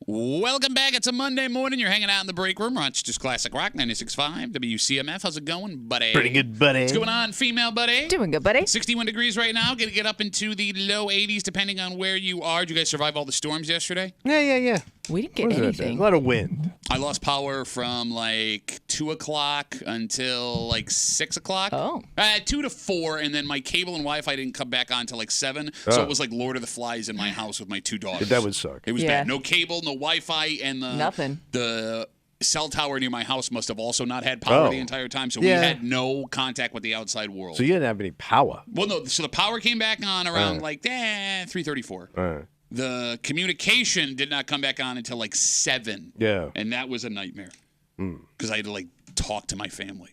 Welcome back. It's a Monday morning. You're hanging out in the break room. Rochester's Classic Rock 96.5 WCMF. How's it going, buddy? Pretty good, buddy. What's going on, female buddy? Doing good, buddy. 61 degrees right now. Going to get up into the low 80s depending on where you are. Did you guys survive all the storms yesterday? Yeah. We didn't get What is that? anything. A lot of wind. I lost power from like 2 o'clock until like 6 o'clock. Oh. 2 to 4, and then my cable and Wi-Fi didn't come back on until like 7. So it was like Lord of the Flies in my house with my 2 dogs. That would suck. It was Yeah. bad. No cable, no Wi-Fi, and Nothing. The cell tower near my house must have also not had power the entire time, so we had no contact with the outside world. So you didn't have any power. Well, no. So the power came back on around 3:34. The communication did not come back on until like 7. Yeah. And that was a nightmare because I had to like talk to my family.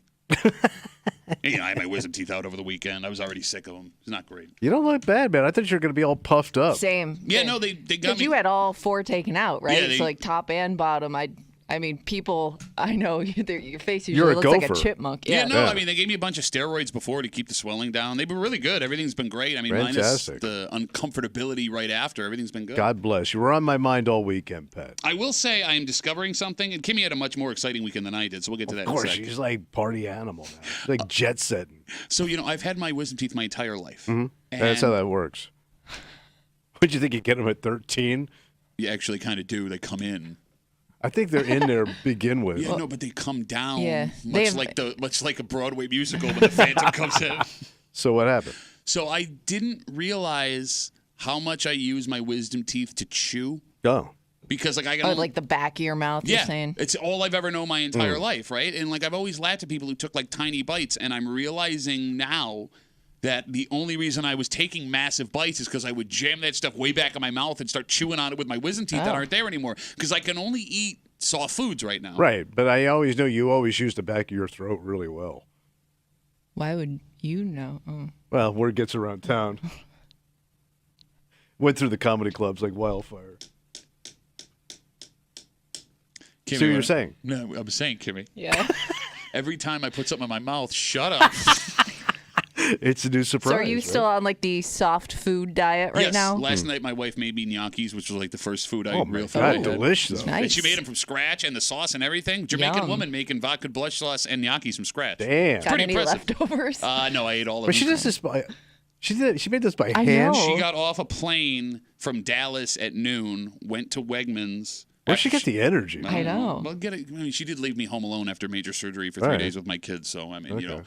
I had my wisdom teeth out over the weekend. I was already sick of them. It's not great. You don't look bad, man. I thought you were going to be all puffed up. Same. Yeah, no, they got Because me. you had all 4 taken out, right? Yeah, So like top and bottom. I mean, people, I know your face You're usually a looks like a gopher. chipmunk. Yeah, Yeah. no, I mean, they gave me a bunch of steroids before to keep the swelling down. They've been really good. Everything's been great. I mean, Fantastic. minus the uncomfortability right after. Everything's been good. God bless. You were on my mind all weekend, Pat. I will say I am discovering something, and Kimmy had a much more exciting weekend than I did, so we'll get to that Of course, in a second. she's like party animal now. She's like jet setting. So, I've had my wisdom teeth my entire life. Mm-hmm. That's how that works. Would you think you get them at 13? You actually kind of do. They come in. I think they're in there to begin with. Yeah, no, but they come down Yeah, much like a Broadway musical when the Phantom comes in. So what happened? So I didn't realize how much I use my wisdom teeth to chew. Oh. Because I got like the back of your mouth, you're saying? It's all I've ever known my entire life, right? And I've always laughed at people who took like tiny bites, and I'm realizing now that the only reason I was taking massive bites is because I would jam that stuff way back in my mouth and start chewing on it with my wisdom teeth that aren't there anymore. Because I can only eat soft foods right now. Right, but I always know you always use the back of your throat really well. Why would you know? Oh. Well, word gets around town. Went through the comedy clubs like wildfire. Kimmy, See what you're saying? No, I was saying, Kimmy. Yeah. Every time I put something in my mouth, shut up. It's a new surprise. So are you still on like the soft food diet right yes, now? last night my wife made me gnocchis, which was like the first food I Oh, my real food God, I had. delicious. Nice. And she made them from scratch and the sauce and everything. Jamaican Yum. woman making vodka blush sauce and gnocchis from scratch. Damn. Got pretty any impressive. leftovers? No, I ate all of But them. she does this by. She made this by I hand. know. She got off a plane from Dallas at noon, went to Wegmans. Where'd she get the energy? I know. Well, I mean, she did leave me home alone after major surgery for 3 All right. days with my kids. So I mean, Okay.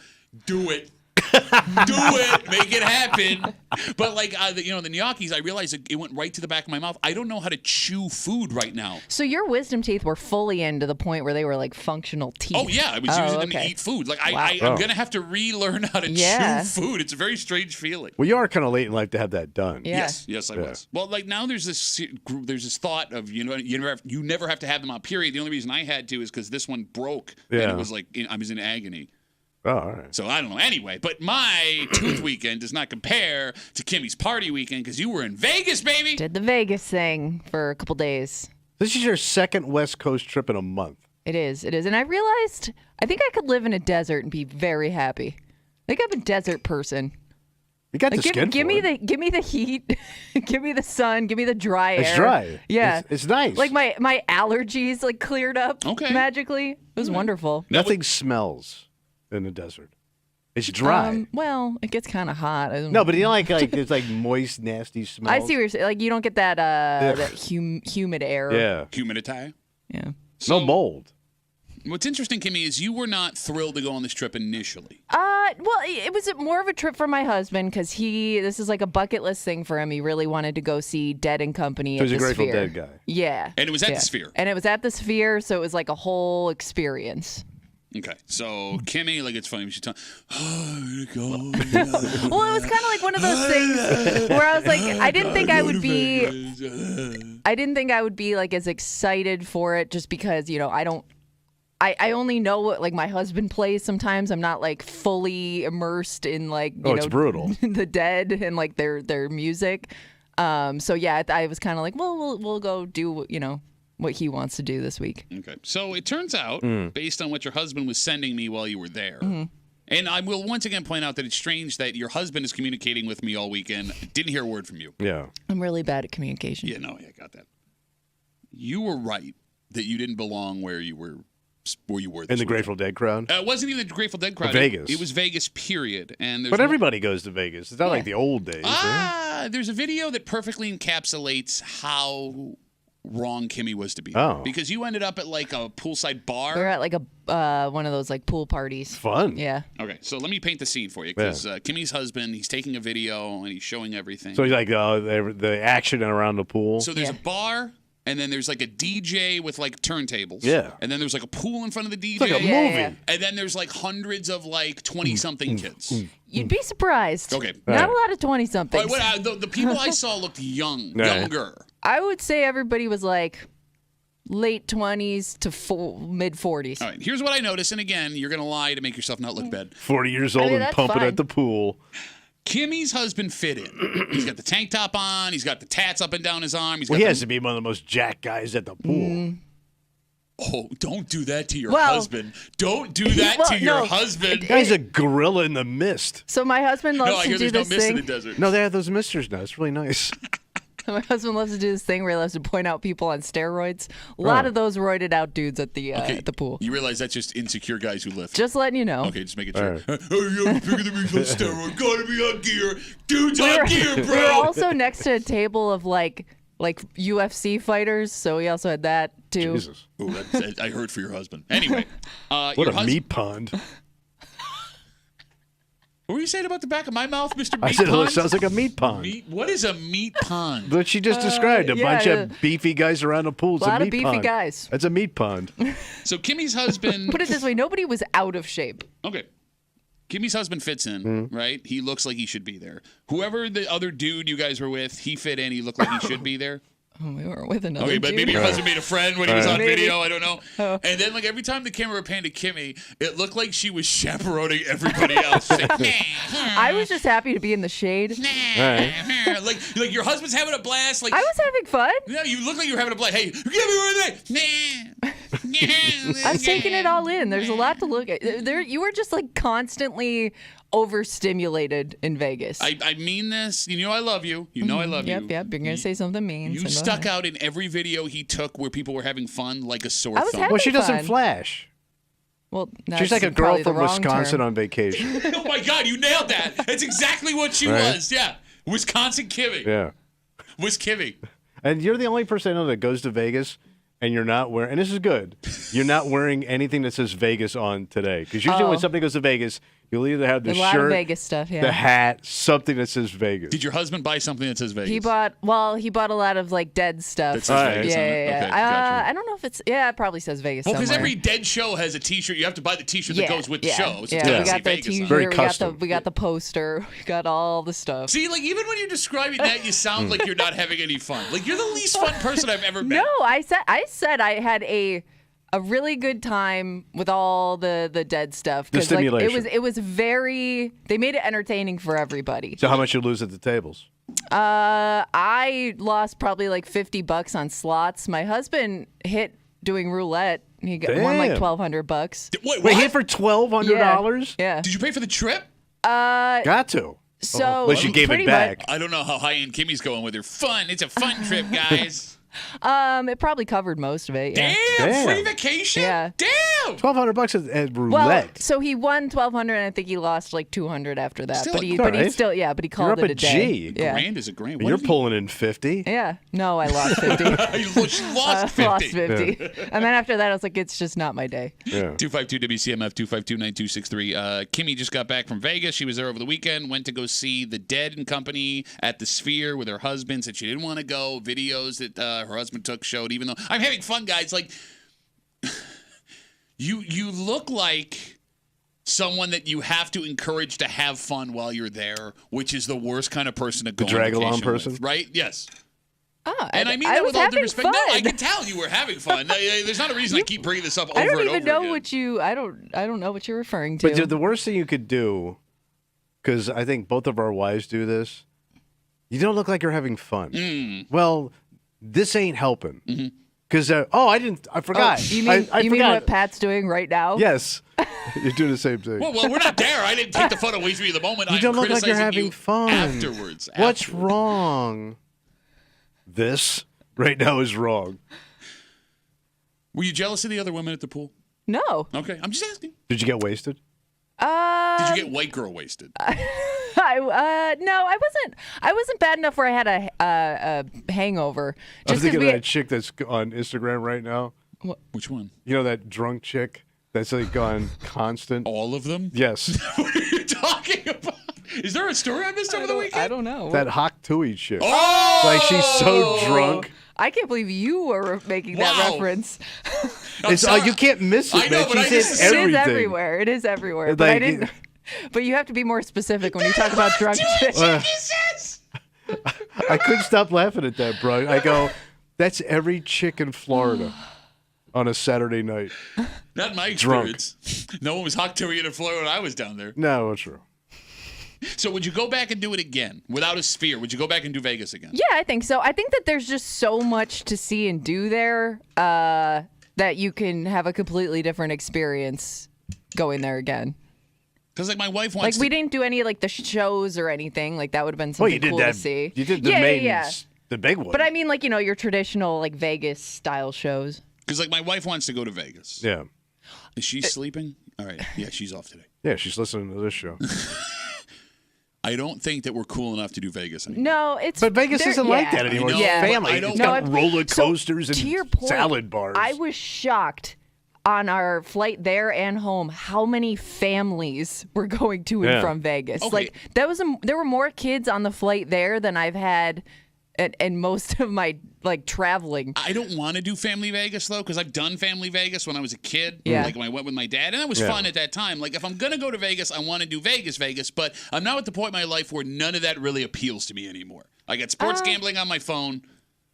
do it. Do it, make it happen. But the gnocchis, I realized it went right to the back of my mouth. I don't know how to chew food right now. So your wisdom teeth were fully in to the point where they were like functional teeth. Oh yeah, I was using them to okay. eat food. Like Wow. I'm gonna have to relearn how to Yeah. chew food. It's a very strange feeling. Well, you are kind of late in life to have that done. Yeah. Yes, I was. Well, now there's this thought of you never have to have them on. Period. The only reason I had to is because this one broke, and Yeah. it was like I was in agony. Oh, all right. So I don't know. Anyway, but my tooth weekend does not compare to Kimmy's party weekend because you were in Vegas, baby. Did the Vegas thing for a couple days. This is your second West Coast trip in a month. It is. And I realized I think I could live in a desert and be very happy. I think I'm a desert person. You got the skin give for me it. give me the heat, give me the sun, give me the dry air. It's dry. Yeah, It's nice. Like my allergies like cleared up magically. It was wonderful. Nothing smells in the desert. It's dry. Well, it gets kind of hot. No, but you know, like it's like moist, nasty smells. I see what you're saying. Like you don't get that that humid air. Yeah. Humidity. Yeah. No mold. What's interesting, Kimmy, is you were not thrilled to go on this trip initially. Well, it was more of a trip for my husband because this is like a bucket list thing for him. He really wanted to go see Dead and Company So at he's the a Grateful Sphere. Dead guy. Yeah. And it was at the Sphere. And it was at the Sphere, so it was like a whole experience. Okay, so Kimmy, it's funny. She's talking, go. Well, it was kind of like one of those things where I was like, I didn't think I would be like as excited for it just because, I only know what like my husband plays sometimes. I'm not like fully immersed in like, it's brutal. the Dead and like their music. So yeah, I was kind of like, well, we'll go do, what he wants to do this week. Okay, so it turns out, based on what your husband was sending me while you were there, and I will once again point out that it's strange that your husband is communicating with me all weekend. Didn't hear a word from you. Yeah. I'm really bad at communication. Yeah, no, I got that. you were right that you didn't belong where you were this In the weekend. Grateful Dead crowd? It wasn't even the Grateful Dead crowd. Vegas. It was Vegas, period. And But everybody goes to Vegas. It's not like the old days. There's a video that perfectly encapsulates how wrong Kimmy was to be. Oh. Because you ended up at like a poolside bar. We were at like a one of those like pool parties. Fun. Yeah. Okay, so let me paint the scene for you. Because Kimmy's husband, he's taking a video and he's showing everything. So he's like the action around the pool. So there's a bar, and then there's like a DJ with like turntables. Yeah. And then there's like a pool in front of the DJ. It's like a movie. Yeah. And then there's like hundreds of like 20-something kids. You'd be surprised. Okay. Not a lot of 20-somethings. The people I saw looked younger. I would say everybody was like late 20s to mid 40s. All right, here's what I noticed. And again, you're going to lie to make yourself not look bad. 40 years old mean, and that's pumping fine. at the pool. Kimmy's husband fit in. He's got the tank top on. He's got the tats up and down his arm. Well, he has to be one of the most jacked guys at the pool. Oh, don't do that to your Well- husband. Don't do that Well, to your no. husband. The guy's a gorilla in the mist. So my husband loves No, I to hear do there's no this mist in the thing. desert. No, they have those misters now. It's really nice. My husband loves to do this thing where he loves to point out people on steroids. A lot of those roided out dudes at the pool. You realize that's just insecure guys who lift. Just letting you know. Okay, just making sure. All Oh, you're bigger than me on steroid. Gotta be on gear. Dude's We on were, gear, we were bro. also next to a table of like UFC fighters, so we also had that too. Jesus. Ooh, I heard for your husband. Anyway, What your a meat pond. What were you saying about the back of my mouth, Mr. Meat I said Pond? it sounds like a meat pond. What is a meat pond? What she just described, a bunch yeah. of beefy guys around a pool. It's Lot a of meat beefy pond. guys. That's a meat pond. So Kimmy's husband. Put it this way, nobody was out of shape. Okay. Kimmy's husband fits in, right? He looks like he should be there. Whoever the other dude you guys were with, he fit in. He looked like he should be there. Oh, we weren't with another Okay, but dude. maybe your husband made a friend when he was on Maybe. video. I don't know. Oh. And then, like, every time the camera panned to Kimmy, it looked like she was chaperoning everybody else. Like, I was just happy to be in the shade. like your husband's having a blast. Like I was having fun. no, you look like you're having a blast. Hey, give me one of that. I'm taking it all in. There's a lot to look at. You were just like constantly overstimulated in Vegas. I mean this. You know I love you. You know I love you. Yep. You're gonna say something mean. You so go stuck ahead. out in every video he took where people were having fun like a sore I was thumb. having Well, she doesn't fun. flash. Well, She's that's like a girl probably the from wrong Wisconsin term. on vacation. Oh my God, you nailed that. That's exactly what she Right? was. Yeah. Wisconsin Kimmy. Yeah. Was Kimmy. And you're the only person I know that goes to Vegas and you're not wearing, and this is good, you're not wearing anything that says Vegas on today. Because usually when somebody goes to Vegas, you'll either have the A lot shirt, of Vegas stuff, yeah. the hat, something that says Vegas. Did your husband buy something that says Vegas? He bought a lot of like dead stuff. That says All right. Vegas yeah, on yeah, it? yeah. Okay, gotcha. I don't know if it's it probably says Vegas Well, because somewhere. every dead show has a T-shirt. You have to buy the T-shirt that goes with the show. So it's yeah. gotta We say got the Vegas on it. T-shirt. Very we got the custom. we got the poster. We got all the stuff. See, like even when you're describing that, you sound like you're not having any fun. Like you're the least fun person I've ever met. No, I said I had a really good time with all the dead stuff. The 'cause, like, stimulation. it was very. They made it entertaining for everybody. So how much you lose at the tables? I lost probably like $50 on slots. My husband hit doing roulette. He won like Damn. $1,200. Wait, Wait, what? hit for $1,200? Yeah. Did you pay for the trip? Got to. So Unless you gave pretty it back. much- I don't know how high-end Kimmy's going with her. Fun. It's a fun trip, guys. It probably covered most of it. Yeah. Damn, free Damn. vacation. Yeah. Damn. $1,200 at Well, roulette. so he won 1,200, and I think he lost like 200 after that. Still but a he, good but he rate. still, but he called You're up it a a day. G. Yeah. Grand is a grand. You're pulling in 50. Yeah. No, I lost 50. You lost 50. Lost 50. And then after that, I was like, it's just not my day. Yeah. 252 WCMF 252-9263. Kimmy just got back from Vegas. She was there over the weekend. Went to go see The Dead and Company at the Sphere with her husband. Said she didn't want to go. Videos that her husband took showed. Even though I'm having fun, guys. Like you look like someone that you have to encourage to have fun while you're there, which is the worst kind of person to go on drag-along vacation person? with, right? Yes. Oh, And I mean that was with all due having respect. No, I fun. can tell you were having fun. There's not a reason I keep bringing this up over I don't and even over know again. what you. I don't know what you're referring to. But the worst thing you could do, because I think both of our wives do this, you don't look like you're having fun. Well, this ain't helping. Because, I forgot. You mean I you mean forgot. what Pat's doing right now? Yes. You're doing the same thing. Well, we're not there. I didn't take the fun away from you in the moment. You I'm don't look like you're criticizing having you fun. Afterwards. What's wrong? This right now is wrong. Were you jealous of the other women at the pool? No. Okay, I'm just asking. Did you get wasted? Did you get white girl wasted? No, I wasn't bad enough where I had a hangover. I'm Just thinking because of that chick that's on Instagram right now. Which one? You know that drunk chick that's like gone constant? All of them? Yes. What are you talking about? Is there a story I missed over the weekend? I don't know. That Hawk Tui chick. Oh! Like she's so drunk. I can't believe you were making that Wow. reference. You can't miss it, I know, man. but I She's just- in It everything. is everywhere. It is everywhere. Like, But I didn't. But you have to be more specific when you talk about drunk chicks. I couldn't stop laughing at that, bro. I go, that's every chick in Florida on a Saturday night. Not in my Drunk. experience. No one was hawk to in Florida when I was down there. No, it's true. So would you go back and do it again without a sphere? Would you go back and do Vegas again? Yeah, I think so. I think that there's just so much to see and do there that you can have a completely different experience going there again. Because like my wife Like wants we to. didn't do any like the shows or anything. Like that would have been Well, something you did cool that. to see. You did the yeah, main, yeah. the big one. But I mean, like your traditional like Vegas style shows. Because like my wife wants to go to Vegas. yeah. Is she sleeping? All right. Yeah, she's off today. Yeah, she's listening to this show. I don't think that we're cool enough to do Vegas anymore. No, it's But Vegas there- isn't like yeah. that anymore. I know, It's Yeah. family. but I don't- It's No, got roller so, coasters to your and point, salad bars. I was shocked on our flight there and home how many families were going to and Yeah. from Vegas. Okay. Like there were more kids on the flight there than I've had and most of my like traveling. I don't want to do Family Vegas though, because I've done Family Vegas when I was a kid. Yeah. Like when I went with my dad, and that was Yeah. fun at that time. Like if I'm gonna go to Vegas, I want to do Vegas, but I'm now at the point in my life where none of that really appeals to me anymore. I got sports gambling on my phone.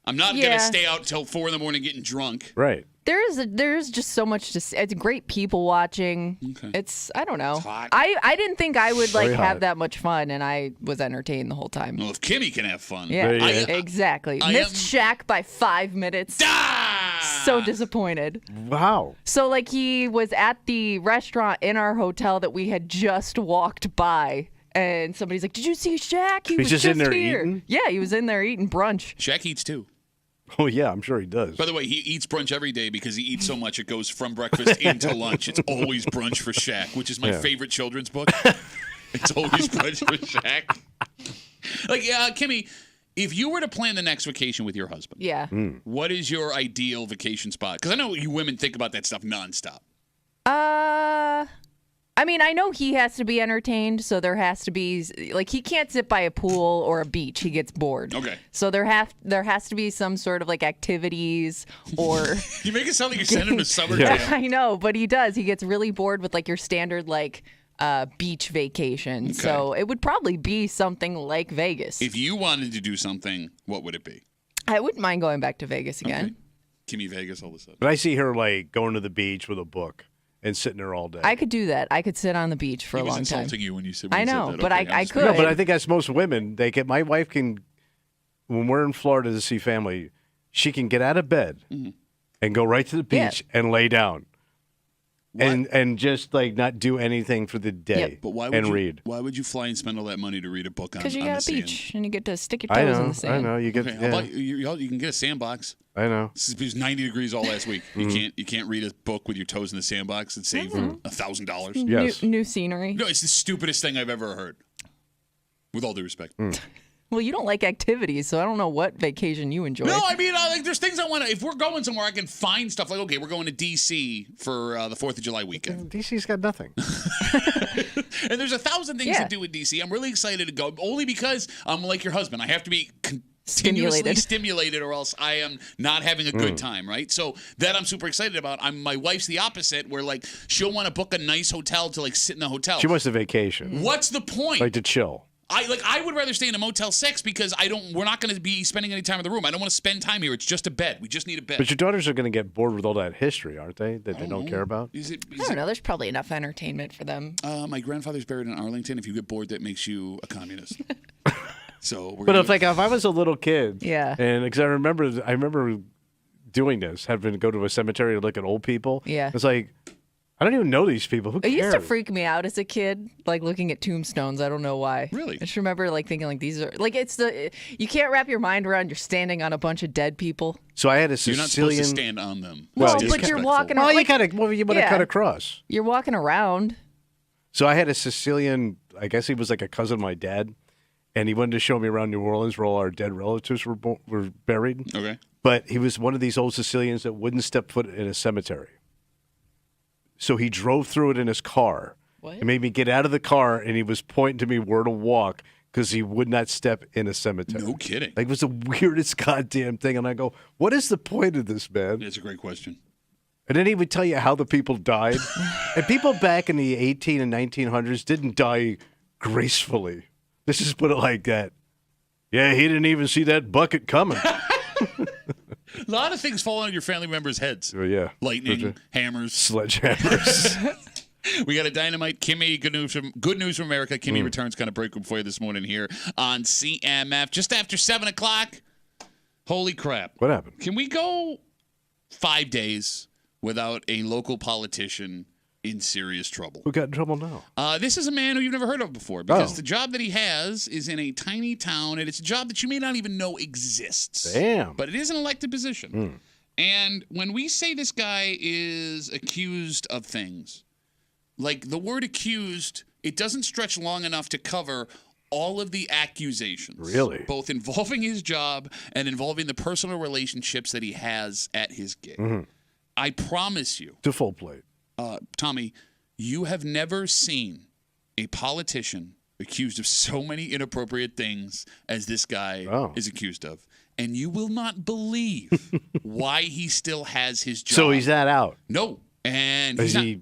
I'm not Yeah. gonna stay out till 4 a.m. getting drunk. right. There's just so much to see. It's great people watching. Okay. It's I don't know. hot. I didn't think I would like Very have hot. that much fun, and I was entertained the whole time. Well, if Kimmy can have fun, Yeah, There you go. exactly. I Missed Shaq by 5 minutes. Ah! So disappointed. Wow. So like he was at the restaurant in our hotel that we had just walked by, and somebody's like, "Did you see Shaq? He was just in there here." eating? Yeah, he was in there eating brunch. Shaq eats too. Oh, yeah, I'm sure he does. By the way, he eats brunch every day because he eats so much it goes from breakfast into lunch. It's always brunch for Shaq, which is my Yeah. favorite children's book. It's always brunch for Shaq. Like, Kimmy, if you were to plan the next vacation with your husband, Yeah. what is your ideal vacation spot? Because I know you women think about that stuff nonstop. I mean, I know he has to be entertained, so there has to be like he can't sit by a pool or a beach; he gets bored. Okay. So there has to be some sort of like activities or. You make it sound like you're sending him to summer Yeah. camp. I know, but he does. He gets really bored with like your standard like beach vacation. So it would probably be something like Vegas. If you wanted to do something, what would it be? I wouldn't mind going back to Vegas again. Kimmy Vegas all of a sudden. But I see her like going to the beach with a book and sitting there all day. I could do that. I could sit on the beach for He a was long time. insulting you when you said I know, that. but Okay, I I'm just- could. No, but I think that's most women. They can. My wife can, when we're in Florida to see family, she can get out of bed and go right to the Yeah. beach and lay down, and just like not do anything for the day. Yep. But why would and you read? Why would you fly and spend all that money to read a book on, Because you on got the a sand? beach and you get to stick your I toes know. in the sand. I know. You get. Okay, how yeah, about you can get a sandbox. I know. It was 90 degrees all last week. You can't read a book with your toes in the sandbox and save $1,000. Yes. New scenery. No, it's the stupidest thing I've ever heard. With all due respect. Well, you don't like activities, so I don't know what vacation you enjoy. No, I mean, like, there's things I want to. If we're going somewhere, I can find stuff like, okay, we're going to D.C. for the 4th of July weekend. DC's got nothing. And there's 1,000 things Yeah. to do in D.C. I'm really excited to go, only because I'm like your husband. I have to be continuously Stimulated. stimulated or else I am not having a good time, right? So that I'm super excited about. My wife's the opposite, where like she'll want to book a nice hotel to like sit in the hotel. She wants a vacation, What's the point? like to chill. I would rather stay in a Motel 6 because we're not going to be spending any time in the room. I don't want to spend time here. It's just a bed. We just need a bed. But your daughters are going to get bored with all that history, aren't they? That they don't care about. Is it, I don't know. There's probably enough entertainment for them. my grandfather's buried in Arlington. If you get bored, that makes you a communist. So we're But gonna, if I was a little kid, Yeah. and because I remember doing this, having to go to a cemetery to look at old people. Yeah. It's like I don't even know these people. Who It cares? used to freak me out as a kid, like looking at tombstones. I don't know why. Really? I just remember like thinking like these are like you can't wrap your mind around you're standing on a bunch of dead people. So I had a You're not supposed to Sicilian. stand on them. Well, It's but you're disrespectful. walking Well, like- you want to yeah. cut across. You're walking around. So I had a Sicilian. I guess he was like a cousin of my dad, and he wanted to show me around New Orleans where all our dead relatives were buried. Okay. But he was one of these old Sicilians that wouldn't step foot in a cemetery. So he drove through it in his car. What? He made me get out of the car, and he was pointing to me where to walk because he would not step in a cemetery. No kidding. Like, it was the weirdest goddamn thing. And I go, what is the point of this, man? That's a great question. And then he would tell you how the people died. And people back in the 18 and 1900s didn't die gracefully. Let's just put it like that. Yeah, he didn't even see that bucket coming. A lot of things fall on your family members' heads. Oh, yeah. Lightning, hammers. Sledgehammers. We got a dynamite Kimmy. Good news from America. Kimmy returns. Kind of break room for you this morning here on CMF. Just after 7 o'clock. Holy crap. What happened? Can we go 5 days without a local politician in serious trouble? Who got in trouble now? This is a man who you've never heard of before because Oh. the job that he has is in a tiny town, and it's a job that you may not even know exists. Damn. But it is an elected position. And when we say this guy is accused of things, like the word accused, it doesn't stretch long enough to cover all of the accusations. Really? Both involving his job and involving the personal relationships that he has at his gig. I promise you, To full plate. Tommy, you have never seen a politician accused of so many inappropriate things as this guy is accused of. And you will not believe why he still has his job. So he's not out. No. And Is he's he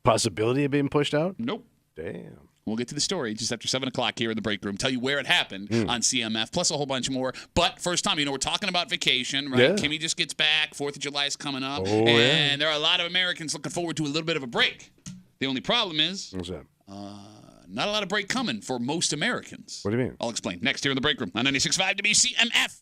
possibility of being pushed out? Nope. Damn. We'll get to the story just after 7 o'clock here in the break room. Tell you where it happened on CMF, plus a whole bunch more. But first time, we're talking about vacation, right? Yeah. Kimmy just gets back. 4th of July is coming up. Oh, and there are a lot of Americans looking forward to a little bit of a break. The only problem is What's that? not a lot of break coming for most Americans. What do you mean? I'll explain next here in the break room on 96.5 WCMF.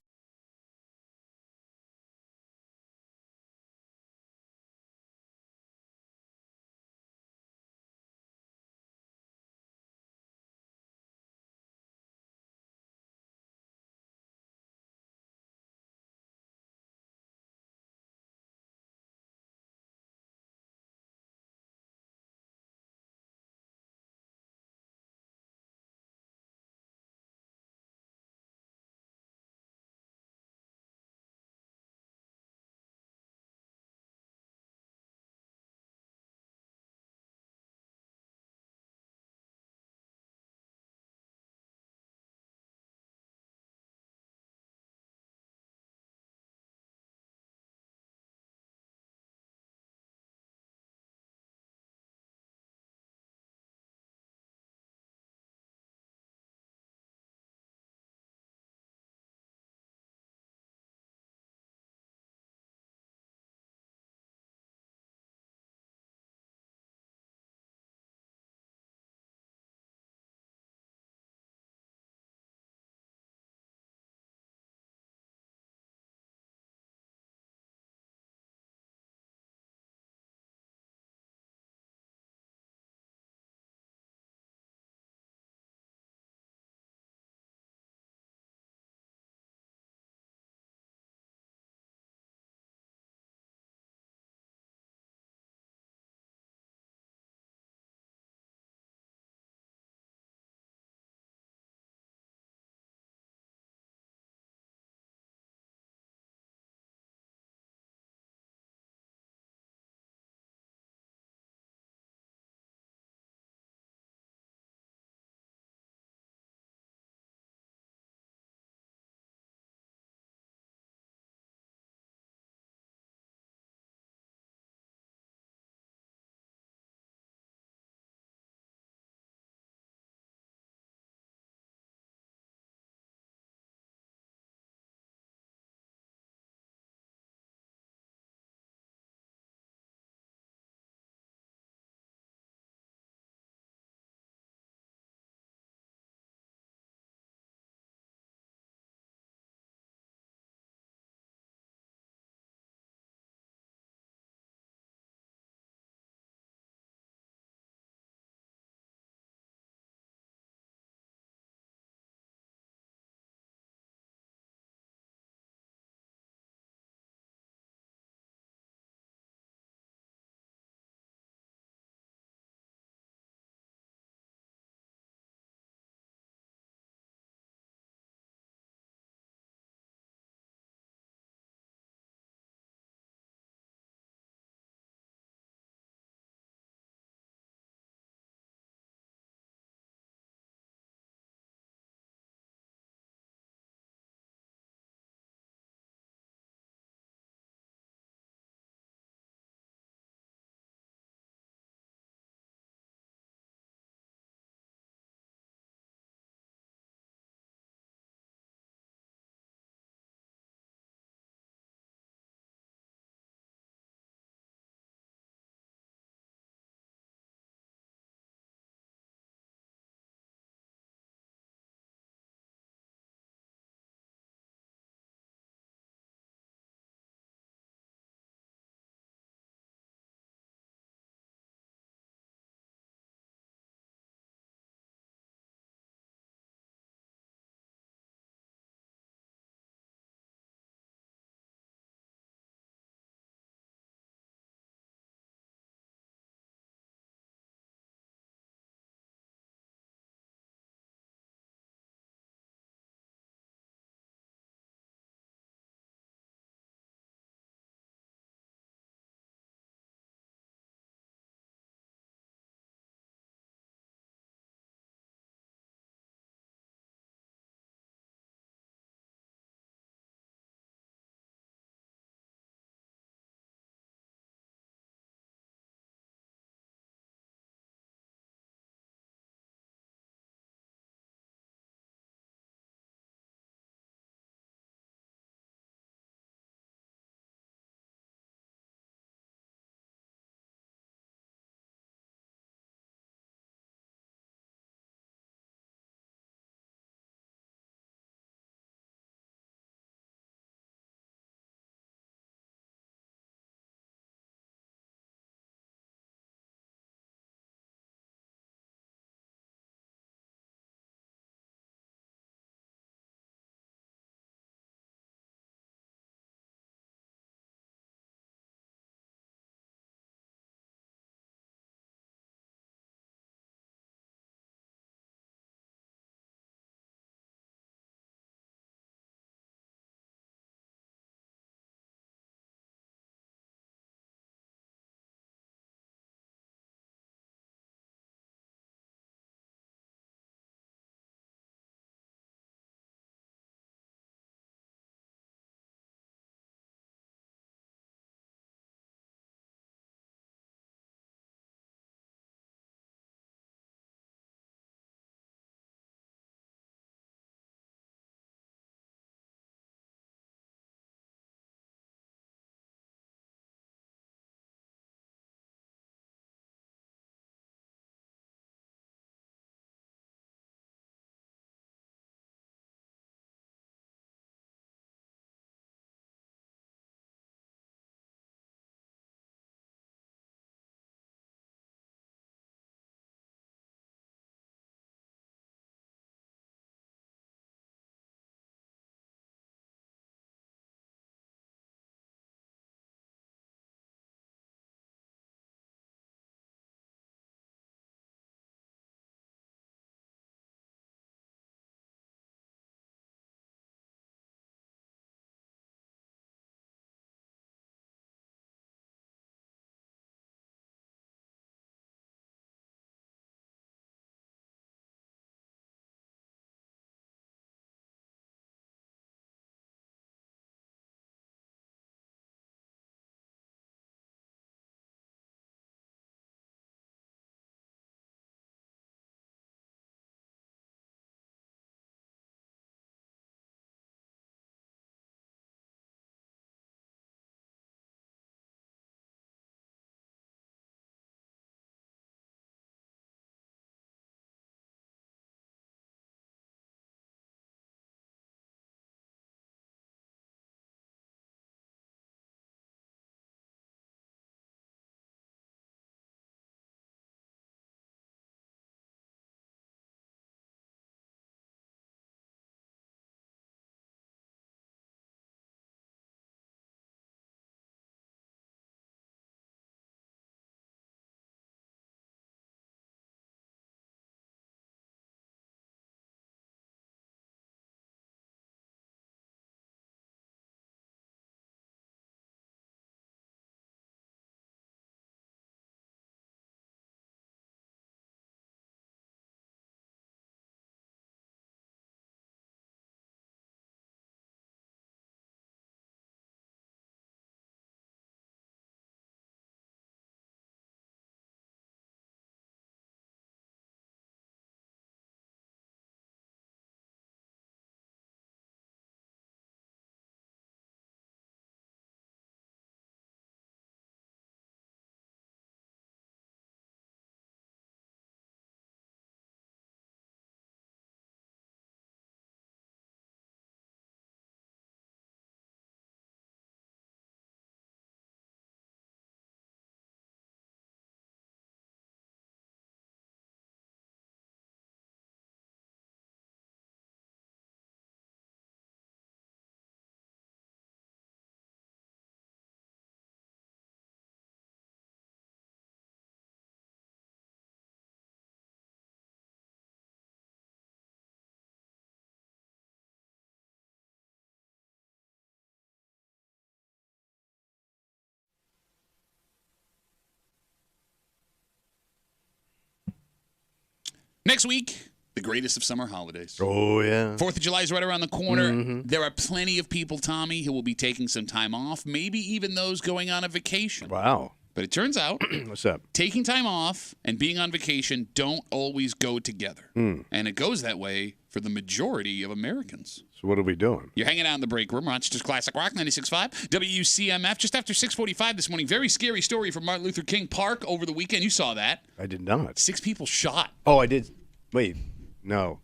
Next week, the greatest of summer holidays. Oh, yeah. 4th of July is right around the corner. There are plenty of people, Tommy, who will be taking some time off, maybe even those going on a vacation. Wow. But it turns out What's up? taking time off and being on vacation don't always go together. And it goes that way for the majority of Americans. So what are we doing? You're hanging out in the break room. Rochester's Classic Rock 96.5, WCMF. Just after 6:45 this morning, very scary story from Martin Luther King Park over the weekend. You saw that. I did not. 6 people shot. Oh, I did. Wait. No.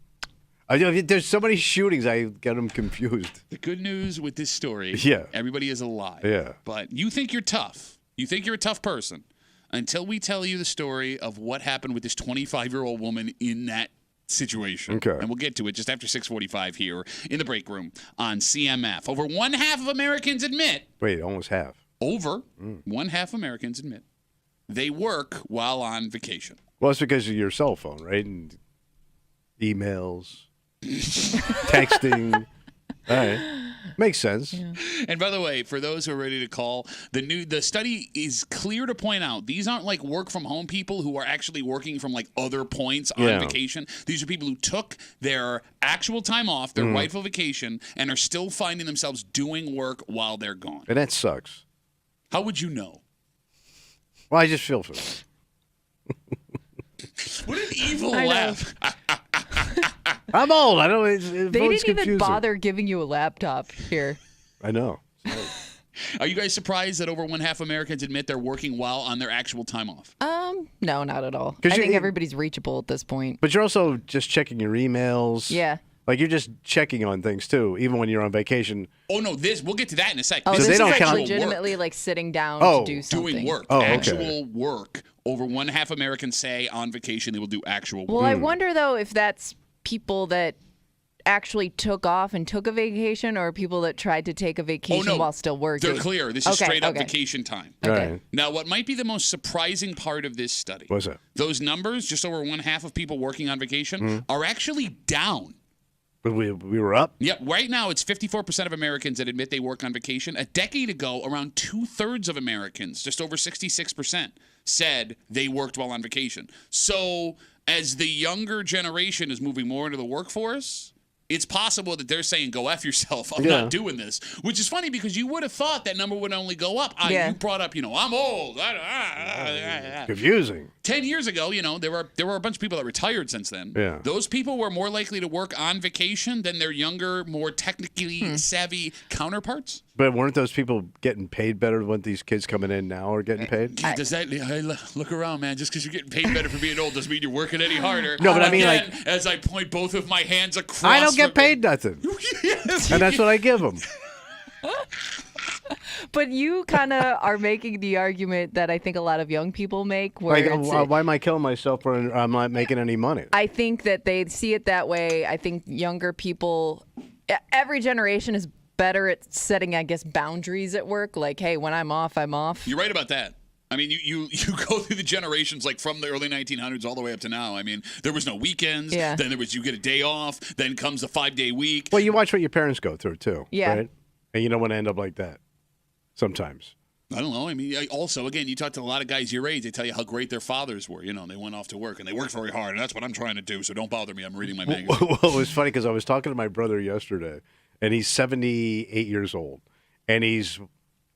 There's so many shootings, I get them confused. The good news with this story, Yeah. everybody is alive. Yeah. But you think you're tough. You think you're a tough person until we tell you the story of what happened with this 25-year-old woman in that situation. Okay. And we'll get to it just after 6:45 here in the break room on CMF. Over one half of Americans admit. Wait, almost half. Over one half Americans admit they work while on vacation. Well, it's because of your cell phone, right? And emails, texting. All right. Makes sense. Yeah. And by the way, for those who are ready to call, the study is clear to point out these aren't like work from home people who are actually working from like other points on vacation. These are people who took their actual time off, their rightful vacation, and are still finding themselves doing work while they're gone. And that sucks. How would you know? Well, I just feel for them. What an evil I know. laugh. I'm old. I don't. They didn't even bother giving you a laptop here. I know. Are you guys surprised that over one half Americans admit they're working while on their actual time off? No, not at all. 'Cause I think you- everybody's reachable at this point. But you're also just checking your emails. Yeah. Like you're just checking on things too, even when you're on vacation. Oh no, we'll get to that in a sec. Oh, This this they is don't like count- legitimately like sitting down Oh, to do something. doing work, Oh, okay. actual work. Over one half Americans say on vacation they will do actual Well, work. I wonder though if that's people that actually took off and took a vacation, or people that tried to take a vacation while still working. They're clear. This is Okay, straight up okay. vacation time. Okay. Right. Now, what might be the most surprising part of this study? What's that? Those numbers, just over one half of people working on vacation, are actually down. But we were up. Yep, right now it's 54% of Americans that admit they work on vacation. A decade ago, around 2/3 of Americans, just over 66%, said they worked while on vacation. So as the younger generation is moving more into the workforce, it's possible that they're saying, go F yourself, I'm not doing this. Which is funny because you would have thought that number would only go up. Yeah. You brought up, I'm old. Confusing. 10 years ago, there were a bunch of people that retired since then. Yeah. Those people were more likely to work on vacation than their younger, more technically savvy counterparts. But weren't those people getting paid better than what these kids coming in now are getting paid? Yeah, does that look around, man? Just because you're getting paid better for being old doesn't mean you're working any harder. No, but I mean, Again, like- as I point both of my hands across. I don't get from- paid nothing. Yes. And that's what I give them. But you kind of are making the argument that I think a lot of young people make, where Like, it's, why am I killing myself when I'm not making any money? I think that they see it that way. I think younger people, every generation is better at setting, I guess, boundaries at work. Like, hey, when I'm off, I'm off. You're right about that. I mean, you go through the generations like from the early 1900s all the way up to now. I mean, there was no weekends. Yeah. Then you get a day off. Then comes a 5-day week. Well, you watch what your parents go through too. Yeah. Right? And you don't want to end up like that. Sometimes. I don't know. I mean, also, again, you talk to a lot of guys your age. They tell you how great their fathers were. They went off to work and they worked very hard, and that's what I'm trying to do. So don't bother me. I'm reading my magazine. Well, it was funny because I was talking to my brother yesterday, and he's 78 years old, and he's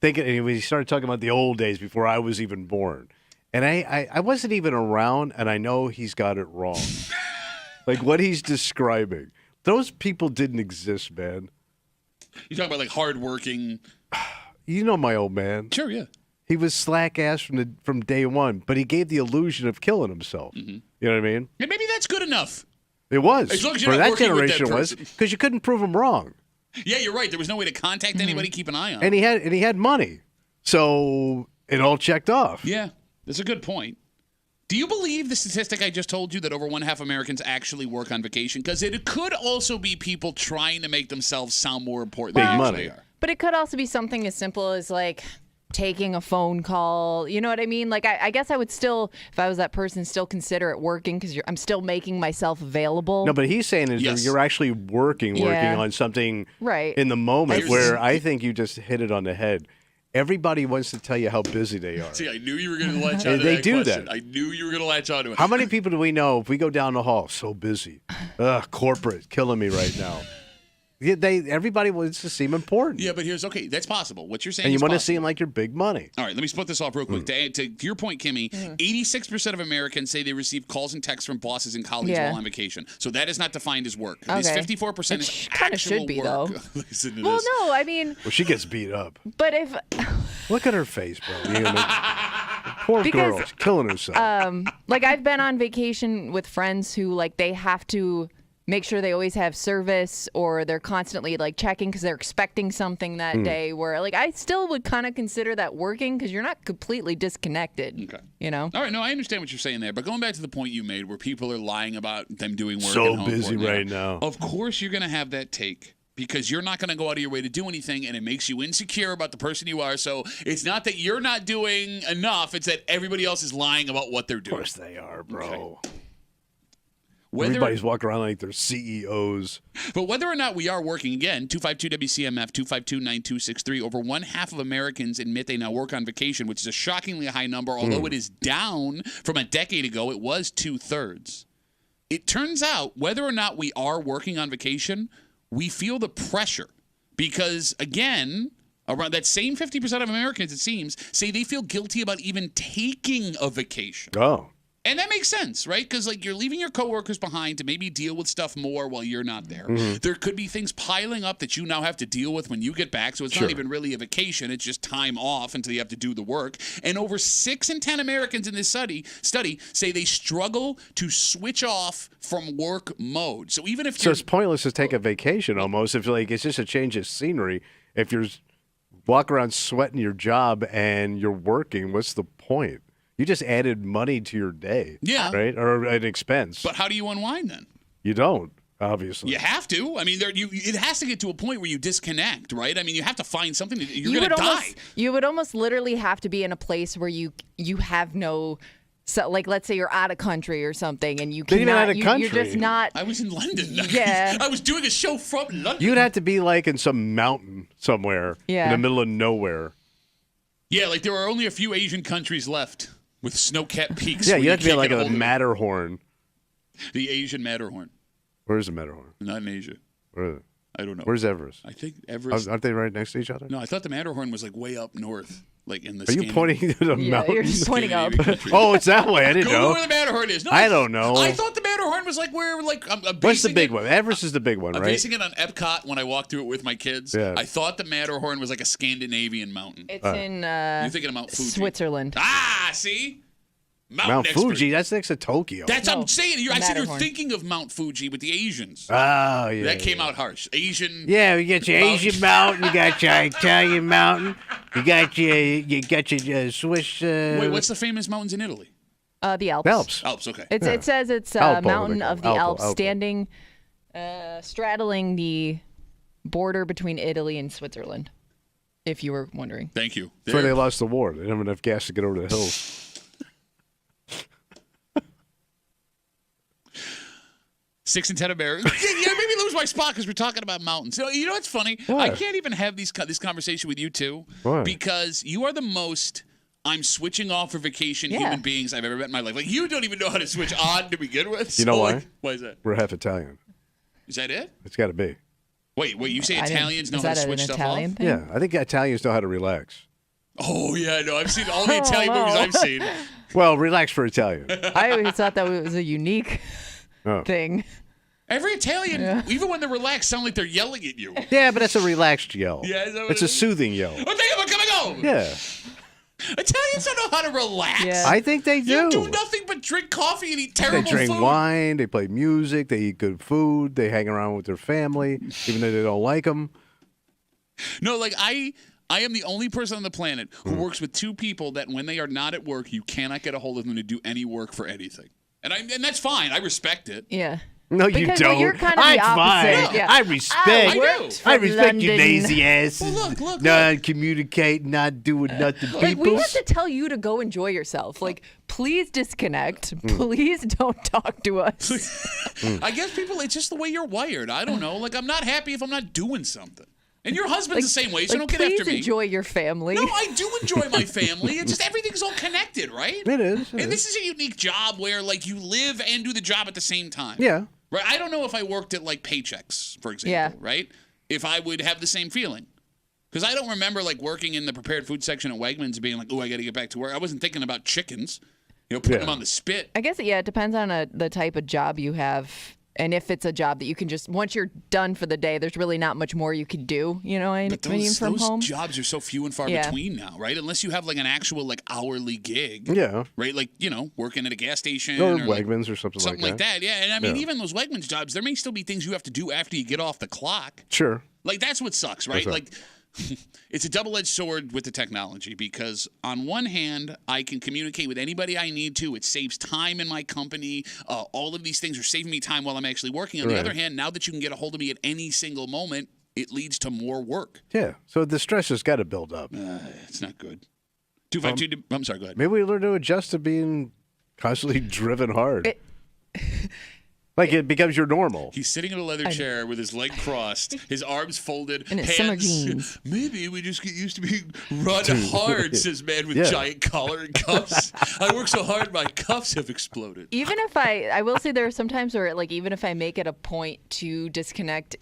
thinking, and he started talking about the old days before I was even born, and I wasn't even around, and I know he's got it wrong. Like what he's describing, those people didn't exist, man. You talk about like hardworking. You know my old man. Sure, yeah. He was slack ass from day one, but he gave the illusion of killing himself. You know what I mean? And maybe that's good enough. It was As long as you're for not that working with that generation. It was person. because you couldn't prove him wrong. Yeah, you're right. There was no way to contact anybody, keep an eye on. And he had money, so it all checked off. Yeah, that's a good point. Do you believe the statistic I just told you that over one half Americans actually work on vacation? Because it could also be people trying to make themselves sound more important Big than they money. actually are. But it could also be something as simple as like taking a phone call. You know what I mean? Like, I guess I would still, if I was that person, still consider it working because I'm still making myself available. No, but he's saying is Yes. you're actually working Yeah. on something Right. in the moment. Here's- Where I think you just hit it on the head. everybody wants to tell you how busy they are. See, I knew you were going to latch on to They that do question. that. I knew you were going to latch on to it. How many people do we know if we go down the hall, so busy? Ugh, corporate, killing me right now. Yeah, everybody wants to seem important. Yeah, but okay, that's possible. What you're saying And you is want to possible. seem like you're big money. All right, let me split this off real quick. To your point, Kimmy, 86% of Americans say they receive calls and texts from bosses and colleagues while on vacation. So that is not defined as work. This 54% is Kind of actual should be, work. though. Listen to Well, this. no, I mean, Well, she gets beat up. but if Look at her face, bro. Poor Because, girl, she's killing herself. like I've been on vacation with friends who like they have to make sure they always have service or they're constantly like checking because they're expecting something that day, where like I still would kind of consider that working because you're not completely disconnected. Okay. You know? All right, no, I understand what you're saying there, but going back to the point you made where people are lying about them doing work So and how busy important they right are. now. Of course you're going to have that take because you're not going to go out of your way to do anything, and it makes you insecure about the person you are. So it's not that you're not doing enough, it's that everybody else is lying about what they're Of doing. course they are, bro. Okay. Everybody's walking around like they're CEOs. But whether or not we are working, again, 252-WCMF, 252-9263, over one half of Americans admit they now work on vacation, which is a shockingly high number, although it is down from a decade ago. It was 2/3. It turns out, whether or not we are working on vacation, we feel the pressure because, again, around that same 50% of Americans, it seems, say they feel guilty about even taking a vacation. Oh. And that makes sense, right? Because like you're leaving your coworkers behind to maybe deal with stuff more while you're not there. There could be things piling up that you now have to deal with when you get back. So it's not even really a vacation; it's just time off until you have to do the work. And over 6 in 10 Americans in this study say they struggle to switch off from work mode. So even if So it's pointless to take a vacation almost if like it's just a change of scenery. If you're walking around sweating your job and you're working, what's the point? You just added money to your day. Yeah. Right? Or an expense. but how do you unwind then? You don't, obviously. You have to. I mean, it has to get to a point where you disconnect, right? I mean, you have to find something. You're You going would to die. almost, you would almost literally have to be in a place where you have no, so like let's say you're out of country or something, and you Not even cannot. out of You're just country. not. I was in London. Yeah. I was doing a show from London. You'd have to be like in some mountain somewhere in Yeah. the middle of nowhere. Yeah, like there are only a few Asian countries left with snow-capped peaks. Yeah, where you have to be can't like get a hold of Matterhorn. the Asian Matterhorn. Where's the Matterhorn? Not in Asia. Where is it? I don't know. Where's Everest? I think Everest. Aren't they right next to each other? No, I thought the Matterhorn was like way up north, like in the. Are you pointing to the Yeah, mountain? you're just pointing up. Scandinavian country. Oh, it's that way. I didn't Go know. where the Matterhorn is. No, I don't know. I thought the Matterhorn was like where, like, I'm What's the basing big it- one? Everest is the big one, I'm right? basing it on Epcot when I walked through it with my kids. Yeah. I thought the Matterhorn was like a Scandinavian mountain. It's in You're thinking of Mount Fuji. Switzerland. Ah, see? Mount expert. Fuji, that's next to Tokyo. That's what I'm saying. I said you're Matterhorn. thinking of Mount Fuji with the Asians. Oh, yeah. that came out harsh. Asian. Yeah, you got your Mountain. Asian mountain, you got your Italian mountain, you got your Swiss. Wait, what's the famous mountains in Italy? The Alps. Alps? Alps, okay. It says it's Alpo, mountain they call of it. the Alpo, Alps, Alpo. standing, straddling the border between Italy and Switzerland. If you were wondering. Thank you. That's where There- they lost the war. They didn't have enough gas to get over the hills. 6 in 10 Americans. Yeah, maybe lose my spot because we're talking about mountains. So, you know what's funny? What? I can't even have this conversation with you two Why? because you are the most I'm switching off for vacation human beings I've ever met in my life. Like, you don't even know how to switch on to begin with. You know So, why? like, why is that? We're half Italian. Is that it? It's got to be. Wait, you say I didn't- Italians know is how to that switch an stuff Italian off? thing? Yeah, I think Italians know how to relax. Oh, yeah, no, I've seen all the Italian movies I've seen. Well, relax for Italian. I always thought that was a unique Oh. thing. Every Italian, even when they're relaxed, sound like they're yelling at you. Yeah, but it's a relaxed yell. Yeah, is that what It's it a is? soothing yell. Oh, thank you, go. Yeah, Italians don't know how to relax. Yeah. I think they You do. do nothing but drink coffee and eat They terrible drink food. wine, they play music, they eat good food, they hang around with their family, even though they don't like them. No, like I am the only person on the planet who works with two people that when they are not at work, you cannot get a hold of them to do any work for anything. And that's fine. I respect it. Yeah. No, you Because, don't. well, you're kind of I'm the opposite. fine. Yeah. I respect. worked I for respect you London. lazy asses. Well, look. Not communicating, not doing nothing. Like, we People. have to tell you to go enjoy yourself. Like, please disconnect. Please don't talk to us. I guess people, it's just the way you're wired. I don't know. Like, I'm not happy if I'm not doing something. And your husband's the same way, so don't get please after me. enjoy your family. No, I do enjoy my family. It's just everything's all connected, right? It is. And this is a unique job where, like, you live and do the job at the same time. Yeah. Right? I don't know if I worked at, like, Paychex, for example, right? If I would have the same feeling. Because I don't remember, like, working in the prepared food section at Wegmans and being like, oh, I got to get back to work. I wasn't thinking about chickens, putting them on the spit. I guess, it depends on the type of job you have. And if it's a job that you can just, once you're done for the day, there's really not much more you can do, But those home. jobs are so few and far between now, right? Unless you have like an actual like hourly gig. Yeah. Right? Like, working at a gas station. Or like, Wegmans or something like that. Yeah. And I mean, even those Wegmans jobs, there may still be things you have to do after you get off the clock. Sure. Like, that's what sucks, right? Like, it's a double-edged sword with the technology because on one hand, I can communicate with anybody I need to. It saves time in my company. All of these things are saving me time while I'm actually working. On the other hand, now that you can get a hold of me at any single moment, it leads to more work. Yeah. So the stress has got to build up. It's not good. 252. I'm sorry, go ahead. Maybe we learn to adjust to being constantly driven hard. Like it becomes your normal. He's sitting in a leather chair with his leg crossed, his arms folded, and his hands. Summer jeans. Maybe we just get used to being run hard, says man with giant collar and cuffs. I work so hard, my cuffs have exploded. Even if I will say there are some times where, like, even if I make it a point to disconnect,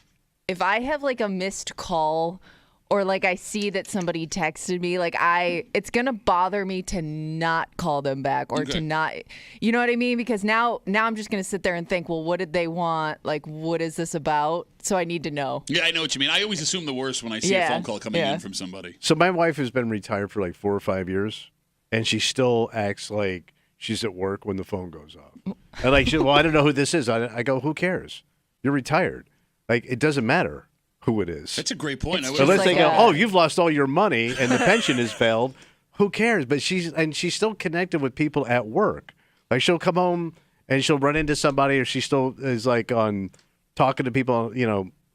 if I have like a missed call or like I see that somebody texted me, like it's gonna bother me to not call them back or to not, you know what I mean? Because now I'm just gonna sit there and think, well, what did they want? Like, what is this about? So I need to know. Yeah, I know what you mean. I always assume the worst when I see a phone call coming in from somebody. So my wife has been retired for like 4 or 5 years, and she still acts like she's at work when the phone goes off. And like, I don't know who this is. I go, who cares? You're retired. Like, it doesn't matter who it is. That's a great point. Unless they go, oh, you've lost all your money and the pension has failed. Who cares? But she's still connected with people at work. Like, she'll come home and she'll run into somebody, or she still is like on talking to people,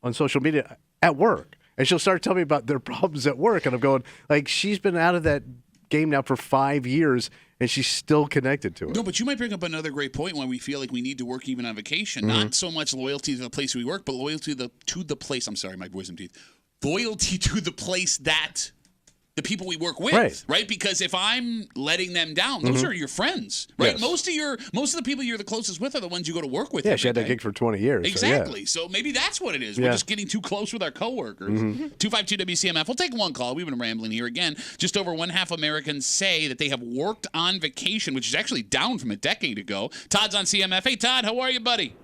on social media at work, and she'll start telling me about their problems at work. And I'm going, like, she's been out of that game now for 5 years, and she's still connected to it. No, but you might bring up another great point when we feel like we need to work even on vacation. Not so much loyalty to the place we work, but loyalty to the place. I'm sorry, my wisdom teeth. Loyalty to the place that the people we work with, right? Because if I'm letting them down, those are your friends, right? Yes. Most of the people you're the closest with are the ones you go to work with. Yeah, she had that gig for 20 years. Exactly. So maybe that's what it is. We're just getting too close with our coworkers. 252 WCMF. We'll take one call. We've been rambling here again. Just over 1/2 Americans say that they have worked on vacation, which is actually down from a decade ago. Todd's on CMF. Hey, Todd, how are you, buddy?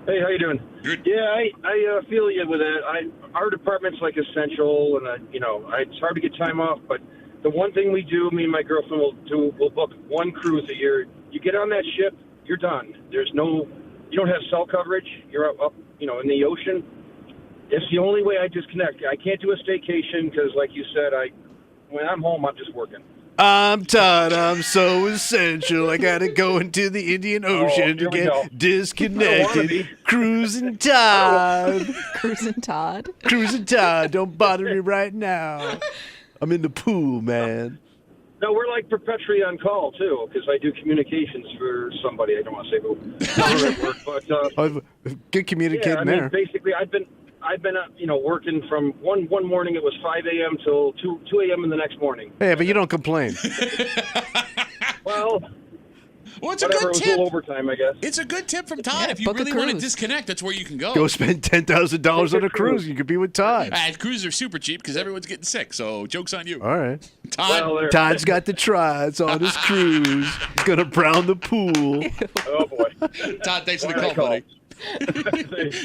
Hey, how you doing? Good. Yeah, I feel you with that. Our department's like essential, and it's hard to get time off. But the one thing we do, me and my girlfriend we'll book one cruise a year. You get on that ship, you're done. You don't have cell coverage. You're up, in the ocean. It's the only way I disconnect. I can't do a staycation because, like you said, when I'm home, I'm just working. I'm Todd. I'm so essential. I gotta go into the Indian Ocean to get disconnected. Cruising Todd. Cruising Todd. Cruising Todd. Don't bother me right now. I'm in the pool, man. No, we're like perpetually on call too, because I do communications for somebody. I don't want to say who. Not at work, but good communicating there. Basically, I've been working from one morning. It was 5 a.m. till 2 a.m. in the next morning. Yeah, but you don't complain. Well, it's a good it was tip. A little overtime, I guess. It's a good tip from Todd. If you really want to disconnect, that's where you can go. Go spend $10,000 on a cruise. You could be with Todd. Cruises are super cheap because everyone's getting sick. So joke's on you. All right. Todd. Todd's got the tries on his cruise. He's gonna brown the pool. Oh boy. Todd, thanks for the call, buddy.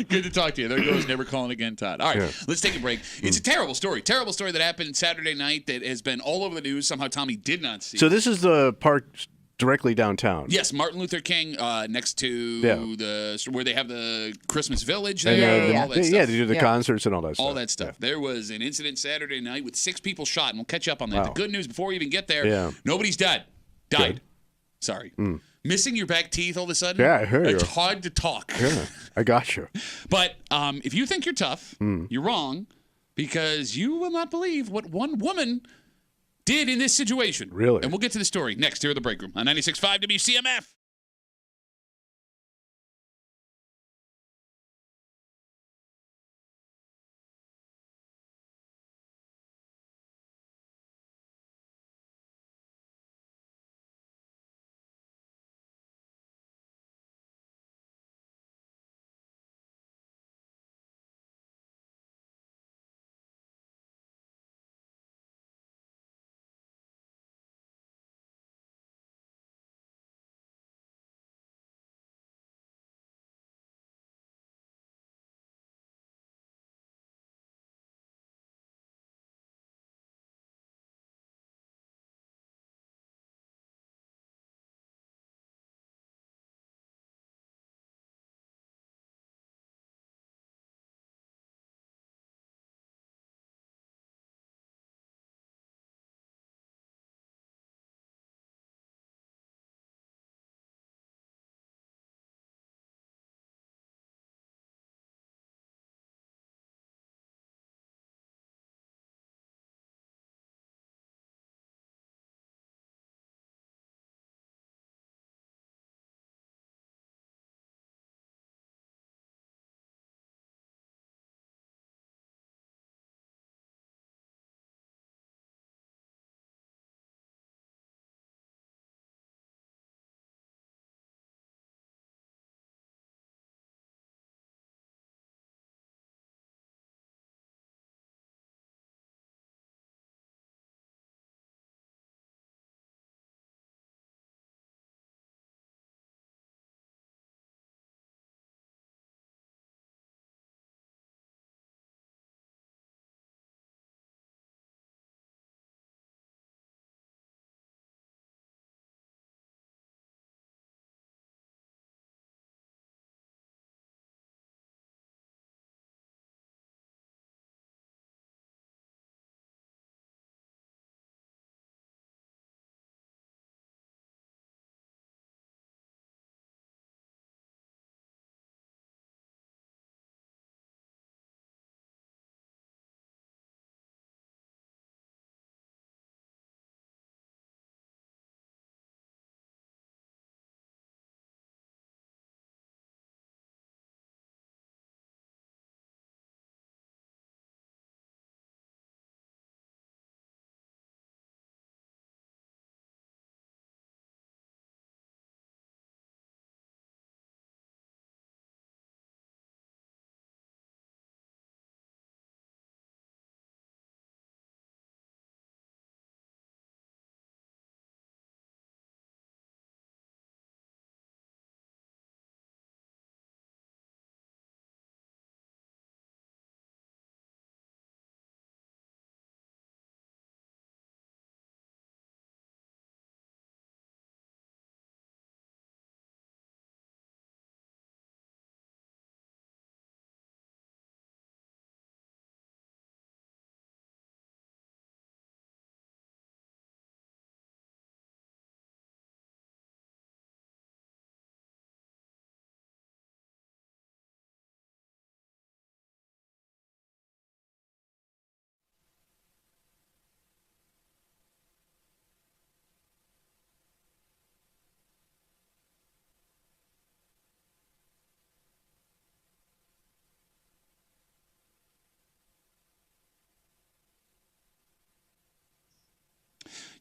Good to talk to you. There goes never calling again, Todd. All right, let's take a break. It's a terrible story that happened Saturday night that has been all over the news. Somehow Tommy did not see. So this is the park directly downtown. Yes, Martin Luther King, next to where they have the Christmas Village there. And all that stuff. Yeah, they do the concerts and all that stuff. All that stuff. There was an incident Saturday night with 6 people shot, and we'll catch up on that. The good news before we even get there, nobody's died. Died. Sorry. Missing your back teeth all of a sudden? Yeah, I heard you. It's hard to talk. Yeah, I got you. But if you think you're tough, you're wrong, because you will not believe what one woman did in this situation. Really? And we'll get to the story next here at the Break Room on 96.5 WCMF.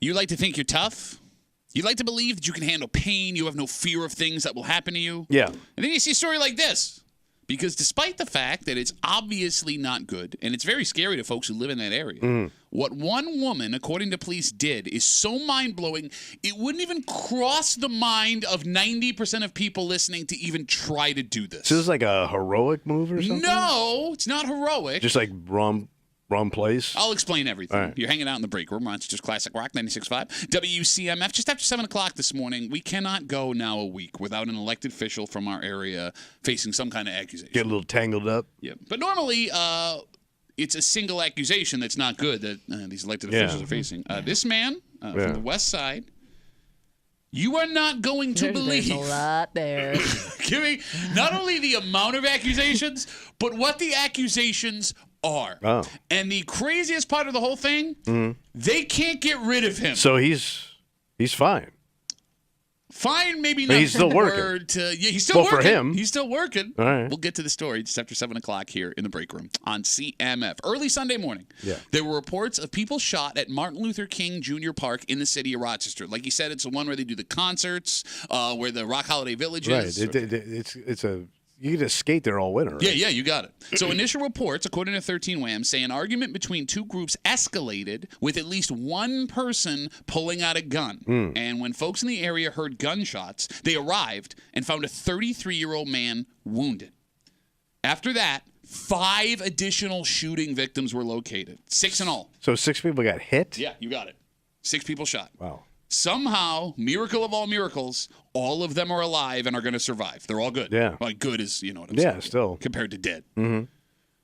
You like to think you're tough. You like to believe that you can handle pain. You have no fear of things that will happen to you. Yeah. And then you see a story like this. Because despite the fact that it's obviously not good, and it's very scary to folks who live in that area, what one woman, according to police, did is so mind-blowing, it wouldn't even cross the mind of 90% of people listening to even try to do this. So this is like a heroic move or something? No, it's not heroic. Just like wrong place? I'll explain everything. All right. You're hanging out in the break room. It's just Classic Rock 96.5. WCMF, just after 7 o'clock this morning. We cannot go now a week without an elected official from our area facing some kind of accusation. Get a little tangled up? Yeah. But normally, it's a single accusation that's not good that these elected officials are facing. This man from the West Side, you are not going to believe. There's a lot there. Give me not only the amount of accusations, but what the accusations are. Oh. And the craziest part of the whole thing, they can't get rid of him. So he's fine. Fine, maybe But not. he's still the working. word to- yeah, he's still Well, working. for him. He's still working. All right. We'll get to the story just after 7 o'clock here in the break room on CMF. Early Sunday morning, there were reports of people shot at Martin Luther King Jr. Park in the city of Rochester. Like you said, it's the one where they do the concerts, where the Rock Holiday Village is. Right. It's a you can just skate there all winter. Right? Yeah, you got it. So initial reports, according to 13 Wham, say an argument between two groups escalated with at least one person pulling out a gun. And when folks in the area heard gunshots, they arrived and found a 33-year-old man wounded. After that, 5 additional shooting victims were located. 6 in all. So 6 people got hit? Yeah, you got it. 6 people shot. Wow. Somehow, miracle of all miracles, all of them are alive and are going to survive. They're all good. Yeah. Like good is, you know what I'm saying. Yeah, still. Compared to dead. Mm-hmm.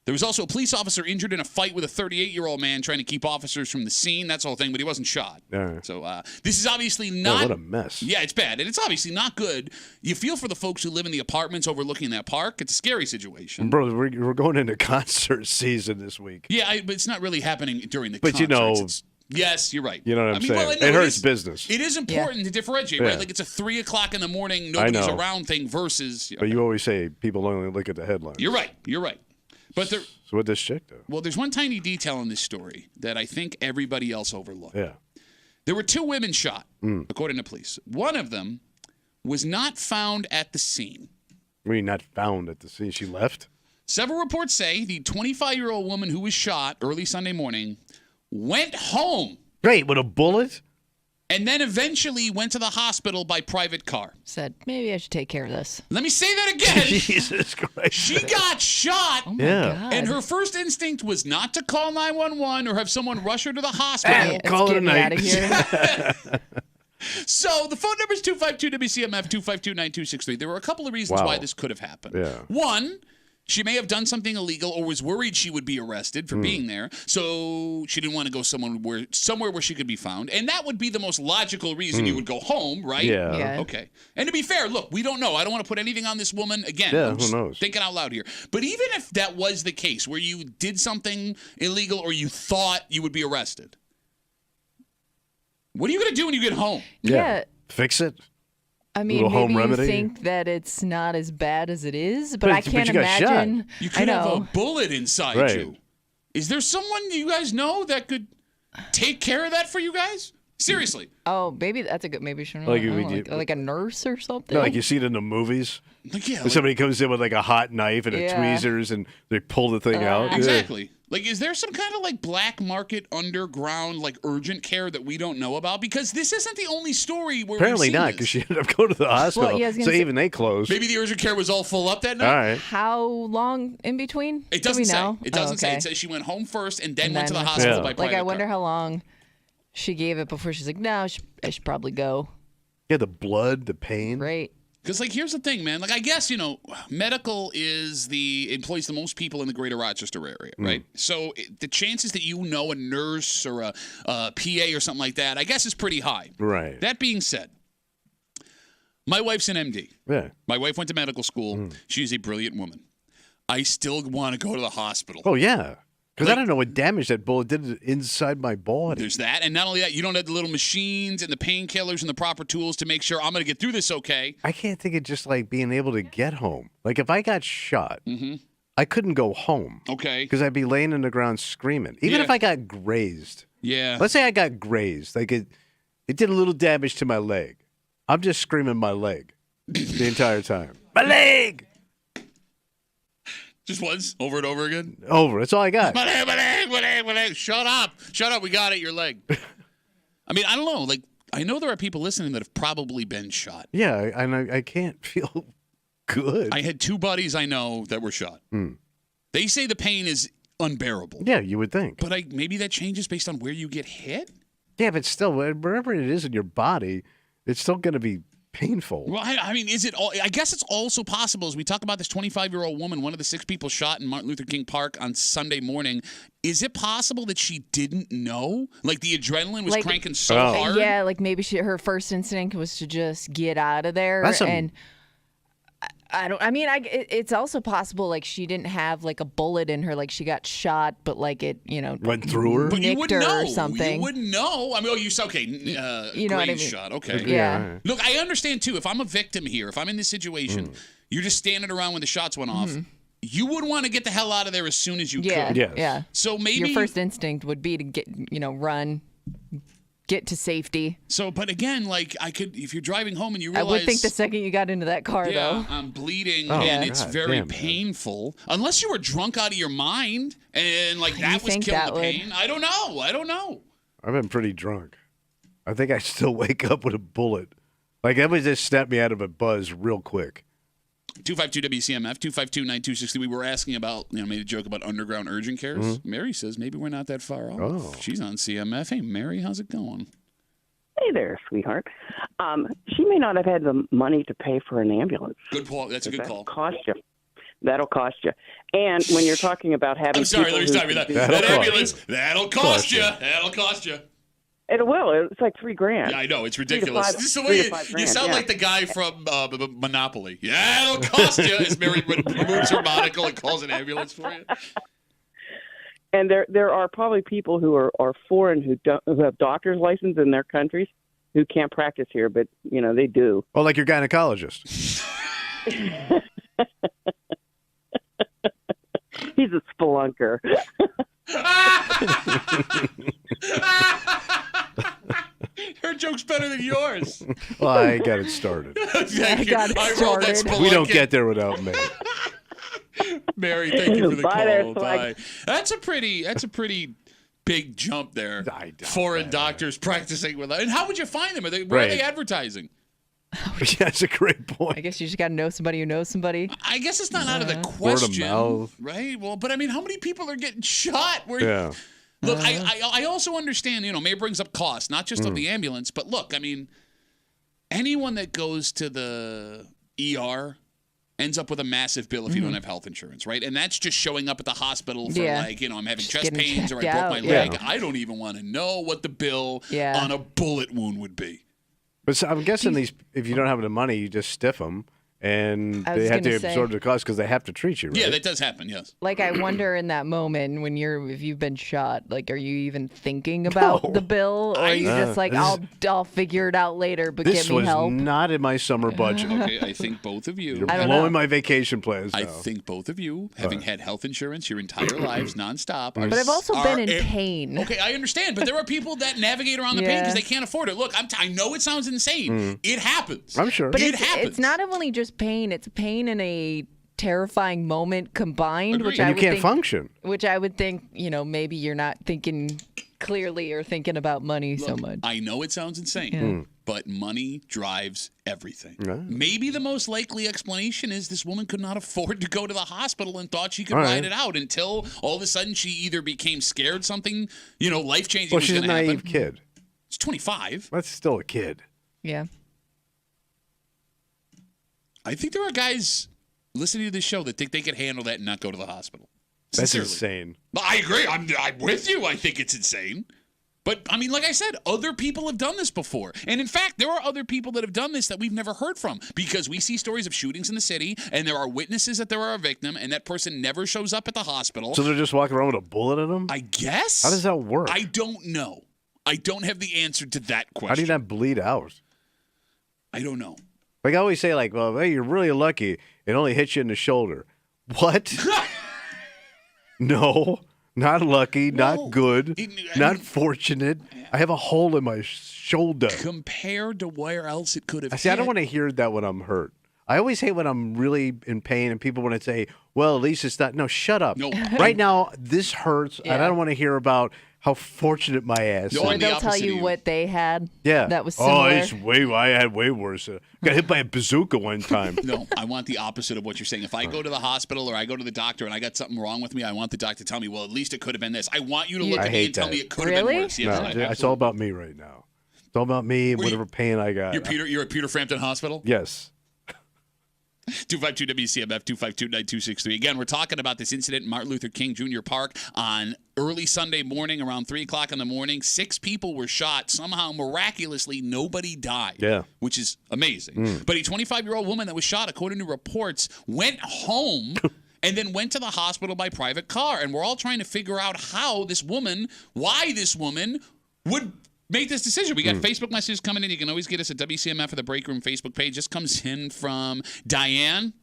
There was also a police officer injured in a fight with a 38-year-old man trying to keep officers from the scene. That's the whole thing, but he wasn't shot. All right. So this is obviously not... what a mess. Yeah, it's bad. And it's obviously not good. You feel for the folks who live in the apartments overlooking that park. It's a scary situation. Bro, we're going into concert season this week. Yeah, but it's not really happening during the But concerts. you know... Yes, you're right. You know what I'm saying? Well, It hurts business. It is important to differentiate, right? Like it's a 3 o'clock in the morning, nobody's around thing versus. But you always say people only look at the headlines. You're right. But there. So what this chick do? Well, there's one tiny detail in this story that I think everybody else overlooked. Yeah. There were 2 women shot, according to police. One of them was not found at the scene. Were you not found at the scene? She left? Several reports say the 25-year-old woman who was shot early Sunday morning went home. Great, with a bullet? And then eventually went to the hospital by private car. Said, maybe I should take care of this. Let me say that again. Jesus Christ. She got shot. Oh my God. And her first instinct was not to call 911 or have someone rush her to the hospital. Hey, Call it a get me night. out of here. So the phone number is 252-WCMF, 252-9263. There were a couple of reasons Wow. why this could have happened. Yeah. One, she may have done something illegal or was worried she would be arrested for being there, so she didn't want to go somewhere where she could be found. And that would be the most logical reason you would go home, right? Yeah. Yeah. Okay. And to be fair, look, we don't know. I don't want to put anything on this woman. Again, Yeah, I'm who just knows? thinking out loud here. But even if that was the case, where you did something illegal or you thought you would be arrested, what are you going to do when you get home? Yeah. Fix it? I mean, Little home maybe you remedy? think that it's not as bad as it is, but But I it's- but can't you got shot. imagine. You I could have a know. bullet inside Right. you. Is there someone you guys know that could take care of that for you guys? Seriously. Oh, maybe that's a good. Maybe she Like, like a nurse or something. No, like you see it in the movies. Like, yeah. When somebody comes in with like a hot knife and a Yeah. tweezers and they pull the thing out. Exactly. Like, is there some kind of like black market underground like urgent care that we don't know about? Because this isn't the only story where Apparently we've seen not, this. because she ended up going to the hospital. yeah, I was so gonna say- even they closed. Maybe the urgent care was all full up that night. All right. How long in between? It Do doesn't we say. know? It doesn't Oh, say. okay. It says she went home first and then And went to then the went hospital Yeah. by private Like I wonder car. how long she gave it before she's like, no, I should probably go. Yeah, the blood, the pain. Right. Because, like, here's the thing, man. Like, I guess, medical employs the most people in the greater Rochester area, right? So the chances that you know a nurse or a PA or something like that, I guess, is pretty high. Right. That being said, my wife's an MD. Yeah. My wife went to medical school. She's a brilliant woman. I still want to go to the hospital. Oh, yeah. Because Like- I don't know what damage that bullet did inside my body. There's that. And not only that, you don't have the little machines and the painkillers and the proper tools to make sure I'm going to get through this okay. I can't think of just like being able to get home. Like if I got shot, Mm-hmm. I couldn't go home Okay. because I'd be laying in the ground screaming. Even Yeah. if I got grazed. Yeah. Let's say I got grazed. Like It did a little damage to my leg. I'm just screaming my leg the entire time. My leg! Just once, over and over again? Over. That's all I got. My leg, my leg, my leg, my leg. Shut up. Shut up. We got it. Your leg. I mean, I don't know. Like, I know there are people listening that have probably been shot. Yeah, and I can't feel good. I had 2 buddies I know that were shot. They say the pain is unbearable. Yeah, you would think. But maybe that changes based on where you get hit? Yeah, but still, wherever it is in your body, it's still going to be painful. Well, I mean, is it all? I guess it's also possible as we talk about this 25-year-old woman, one of the 6 people shot in Martin Luther King Park on Sunday morning. Is it possible that she didn't know? Like the adrenaline was cranking so hard? Yeah, like maybe her first instinct was to just get out of there. And it's also possible like she didn't have like a bullet in her, like she got shot, but like it, went through her. But you nicked wouldn't her know. or something. You wouldn't know. I mean, okay. You know what I mean? Shot. Okay. Yeah. Look, I understand too. If I'm a victim here, if I'm in this situation, you're just standing around when the shots went off. You would want to get the hell out of there as soon as you could. Yes. Yeah. So maybe your first instinct would be to get, run, get to safety. So, but again, like if you're driving home and you realize, I would think the second you got into that car, yeah, though. I'm bleeding and it's very painful. Unless you were drunk out of your mind and like that was killing the pain. I don't know. I've been pretty drunk. I think I still wake up with a bullet. Like that would just snap me out of a buzz real quick. 252 WCMF 252-9260. We were asking about, made a joke about underground urgent cares. Mary says maybe we're not that far off. Oh. She's on CMF. Hey, Mary, how's it going? Hey there, sweetheart. She may not have had the money to pay for an ambulance. Good call. That's a good call. That'll cost you. And when you're talking about having, I'm sorry, let me stop you. That ambulance, that'll cost you. That'll cost you. It will. It's like $3,000. Yeah, I know. It's ridiculous. This is the way you sound like the guy from Monopoly. Yeah, it'll cost you. As Mary removes her monocle and calls an ambulance for you. And there are probably people who are foreign who have doctor's license in their countries who can't practice here, but they do. Oh, like your gynecologist. He's a spelunker. Her joke's better than yours. Well, I got it started. Thank you. got it I rolled that started. We don't get there without me. Mary, thank you for the Bye call. there, Bye. That's a pretty big jump there. I doubt Foreign that. doctors practicing with that. And how would you find them? Where are they advertising? Yeah, that's a great point. I guess you just got to know somebody who knows somebody. I guess it's not out of the Word of question, mouth. right? Well, but I mean, how many people are getting shot? Yeah. Look, I also understand, Mayor brings up cost, not just of the ambulance, but look, I mean, anyone that goes to the ER ends up with a massive bill if you don't have health insurance, right? And that's just showing up at the hospital for I'm having Just chest getting pains or I checked broke my out, leg. yeah. I don't even want to know what the bill on a bullet wound would be. But so I'm guessing if you don't have the money, you just stiff them, and I was they have to gonna say- absorb the cost because they have to treat you, right? Yeah, that does happen, yes. Like, I wonder in that moment when if you've been shot, like, are you even thinking about No. the bill? Or are you just like, I'll figure it out later, but This get me was help? not in my summer budget. Okay, I think both of you. You're I don't blowing know. my vacation plans now. I think both of you, having had health insurance your entire lives nonstop, But I've also been in pain. Okay, I understand, but there are people that navigate around the pain because they can't afford it. Look, I know it sounds insane. It happens. I'm sure. But it happens. it's not only just pain; it's pain in a terrifying moment combined, Agreed. which And I you would can't think, function. Which I would think, maybe you're not thinking clearly or thinking about money so much. I know it sounds insane, but money drives everything. Maybe the most likely explanation is this woman could not afford to go to the hospital and thought she could ride it out until all of a sudden she either became scared something, life-changing Well, was she's a going to happen. naive kid. She's 25. That's still a kid. Yeah. I think there are guys listening to this show that think they could handle that and not go to the hospital. That's Sincerely. insane. I agree. I'm with you. I think it's insane. But, I mean, like I said, other people have done this before. And, in fact, there are other people that have done this that we've never heard from because we see stories of shootings in the city and there are witnesses that there are a victim and that person never shows up at the hospital. So they're just walking around with a bullet in them? I guess. How does that work? I don't know. I don't have the answer to that question. How do you not bleed out? I don't know. Like I always say, well, hey, you're really lucky. It only hits you in the shoulder. What? No. Not lucky, Well, not good, not fortunate. I have a hole in my shoulder. Compared to where else it could have See, I don't hit. want to hear that when I'm hurt. I always hate when I'm really in pain and people want to say, well, at least it's not. No, shut up. No. Right now, this hurts, and I Yeah. don't want to hear about how fortunate my ass No, is. Or I'm the they'll tell opposite of you you. what they had. Yeah. That was Oh, similar. I had way worse. Got hit by a bazooka one time. No, I want the opposite of what you're saying. If I go to the hospital or I go to the doctor and I got something wrong with me, I want the doctor to tell me, well, at least it could have been this. I want you to look I at me hate and tell that. me it could have been Really? worse. No, Yes, it's all absolutely. about me right now. It's all about me and Were you- whatever pain I got. You're at Peter Frampton Hospital? Yes. 252 WCMF 252-9263. Again, we're talking about this incident in Martin Luther King Jr. Park on early Sunday morning around 3 o'clock in the morning. 6 people were shot. Somehow, miraculously, nobody died. Yeah. Which is amazing. But a 25-year-old woman that was shot, according to reports, went home and then went to the hospital by private car. And we're all trying to figure out why this woman would make this decision. We got Facebook messages coming in. You can always get us at WCMF or the Break Room Facebook page. This comes in from Diane.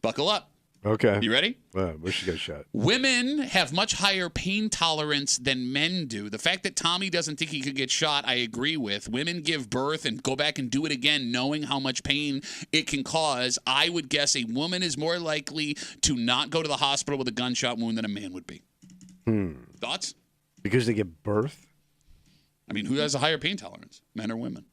Buckle up. Okay. You ready? Where she got shot? Women have much higher pain tolerance than men do. The fact that Tommy doesn't think he could get shot, I agree with. Women give birth and go back and do it again knowing how much pain it can cause. I would guess a woman is more likely to not go to the hospital with a gunshot wound than a man would be. Thoughts? Because they give birth? I mean, who has a higher pain tolerance, men or women?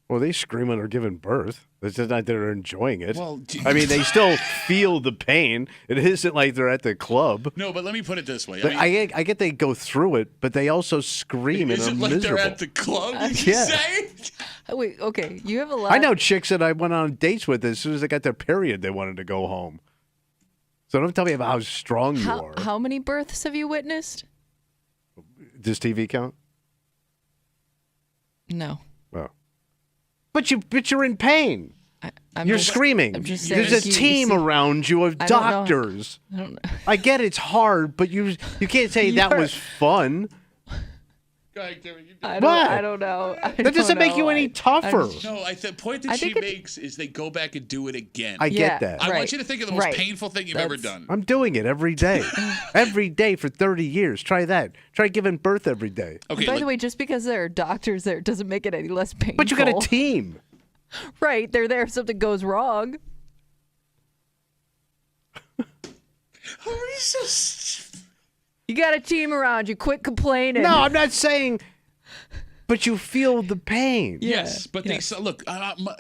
Well, they scream when they're giving birth. It's just not that they're enjoying it. Well, I mean, they still feel the pain. It isn't like they're at the club. No, but let me put it this way. But I get they go through it, but they also scream and is are it like miserable. they're at the club, did you Yeah. say? Wait, okay. You have a lot. I know chicks that I went on dates with. As soon as they got their period, they wanted to go home. So don't tell me about how strong you are. How many births have you witnessed? Does TV count? No. Oh. But you're in pain. I'm You're just- screaming. I'm just saying. There's a team around you of I don't know. doctors. I don't know. I get it's hard, but you can't say that was fun. Go ahead, Kimmy, you do it. I don't, What? I don't know. That doesn't make you any tougher. No, the point that I she think makes is they go back and do it again. I Yeah. get that. I Right. want you to think of the most Right. painful thing you've ever That's- done. I'm doing it every day. Every day for 30 years. Try that. Try giving birth every day. Okay, By look, the way, just because there are doctors there doesn't make it any less painful. But you got a team. Right. They're there if something goes wrong. how are you so? You got a team around you. Quit complaining. No, I'm not saying, but you feel the pain. Yes, but yeah. they so look.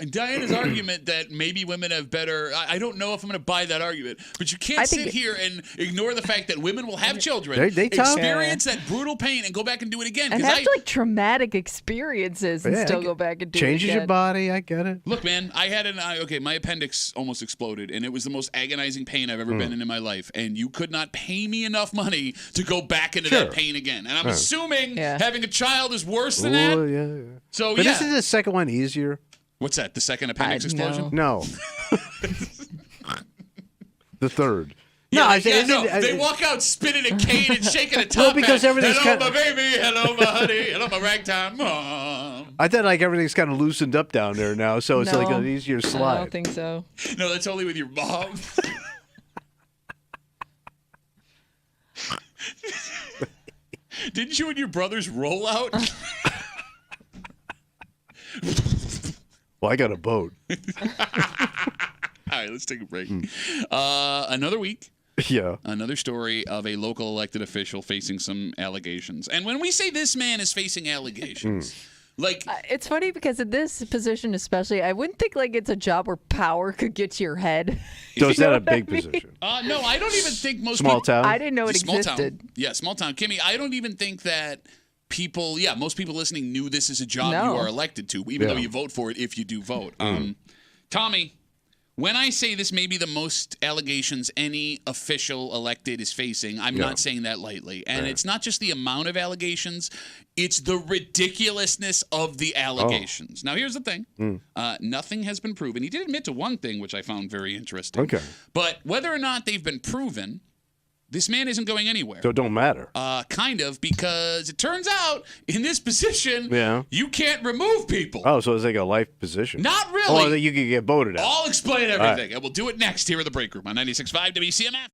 Diana's argument that maybe women have better. I don't know if I'm going to buy that argument, but you can't I think sit here and ignore the fact that women will have children, They tell- experience that brutal pain, and go back and do it again. And 'Cause have like traumatic experiences and Yeah, still I go get- back and do it Changes your again. body. I get it. Look, man, I had my appendix almost exploded, and it was the most agonizing pain I've ever been in my life. And you could not pay me enough money to go back into that Sure. pain again. And I'm assuming Yeah. having a child is worse than Oh, that. yeah. So But yeah, isn't the second one easier? what's that? The second appendix explosion? No. The third. Yeah, no, I like, say yeah, no. isn't- They walk out spinning a cane and shaking a top Well, because hat. everything's Hello, kinda- my baby. Hello, my honey. Hello, my ragtime mom. I thought like everything's kind of loosened up down there now, so it's like No. an easier I slide. don't think so. No, that's only with your mom. Didn't you and your brothers roll out? Well, I got a boat. All right, let's take a break. Another week. Yeah. Another story of a local elected official facing some allegations. And when we say this man is facing allegations, like, It's funny because in this position, especially, I wouldn't think like it's a job where power could get to your head. So is You that know a what I big mean? position? no, I don't even think most Small people. town? I didn't know it Small existed. town. Yeah, small town. Kimmy, I don't even think that most people listening knew this is a job No. you are elected to, even Yeah. though you vote for it if you do vote. Tommy, when I say this may be the most allegations any official elected is facing, I'm Yeah. not saying that lightly. And it's not just the amount of allegations, it's the ridiculousness of the allegations. Now, here's the thing. Nothing has been proven. He did admit to one thing, which I found very interesting. Okay. But whether or not they've been proven, this man isn't going anywhere. So it don't matter. Kind of, because it turns out in this position, Yeah. you can't remove people. Oh, so it's like a life position. Not Oh, really. that you could get voted out. I'll explain everything, right. and we'll do it next here at the Break Room on 96.5 WCMF.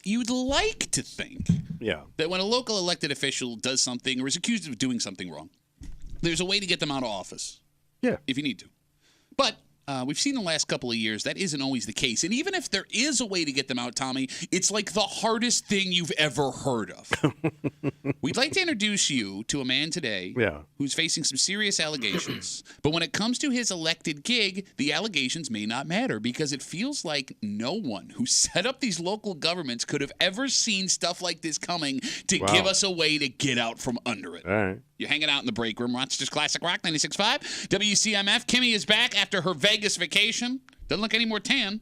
you'd like to think that when a local elected official does something or is accused of doing something wrong, there's a way to get them out of office. Yeah. If you need to. But we've seen the last couple of years that isn't always the case. And even if there is a way to get them out, Tommy, it's like the hardest thing you've ever heard of. We'd like to introduce you to a man today who's facing some serious allegations. But when it comes to his elected gig, the allegations may not matter because it feels like no one who set up these local governments could have ever seen stuff like this coming to give us a way to get out from under it. All right. You're hanging out in the break room. Rochester's Classic Rock 96.5. WCMF. Kimmy is back after her Vegas vacation. Doesn't look any more tan. Did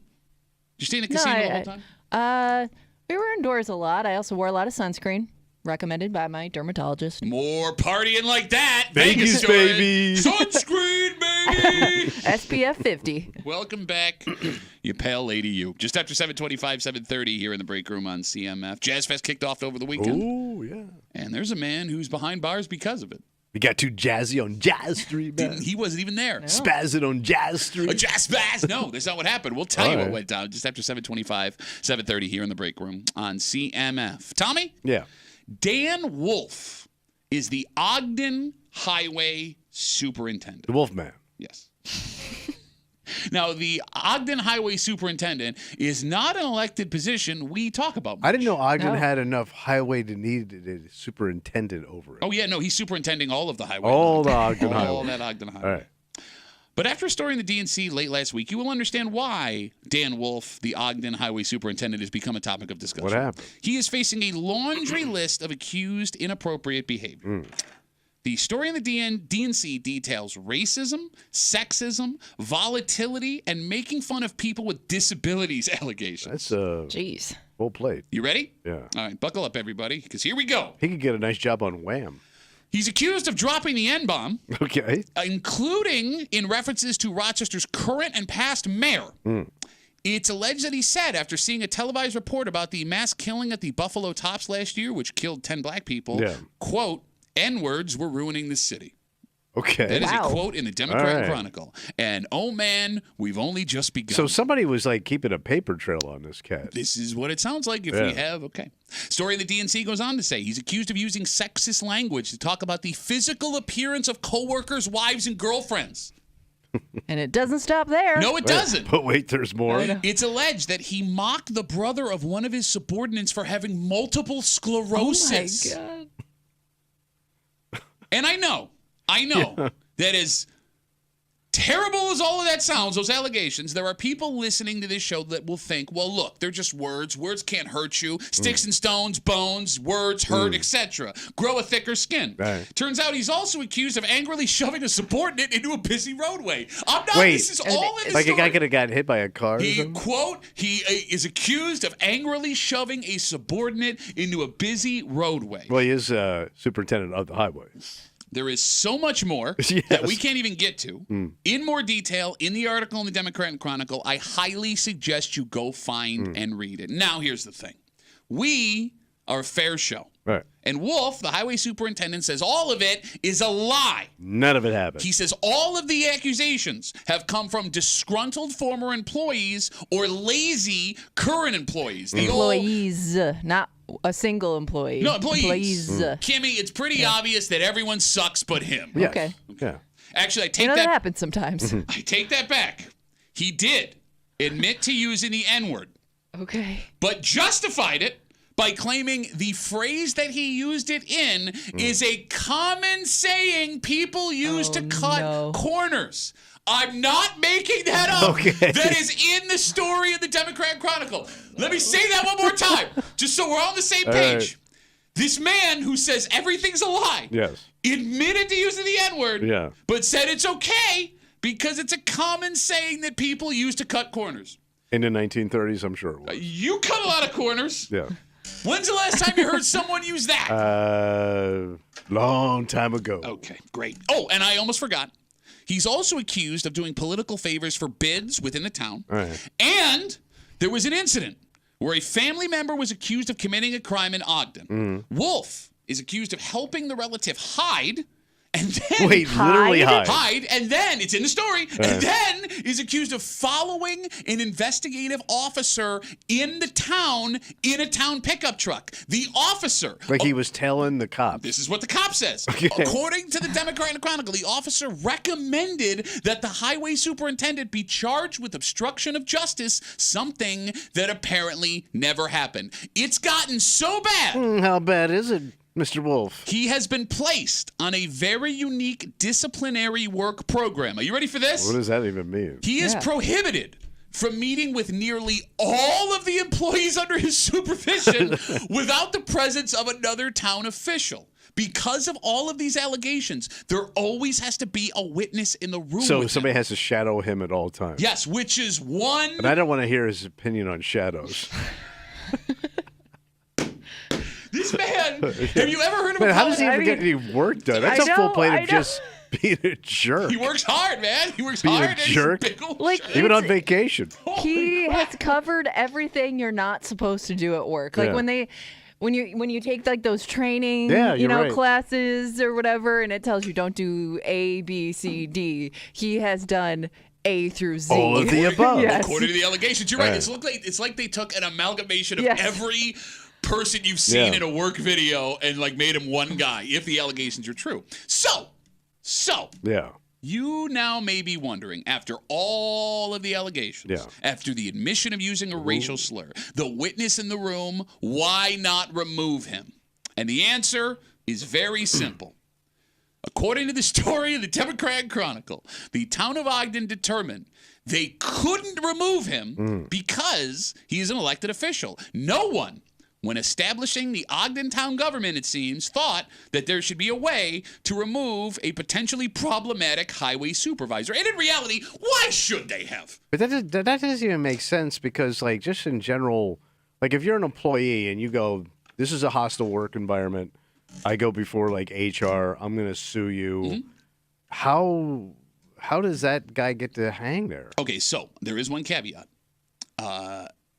you stay in the casino the whole time? We were indoors a lot. I also wore a lot of sunscreen, recommended by my dermatologist. More partying like that. Vegas, baby. Sunscreen, baby. SPF 50. Welcome back, you pale lady, you. Just after 7:25, 7:30 here in the break room on CMF. Jazz Fest kicked off over the weekend. Ooh, yeah. And there's a man who's behind bars because of it. You got too jazzy on Jazz Street, man. He wasn't even there. No. Spazzing on Jazz Street. A jazz spaz. No, that's not what happened. We'll tell you what went down just after 7:25, 7:30 here in the break room on CMF. Tommy? Yeah. Dan Wolf is the Ogden Highway Superintendent. The Wolfman. Yes. Now, the Ogden Highway Superintendent is not an elected position we talk about much. I didn't know Ogden had enough highway to need a superintendent over it. Oh, yeah, no, he's superintending all of the highway. All the Ogden Highway. All that Ogden Highway. All right. But after a story in the DNC late last week, you will understand why Dan Wolf, the Ogden Highway Superintendent, has become a topic of discussion. What happened? He is facing a laundry list of accused inappropriate behavior. The story in the DNC details racism, sexism, volatility, and making fun of people with disabilities allegations. That's Jeez. full plate. You ready? Yeah. All right, buckle up, everybody, because here we go. He could get a nice job on Wham. He's accused of dropping the N-bomb, Okay. including in references to Rochester's current and past mayor. It's alleged that he said, after seeing a televised report about the mass killing at the Buffalo Tops last year, which killed 10 black people, quote, N-words were ruining the city. Okay. That is a Wow. quote in the Democrat Chronicle. And, oh, man, we've only just begun. So somebody was like keeping a paper trail on this cat. This is what it sounds like if we have. Okay. Story in the DNC goes on to say he's accused of using sexist language to talk about the physical appearance of coworkers, wives, and girlfriends. And it doesn't stop there. No, it doesn't. But wait, there's more. It's alleged that he mocked the brother of one of his subordinates for having multiple sclerosis. Oh, my God. And I know that is terrible as all of that sounds, those allegations, there are people listening to this show that will think, well, look, they're just words. Words can't hurt you. Sticks and stones, bones, words hurt, etc. Grow a thicker skin. Right. Turns out he's also accused of angrily shoving a subordinate into a busy roadway. I'm not, Wait, this is all in the like story. a guy could have gotten hit by a car or He, something? quote, he is accused of angrily shoving a subordinate into a busy roadway. Well, he is superintendent of the highway. There is so much more Yes. that we can't even get to. In more detail, in the article in the Democrat Chronicle, I highly suggest you go find and read it. Now, here's the thing. We are a fair show. Right. And Wolf, the highway superintendent, says all of it is a lie. None of it happened. He says all of the accusations have come from disgruntled former employees or lazy current employees. The old- Employees, not a single employee. No, employees. Employees. Kimmy, it's pretty obvious that everyone sucks but him. Yes. Okay. Yeah. Actually, I You take know that that happens sometimes. I take that back. He did admit to using the N-word, Okay. but justified it by claiming the phrase that he used it in is a common saying people use to cut corners. I'm not making that up. Okay. That is in the story of the Democrat Chronicle. Let me say that one more time, just so we're on the same page. right. This man who says everything's a lie Yes. admitted to using the N-word, Yeah. but said it's okay because it's a common saying that people use to cut corners. In the 1930s, I'm sure it was. You cut a lot of corners. Yeah. When's the last time you heard someone use that? Long time ago. Okay, great. Oh, and I almost forgot. He's also accused of doing political favors for bids within the town. All right. And there was an incident where a family member was accused of committing a crime in Ogden. Wolf is accused of helping the relative hide and and then Wait, literally hide, and then it's in the story, and then is accused of following an investigative officer in the town in a town pickup truck. The officer, Like he was telling the cops. this is what the cop says. Okay. According to the Democrat Chronicle, the officer recommended that the highway superintendent be charged with obstruction of justice, something that apparently never happened. It's gotten so bad. How bad is it, Mr. Wolf? He has been placed on a very unique disciplinary work program. Are you ready for this? What does that even mean? He is prohibited from meeting with nearly all of the employees under his supervision without the presence of another town official. Because of all of these allegations, there always has to be a witness in the room. So with somebody him. has to shadow him at all times. Yes, which is one. And I don't want to hear his opinion on shadows. This man, have you ever heard of Man, a how does he college- even get any work done? That's I a full know, plate I of just being a jerk. He works hard, man. He works Being a hard. and he's jerk? big old Like, jerk. Even on vacation. He has covered everything you're not supposed to do at work. Like Yeah. when you take like those training, Yeah, you're right. classes or whatever, and it tells you don't do A, B, C, D. He has done A through Z. All of the above. Yes. According to the allegations, you're right. Right. It's like they took an amalgamation of Yes. every person you've seen Yeah. in a work video and like made him one guy, if the allegations are true. So Yeah. you now may be wondering, after all of the allegations, Yeah. after the admission of using a racial slur, the witness in the room, why not remove him? And the answer is very simple. According to the story of the Democrat Chronicle, the town of Ogden determined they couldn't remove him because he is an elected official. No one, when establishing the Ogden town government, it seems, thought that there should be a way to remove a potentially problematic highway supervisor. And in reality, why should they have? But that doesn't even make sense because, like, just in general, like, if you're an employee and you go, this is a hostile work environment, I go before, like, HR, I'm going to sue you. How does that guy get to hang there? Okay, so there is one caveat.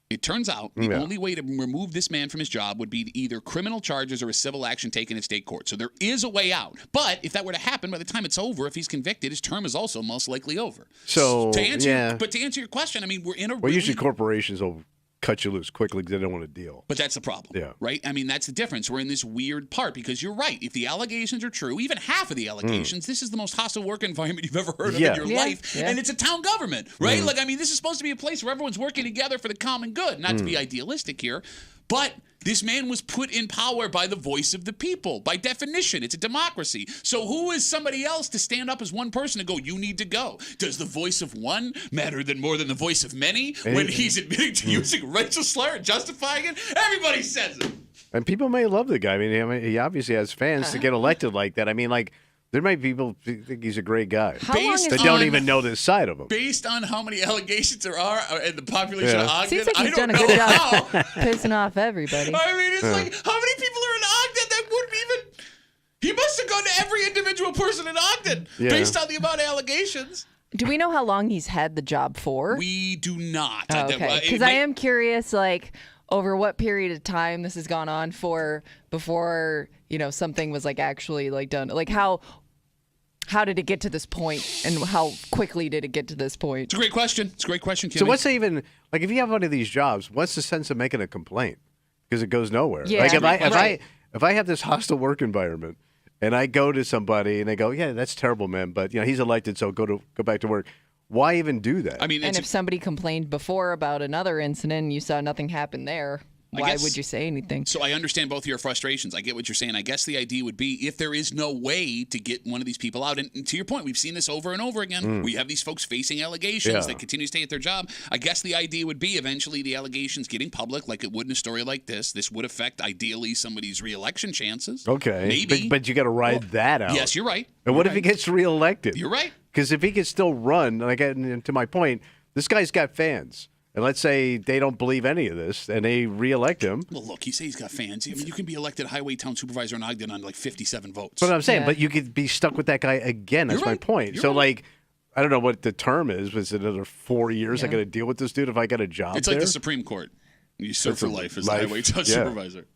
It turns out the Yeah. only way to remove this man from his job would be either criminal charges or a civil action taken in state court. So there is a way out. But if that were to happen, by the time it's over, if he's convicted, his term is also most likely over. So, to answer yeah. but to answer your question, I mean, we're in a Well, usually corporations will cut you loose quickly because they don't want to deal. But that's the problem, Yeah. right? I mean, that's the difference. We're in this weird part because you're right. If the allegations are true, even half of the allegations, this is the most hostile work environment you've ever heard of Yeah. in your life. Yeah. And it's a town government, right? Like, I mean, this is supposed to be a place where everyone's working together for the common good. Not to be idealistic here, but this man was put in power by the voice of the people. By definition, it's a democracy. So who is somebody else to stand up as one person and go, you need to go? Does the voice of one matter more than the voice of many when he's admitting to using racial slur and justifying it? Everybody says it. And people may love the guy. I mean, he obviously has fans to get elected like that. I mean, like, there might be people who think he's a great guy How long Based is that on- don't even know this side of him. Based on how many allegations there are in the population of Yeah. Ogden, Seems like I he's don't done a know good job how. pissing off everybody. I mean, it's like, how many people are in Ogden that wouldn't even... He must have gone to every individual person in Ogden Yeah. based on the amount of allegations. Do we know how long he's had the job for? We do not. Oh, It okay, because might- I am curious, like, over what period of time this has gone on for before something was like actually like done. Like how did it get to this point, and how quickly did it get to this point? It's a great question. It's a great question, Kimmy. So what's even like if you have one of these jobs? What's the sense of making a complaint? Because it goes nowhere. Yeah. Like Right. if I have this hostile work environment and I go to somebody and they go, yeah, that's terrible, man, but he's elected, so go back to work. Why even do that? I mean, And it's if somebody complained before about another incident and you saw nothing happen there, why guess- would you say anything? so I understand both of your frustrations. I get what you're saying. I guess the idea would be if there is no way to get one of these people out, and to your point, we've seen this over and over again. We have these folks facing allegations Yeah. that continue to stay at their job. I guess the idea would be eventually the allegations getting public, like it would in a story like this. This would affect ideally somebody's reelection chances. okay, maybe. but you got to ride that out. Yes, you're right. And what if he gets reelected? You're right. Because if he can still run, like to my point, this guy's got fans. And let's say they don't believe any of this and they reelect him. Well, look, you say he's got fans. I mean, you can be elected highway town supervisor in Ogden on like 57 votes. But I'm saying, Yeah. but you could be stuck with that guy again. That's You're my right. point. You're So, right. like, I don't know what the term is. Was it another 4 years I Yeah. got to deal with this dude if I got a job It's there? like the Supreme Court. You serve That's for a life as life, the highway town yeah. supervisor.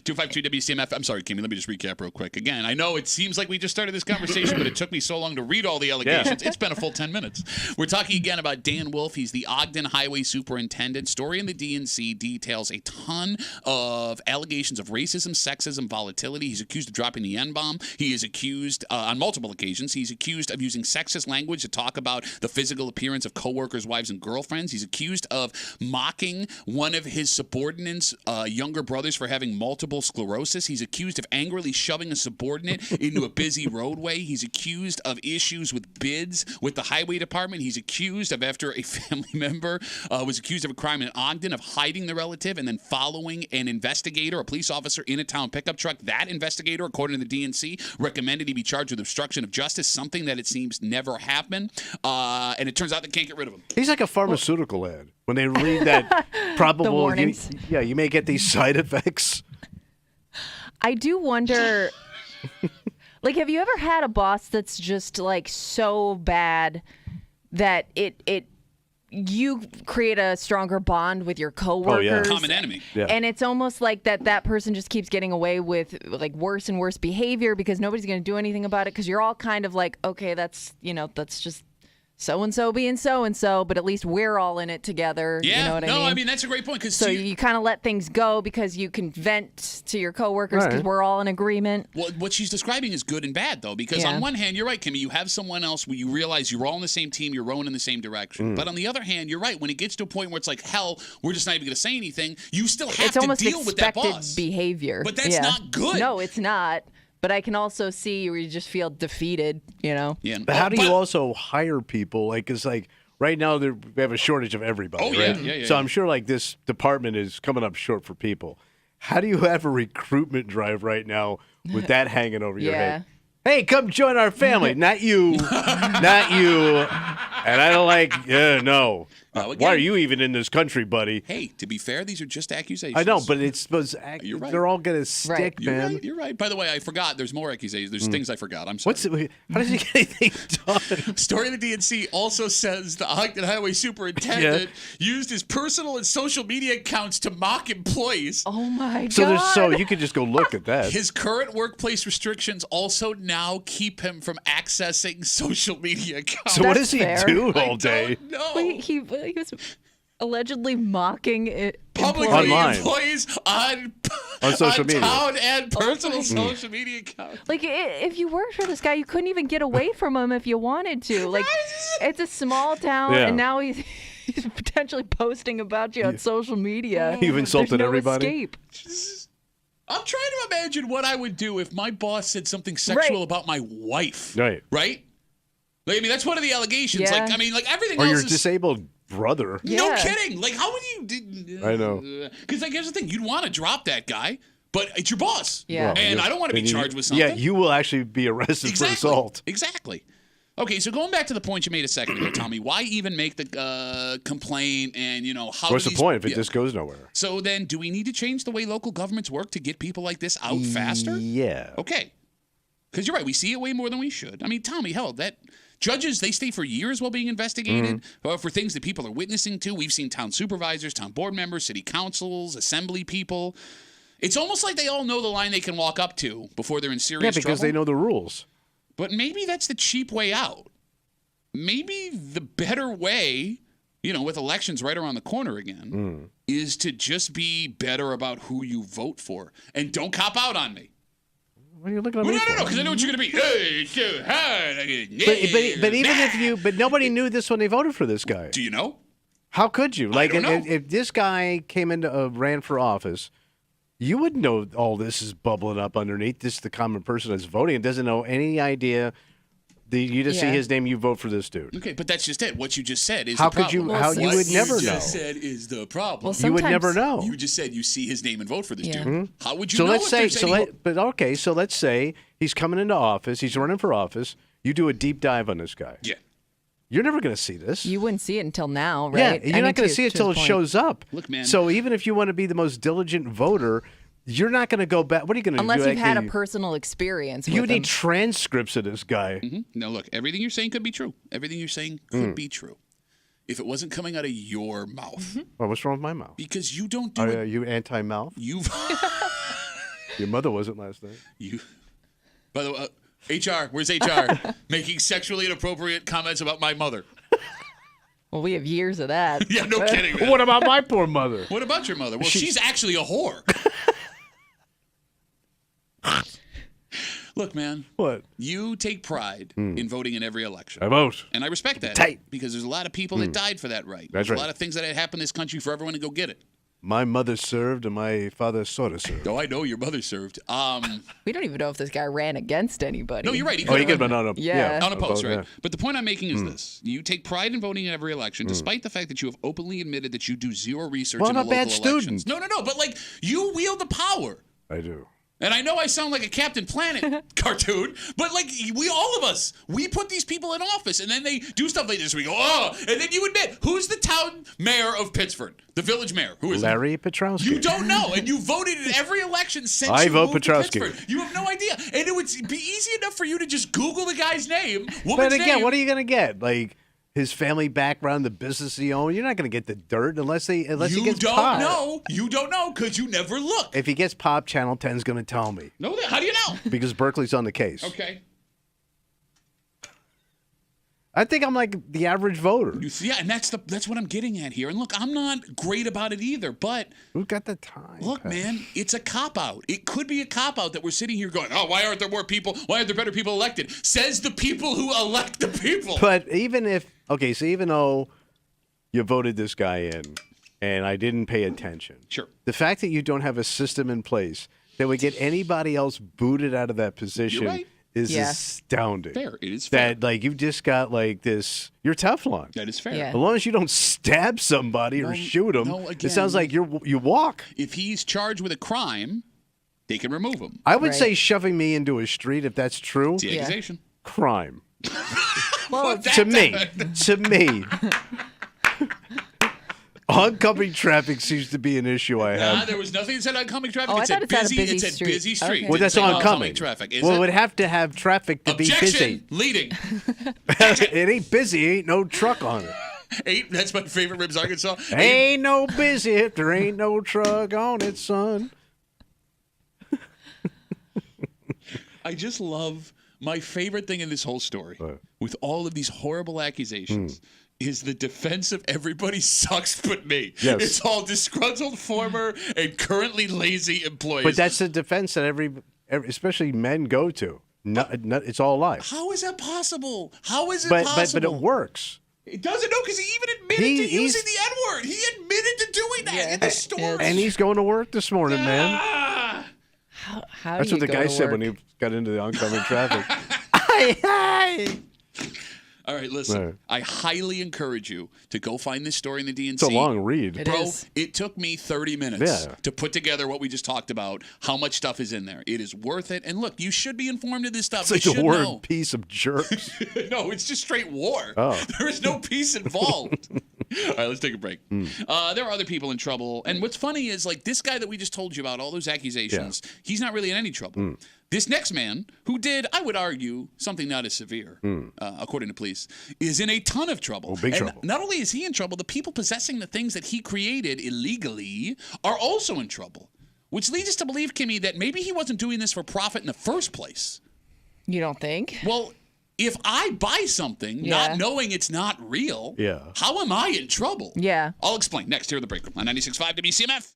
252 WCMF. I'm sorry, Kimmy. Let me just recap real quick. Again, I know it seems like we just started this conversation, but it took me so long to read all the allegations. It's been a full 10 minutes. We're talking again about Dan Wolf. He's the Ogden Highway Superintendent. Story in the DNC details a ton of allegations of racism, sexism, volatility. He's accused of dropping the N-bomb. He is accused on multiple occasions. He's accused of using sexist language to talk about the physical appearance of coworkers, wives, and girlfriends. He's accused of mocking one of his subordinates' younger brothers for having multiple sclerosis. He's accused of angrily shoving a subordinate into a busy roadway. He's accused of issues with bids with the highway department. He's accused of, after a family member was accused of a crime in Ogden, of hiding the relative and then following an investigator, a police officer, in a town pickup truck. That investigator, according to the DNC, recommended he be charged with obstruction of justice, something that it seems never happened. And it turns out they can't get rid of him. He's like a pharmaceutical ad. When they read that probable, The warnings. you may get these side effects. I do wonder, like, have you ever had a boss that's just like so bad that you create a stronger bond with your coworkers? Common enemy. Yeah. And it's almost like that person just keeps getting away with like worse and worse behavior because nobody's going to do anything about it because you're all kind of like, okay, that's just so-and-so being so-and-so, but at least we're all in it together. Yeah, you know what I mean? I mean, that's a great point. So you kind of let things go because you can vent to your coworkers because we're all in agreement. Well, what she's describing is good and bad, though, because on one hand, you're right, Kimmy, you have someone else where you realize you're all on the same team, you're rowing in the same direction. But on the other hand, you're right, when it gets to a point where it's like, hell, we're just not even going to say anything, you still have It's to almost deal with that expected boss. behavior. But that's not good. No, it's not. But I can also see where you just feel defeated, you know? Yeah. But how do you also hire people? Like, it's like right now we have a shortage of everybody. Oh, yeah, right? yeah. So I'm sure like this department is coming up short for people. How do you have a recruitment drive right now with that hanging over your head? Hey, come join our family. Not you. Not you. And I don't like, no. Why are you even in this country, buddy? Hey, to be fair, these are just accusations. I know, but it's supposed to You're right. they're all going to stick, man. You're right. By the way, I forgot. There's more accusations. There's things I forgot. I'm sorry. How does he get anything done? Story of the DNC also says the Ogden Highway Superintendent used his personal and social media accounts to mock employees. Oh, my So God. you could just go look at that. His current workplace restrictions also now keep him from accessing social media accounts. So what That's does he fair. do I all day? don't know. Wait, he was allegedly mocking it. Publicly Online. employees on social media. town and personal social media accounts. Like, if you worked for this guy, you couldn't even get away from him if you wanted to. Like, it's a small town, Yeah. and now he's potentially posting about you on social media. You've insulted There's no everybody? Escape. I'm trying to imagine what I would do if my boss said something sexual Right. about my wife. Right. Right? Like, I mean, that's one of the allegations. Yeah. Like, I mean, like everything Or else your is disabled brother. no Yeah. kidding. Like, how would you? I know. Because like, here's the thing: you'd want to drop that guy, but it's your boss. Yeah. Well, And I don't want to be And you- charged with something. Yeah, you will actually be arrested for assault. Exactly. Okay, so going back to the point you made a second ago, Tommy, why even make the complaint and, how What's do the these- point if it yeah. just goes nowhere? So then do we need to change the way local governments work to get people like this out faster? Yeah. Okay. Because you're right, we see it way more than we should. I mean, Tommy, hell, that judges, they stay for years while being investigated for things that people are witnessing to. We've seen town supervisors, town board members, city councils, assembly people. It's almost like they all know the line they can walk up to before they're in serious Yeah, because trouble. they know the rules. But maybe that's the cheap way out. Maybe the better way, with elections right around the corner again, is to just be better about who you vote for. And don't cop out on me. What are you looking at Well, me no, for? because I know what you're going to be. Hey, it's so hard. But even but nobody knew this when they voted for this guy. Do you know? How could you? Like, don't know. if this guy came into ran for office, you would know all this is bubbling up underneath. This the common person that's voting and doesn't know any idea. You just see Yeah. his name, you vote for this dude. Okay, but that's just it. What you just said is How the could you? problem. How Well, you What would never you know. just said is the problem. Well, You would never sometimes- know. You just said you see his name and vote for this Yeah. dude. How would you So know let's if say, there's any so let's say he's coming into office, he's running for office. You do a deep dive on this guy. Yeah. You're never going to see this. You wouldn't see it until now, right? Yeah, I you're mean, not going to see it his till it point. shows up. Look, man. So even if you want to be the most diligent voter, you're not going to go back. What are you going to do? Unless you've had a Like, personal experience you with need him. transcripts of this guy. Now, look, everything you're saying could be true. Everything you're saying could be true. If it wasn't coming out of your mouth. Well, what's wrong with my mouth? Because you don't do Are it. you anti-mouth? You've Your mother wasn't last night. You. By the way, HR, where's HR? Making sexually inappropriate comments about my mother. Well, we have years of that. Yeah, no kidding, man. What about my poor mother? What about your mother? Well, she's actually a whore. Look, man. What? You take pride in voting in every election. I vote. And I respect that. Tight. Because there's a lot of people that died for that right. That's There's right. a lot of things that had happened in this country for everyone to go get it. My mother served and my father sort of served. Oh, I know your mother served. We don't even know if this guy ran against anybody. No, you're right. He Oh, you could've could run- have been Yeah. unopposed, vote, right? yeah. But the point I'm making is this. You take pride in voting in every election, despite the fact that you have openly admitted that you do zero research Well, into I'm a bad local elections. student. No, but like you wield the power. I do. And I know I sound like a Captain Planet cartoon, but like all of us, we put these people in office and then they do stuff like this. We go, oh, and then you admit, who's the town mayor of Pittsford? The village mayor. Who is it? Larry Petrowski. You don't know, and you voted in every election since I you vote moved to Petrowski. Pittsburgh. You have no idea, and it would be easy enough for you to just Google the guy's name, woman's But again, name. what are you going to get? Like his family background, the business he owned. You're not going to get the dirt unless he gets don't popped. know. You don't know because you never look. If he gets popped, Channel 10's going to tell me No, how do you know? because Berkeley's on the case. Okay. I think I'm like the average voter. You see, yeah, and that's what I'm getting at here. And look, I'm not great about it either, but Who's got the time? look, Pat? man, it's a cop-out. It could be a cop-out that we're sitting here going, oh, why aren't there more people? Why aren't there better people elected? Says the people who elect the people. But even though you voted this guy in and I didn't pay attention, Sure. the fact that you don't have a system in place that would get anybody else booted out of that position right. is Yeah. astounding. Fair. It is fair. That like you've just got like this. You're Teflon. That is fair. Yeah. As long as you don't stab somebody or shoot them, no, it sounds again- like you walk. If he's charged with a crime, they can remove him. I would Right. say shoving me into a street, if that's true, It's the Yeah. accusation. crime. Well, To me. Oncoming traffic seems to be an issue I have. There was nothing that said oncoming traffic. Oh, I it said thought it said a busy It said street. busy street. Okay. Well, It that's didn't say oncoming. traffic. Is Well, it it? would have to have traffic to be busy. Objection. Leading. It ain't busy. Ain't no truck on it. That's my favorite Ribs, Arkansas. Ain't no busy if there ain't no truck on it, son. I just love my favorite thing in this whole story with all of these horrible accusations is the defense of everybody sucks but me. Yes. It's all disgruntled former and currently lazy employees. But that's the defense that every especially men go to. It's all lies. How is that possible? How is it But possible? it works. It doesn't know because he even admitted to using the N-word. He admitted to doing that in the store. And he's going to work this morning, man. Ah! how That's do what you the go guy to said when work? he got into the oncoming traffic. All right, listen. Right. I highly encourage you to go find this story in the DNC. It's a long read. It Bro, is. it took me 30 minutes Yeah. to put together what we just talked about, how much stuff is in there. It is worth it. And look, you should be informed of this stuff. It's like you the should word know. piece of jerks. No, it's just straight war. Oh. There is no peace involved. All right, let's take a break. There are other people in trouble. And what's funny is, like, this guy that we just told you about, all those accusations, he's not really in any trouble. This next man, who did, I would argue, something not as severe, according to police, is in a ton of trouble. Oh, big And trouble. not only is he in trouble, the people possessing the things that he created illegally are also in trouble. Which leads us to believe, Kimmy, that maybe he wasn't doing this for profit in the first place. You don't think? Well, if I buy something Yeah. not knowing it's not real, Yeah. how am I in trouble? Yeah. I'll explain next here in the break room on 96.5 WCMF.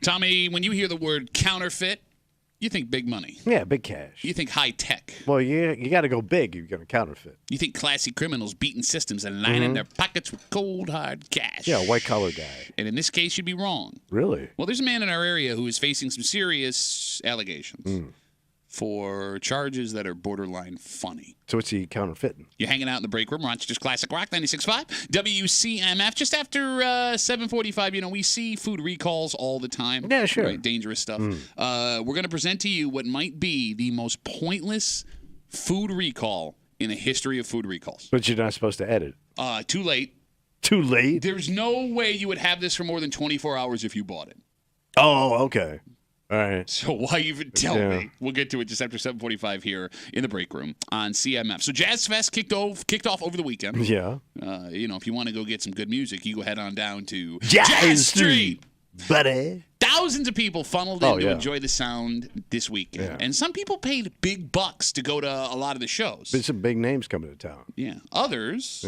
Tommy, when you hear the word counterfeit, you think big money. Yeah, big cash. You think high tech. Well, you got to go big. You're going to counterfeit. You think classy criminals beating systems and lining their pockets with cold, hard cash. Yeah, white collar guy. And in this case, you'd be wrong. Really? Well, there's a man in our area who is facing some serious allegations for charges that are borderline funny. So what's he counterfeiting? You're hanging out in the break room, Rochester's Classic Rock 96.5, WCMF. Just after 7:45, we see food recalls all the time. Yeah, sure. Right? Dangerous stuff. We're going to present to you what might be the most pointless food recall in the history of food recalls. But you're not supposed to edit. Too late. Too late? There's no way you would have this for more than 24 hours if you bought it. Oh, okay. All right. So why even tell me? We'll get to it just after 7:45 here in the break room on CMF. So Jazz Fest kicked off over the weekend. Yeah. If you want to go get some good music, you go head on down to Jazz Street, buddy. Thousands of people funneled in to enjoy the sound this weekend. Yeah. And some people paid big bucks to go to a lot of the shows. There's some big names coming to town. Yeah. Others,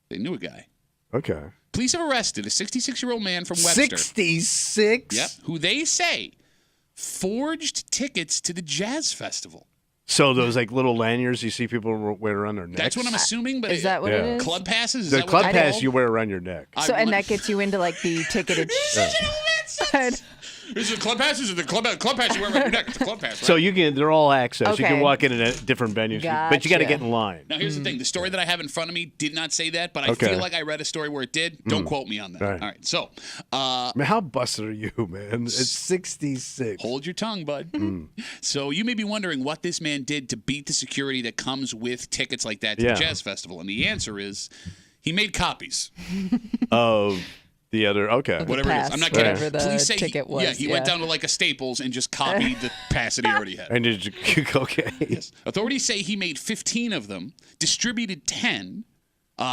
they knew a guy. Okay. Police have arrested a 66-year-old man from Webster. 66? Yep. Who they say forged tickets to the Jazz Festival. So those little lanyards you see people wear around their necks? That's what I'm assuming. But Is that what it is? Club passes? Is The that club what they're pass called? you wear around your neck. So and that gets you into the ticketed. Is it club passes or the club pass you wear around your neck? It's a club pass, right? So they're all access. You can Okay. walk in at different venues, but you got to Gotcha. get in line. Now, here's the thing. The story that I have in front of me did not say that, but I Okay. feel like I read a story where it did. Don't quote me on that. All right. All right. So, Man, how busted are you, man? It's 66. hold your tongue, bud. So, you may be wondering what this man did to beat the security that comes with tickets like that to Yeah. the Jazz Festival. And the answer is he made copies. Of the other, okay. Whatever it is. pass, I'm not kidding. whatever the Police say ticket was, Yeah, he went down to a Staples and just copied the pass that he already had. And did you, okay. Authorities say he made 15 of them, distributed 10.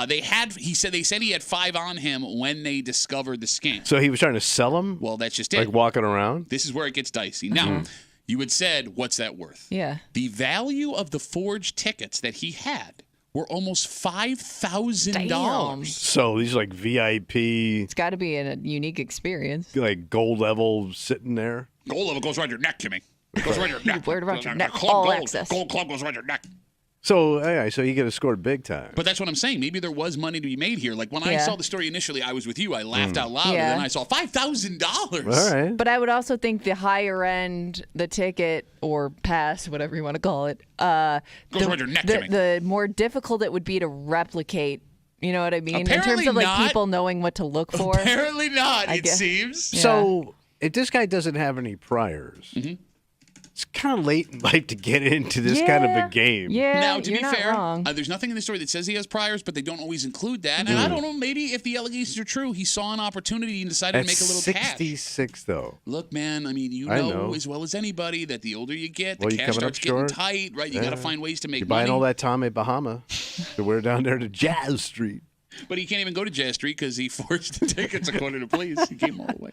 They said he had 5 on him when they discovered the scam. So he was trying to sell them? Well, that's just it. Walking around? This is where it gets dicey. Now, you had said, what's that worth? Yeah. The value of the forged tickets that he had were almost $5,000. So these are VIP, It's got to be a unique experience. gold level sitting there? Gold level goes around your neck, Kimmy. It goes around your neck. Wear it around your neck. Club All gold. access. Gold club goes around your neck. So, so you get scored big time. But that's what I'm saying. Maybe there was money to be made here. Like when I Yeah. saw the story initially, I was with you. I laughed out loud, Yeah. and then I saw $5,000. All right. But I would also think the higher end, the ticket or pass, whatever you want to call it, Goes around your neck, Timmy. the more difficult it would be to replicate. You know what I mean? In terms Apparently of not. people knowing what to look for. Apparently not, I it guess. seems. So if this guy doesn't have any priors, it's kind of late in life to get into this kind of a game. Yeah, Now, to you're be not fair, wrong. there's nothing in the story that says he has priors, but they don't always include that. And I don't know, maybe if the allegations are true, he saw an opportunity and decided to make a little cash. 66, though. Look, man, I mean, you I know know. as well as anybody that the older you get, Well, the you cash coming starts up getting short? tight, right? You got to find ways to make You're money. buying all that Tommy Bahama to wear down there to Jazz Street. But he can't even go to Jazz Street because he forged the tickets, according to police. He came all the way.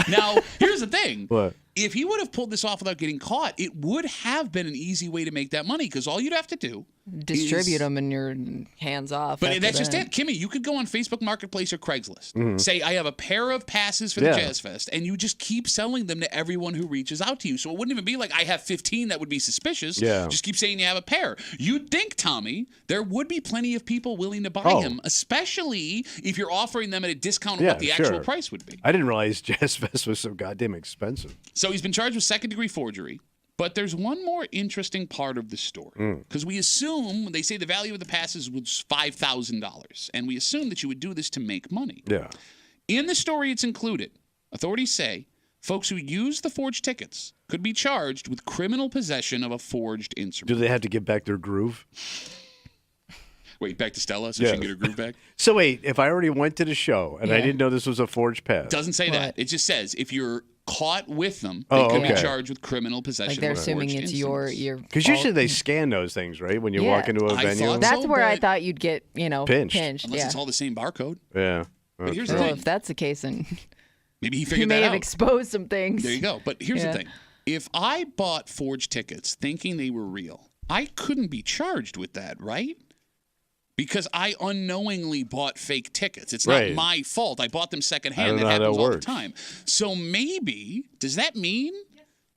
Now, here's the thing. What? If he would have pulled this off without getting caught, it would have been an easy way to make that money because all you'd have to do Distribute is- them and you're hands off. But after that's just that. it. Kimmy, you could go on Facebook Marketplace or Craigslist. Say, I have a pair of passes for the Jazz Fest, and you just keep selling them to everyone who reaches out to you. So it wouldn't even be like, I have 15 that would be suspicious. Yeah. Just keep saying you have a pair. You'd think, Tommy, there would be plenty of people willing to buy him, especially if you're offering them at a discount of what the actual price would be. I didn't realize Jazz Fest was so goddamn expensive. So he's been charged with second-degree forgery. But there's one more interesting part of the story. Because we assume, they say the value of the passes was $5,000. And we assume that you would do this to make money. Yeah. In the story, it's included. Authorities say folks who use the forged tickets could be charged with criminal possession of a forged instrument. Do they have to get back their groove? Wait, back to Stella so she can get her groove back? So wait, if I already went to the show and I didn't know this was a forged pass. Doesn't say that. It just says if you're caught with them, Oh, they could be okay. charged with criminal possession Like they're of a assuming forged it's instrument. your. Because usually they scan those things, right? When you Yeah. walk into a I venue. thought That's So, where I but- thought you'd get, Pinched. Unless Yeah. it's all the same barcode. Yeah. But here's Well, the thing. if that's the case, then Maybe he you figured may that have out. exposed some things. There you go. But here's Yeah. the thing. If I bought forged tickets thinking they were real, I couldn't be charged with that, right? because I unknowingly bought fake tickets. It's Right. not my fault. I bought them I secondhand. don't That know how that happens all the works. time. So maybe, does that mean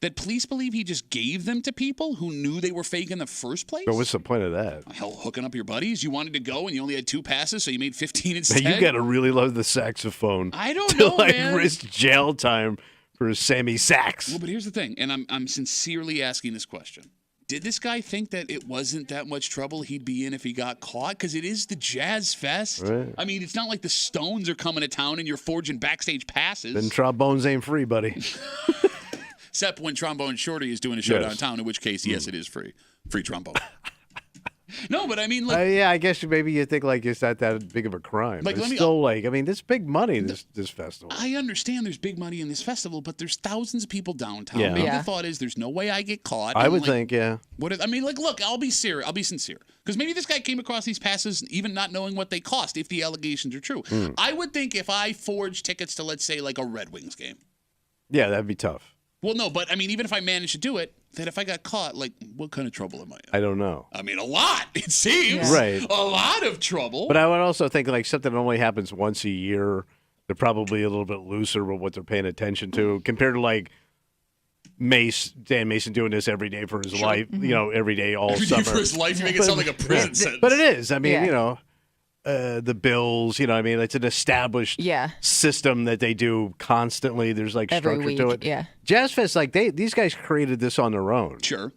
that police believe he just gave them to people who knew they were fake in the first place? But what's the point of that? Hell, hooking up your buddies? You wanted to go and you only had 2 passes, so you made 15 instead? Man, you got to really love the saxophone. I don't to know, like man. risk jail time for Sammy Sax. Well, but here's the thing, and I'm sincerely asking this question. Did this guy think that it wasn't that much trouble he'd be in if he got caught? Because it is the Jazz Fest. Right. I mean, it's not like the Stones are coming to town and you're forging backstage passes. Then trombones ain't free, buddy. Except when Trombone Shorty is doing a show Yes. downtown, in which case, yes, it is free. Free trombone. No, but I mean, like, Yeah, I guess maybe you think like it's not that big of a crime. Like, But let it's me- still like, I mean, this big money, this festival. I understand there's big money in this festival, but there's thousands of people downtown. Yeah. Maybe Yeah. the thought is there's no way I get caught. I And, would like, think, yeah. I mean, like, look, I'll be serious. I'll be sincere. Because maybe this guy came across these passes even not knowing what they cost, if the allegations are true. I would think if I forged tickets to, let's say, like a Red Wings game. Yeah, that'd be tough. Well, no, but I mean, even if I managed to do it, that if I got caught, like, what kind of trouble am I in? I don't know. I mean, a lot, it seems. Yeah. Right. A lot of trouble. But I would also think like something that only happens once a year. They're probably a little bit looser with what they're paying attention to compared to like Dan Mason doing this every day for his life. You know, every day all Every day summer. for his life, you make it sound like a prison sentence. But it is. I mean, Yeah. you know, the Bills. You know, I mean, it's an established Yeah. system that they do constantly. There's like Every structure week, to it. yeah. Jazz Fest, like these guys created this on their own. Sure.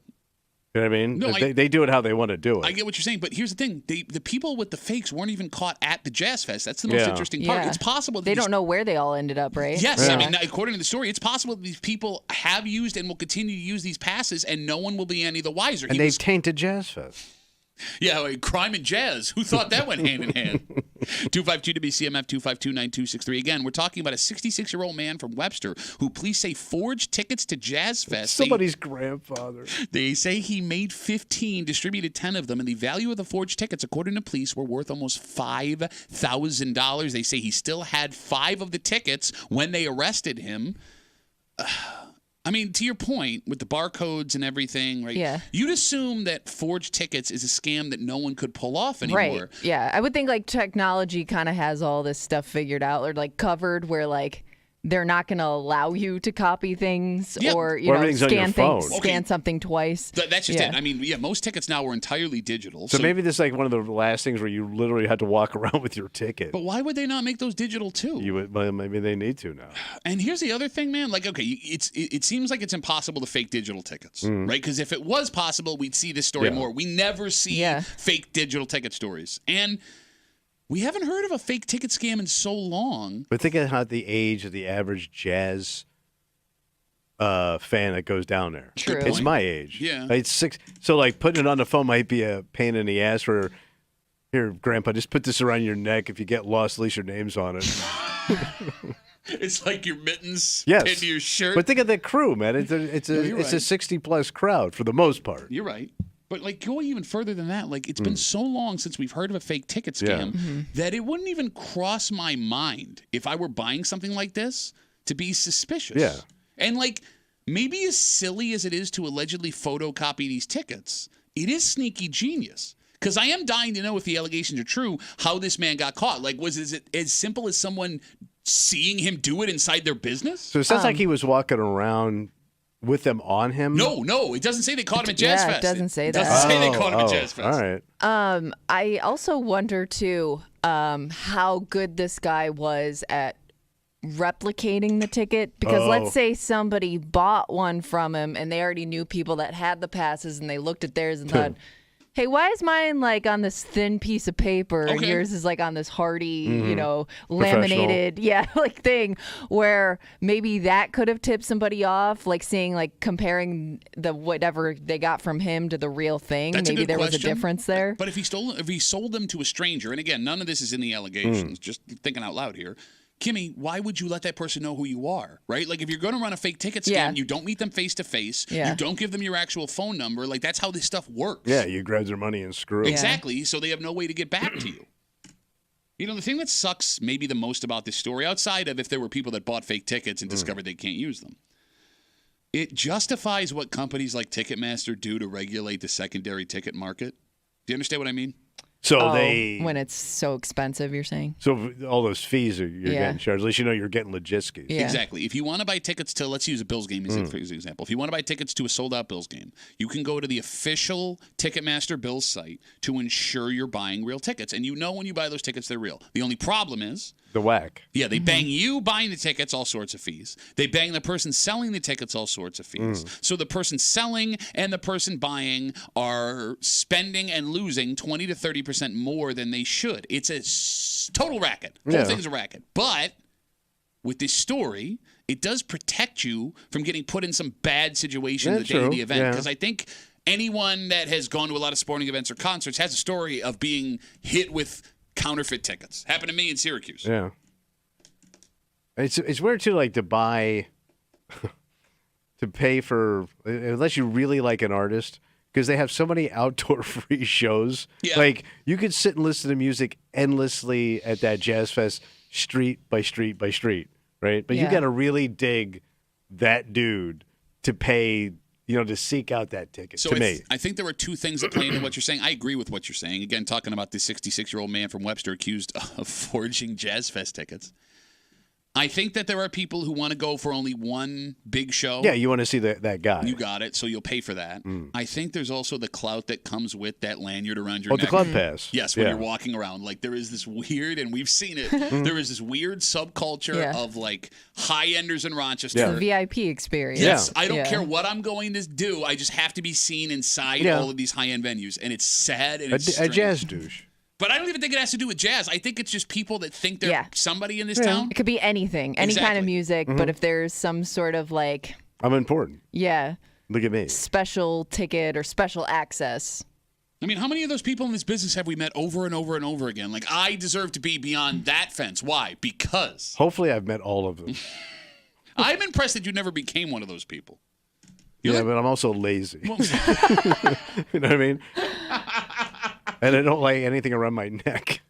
You know what I mean? No, they do it how they want to do it. I get what you're saying, but here's the thing: the people with the fakes weren't even caught at the Jazz Fest. That's the most Yeah. interesting part. Yeah. It's possible that They these- don't know where they all ended up, right? Yes, I Yeah. mean, according to the story, it's possible that these people have used and will continue to use these passes, and no one will be any the wiser. and He they've was- tainted Jazz Fest. yeah, like crime and jazz. Who thought that went hand in hand? 252 WCMF 252-9263. Again, we're talking about a 66-year-old man from Webster who police say forged tickets to Jazz Fest. Somebody's grandfather. They say he made 15, distributed 10 of them, and the value of the forged tickets, according to police, were worth almost $5,000. They say he still had 5 of the tickets when they arrested him. I mean, to your point, with the barcodes and everything, right? Yeah. You'd assume that forged tickets is a scam that no one could pull off anymore. Right. Yeah. I would think like technology kind of has all this stuff figured out or like covered where like they're not going to allow you to copy things Yeah. or, you Or know, everything's on your scan phone. things, Okay. scan something twice. That's just Yeah. it. I mean, yeah, most tickets now are entirely digital. So maybe this is like one of the last things where you literally had to walk around with your ticket. But why would they not make those digital too? Well, maybe they need to now. And here's the other thing, man. Like, okay, it seems like it's impossible to fake digital tickets, right? Because if it was possible, we'd see this story Yeah. more. We never see Yeah. fake digital ticket stories. And we haven't heard of a fake ticket scam in so long. But think of how the age of the average jazz fan that goes down there. True. It's point. my age. Yeah. It's 6. So like putting it on the phone might be a pain in the ass for. Here, Grandpa, just put this around your neck. If you get lost, at least your name's on it. It's like your mittens Yes. pinned to your shirt. But think of the crew, man. It's you're a right. 60+ crowd for the most part. You're right. But like going even further than that, like it's been so long since we've heard of a fake ticket scam that it wouldn't even cross my mind if I were buying something like this to be suspicious. Yeah. And like maybe as silly as it is to allegedly photocopy these tickets, it is sneaky genius. Because I am dying to know if the allegations are true, how this man got caught. Like, is it as simple as someone seeing him do it inside their business? So it sounds like he was walking around with them on him. No, it doesn't say they caught him at Jazz Yeah, it Fest. doesn't say doesn't that. say they caught him at Jazz Fest. All right. I also wonder too how good this guy was at replicating the ticket because Oh. let's say somebody bought one from him and they already knew people that had the passes and they looked at theirs and thought, hey, why is mine like on this thin piece of paper and Okay. yours is like on this hardy, you know, Professional. laminated, like thing where maybe that could have tipped somebody off, like seeing like comparing the whatever they got from him to the real thing. That's a Maybe good there was question. a difference there. But if he sold them to a stranger, and again, none of this is in the allegations, just thinking out loud here. Kimmy, why would you let that person know who you are, right? Like, if you're going to run a fake ticket scam, Yeah. you don't meet them face to face. Yeah. You don't give them your actual phone number. Like, that's how this stuff works. Yeah, you grab their money and screw it. Exactly. So they have no way to get back to you. You know, the thing that sucks maybe the most about this story, outside of if there were people that bought fake tickets and discovered they can't use them, it justifies what companies like Ticketmaster do to regulate the secondary ticket market. Do you understand what I mean? So when it's so expensive, you're saying? So all those fees you're getting charged. At least you know you're getting legit skis. Yeah. Exactly. If you want to buy tickets to, let's use a Bills game as an example. If you want to buy tickets to a sold-out Bills game, you can go to the official Ticketmaster Bills site to ensure you're buying real tickets. And you know when you buy those tickets, they're real. The only problem is The whack. yeah, they bang you buying the tickets, all sorts of fees. They bang the person selling the tickets, all sorts of fees. So the person selling and the person buying are spending and losing 20 to 30% more than they should. It's a total racket. Whole thing's a racket. But with this story, it does protect you from getting put in some bad situation the day of the event. Because I think anyone that has gone to a lot of sporting events or concerts has a story of being hit with counterfeit tickets. Happened to me in Syracuse. Yeah. It's weird too, like to buy, to pay for, unless you really like an artist, because they have so many outdoor free shows. Yeah. Like you could sit and listen to music endlessly at that Jazz Fest, street by street by street, right? But you got to really dig that dude to pay, to seek out that ticket. So to me, I think there are two things that play into what you're saying. I agree with what you're saying. Again, talking about this 66-year-old man from Webster accused of forging Jazz Fest tickets. I think that there are people who want to go for only one big show. Yeah, you want to see that guy. You got it, so you'll pay for that. I think there's also the clout that comes with that lanyard around your neck. the club pass. Yes, when you're walking around. Like, there is this weird, and we've seen it, there is this weird subculture of, like, high-enders in Rochester. The VIP experience. Yes, I don't care what I'm going to do. I just have to be seen inside all of these high-end venues, and it's sad and it's a strange. jazz douche. But I don't even think it has to do with jazz. I think it's just people that think they're somebody in this town. It could be anything, any kind of music, but if there's some sort of like... I'm important. Yeah. Look at me. Special ticket or special access. I mean, how many of those people in this business have we met over and over and over again? Like, I deserve to be beyond that fence. Why? Because. Hopefully I've met all of them. I'm impressed that you never became one of those people. But I'm also lazy. You know what I mean? And I don't like anything around my neck.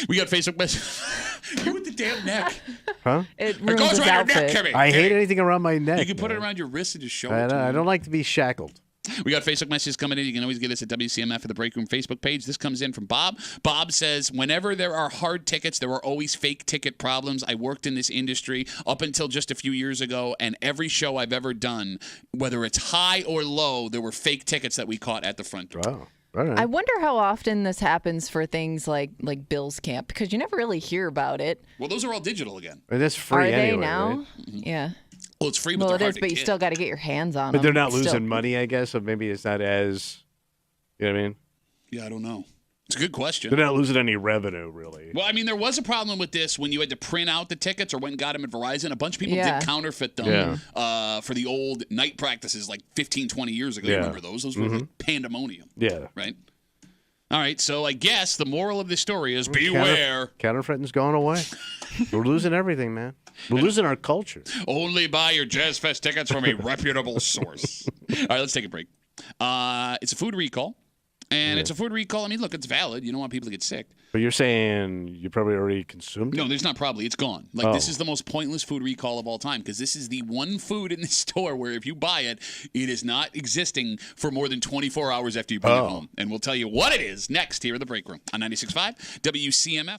We got Facebook message. You with the damn neck. Huh? It It ruins goes his around your neck, outfit. Kimmy. I hate anything around my neck. You can put it man. around your wrist and just show it to I me. don't like to be shackled. We got Facebook messages coming in. You can always get us at WCMF at the Break Room Facebook page. This comes in from Bob. Bob says, whenever there are hard tickets, there are always fake ticket problems. I worked in this industry up until just a few years ago, and every show I've ever done, whether it's high or low, there were fake tickets that we caught at the front door. Wow. All right. I wonder how often this happens for things like Bill's Camp, because you never really hear about it. Well, those are all digital again. And that's free Are they anyway, now? right? Yeah. Well, it's free, but Well, it they're is, hard but to you get. still got to get your hands on But them. they're not It's losing still- money, I guess, so maybe it's not as, you know what I mean? Yeah, I don't know. It's a good question. They're not losing any revenue, really. Well, I mean, there was a problem with this when you had to print out the tickets or went and got them at Verizon. A bunch of people Yeah. did counterfeit them for the old night practices like 15, 20 years ago. You Yeah. remember those? Those were like pandemonium, Yeah. right? All right, so I guess the moral of this story is beware. Counterfeiting's going away. We're losing everything, man. We're losing our culture. Only buy your Jazz Fest tickets from a reputable source. All right, let's take a break. It's a food recall. And it's a food recall. I mean, look, it's valid. You don't want people to get sick. But you're saying you probably already consumed it? No, there's not probably. It's gone. Like, this is the most pointless food recall of all time because this is the one food in the store where if you buy it, it is not existing for more than 24 hours after you bring it home. And we'll tell you what it is next here in the Break Room on 96.5 WCMF.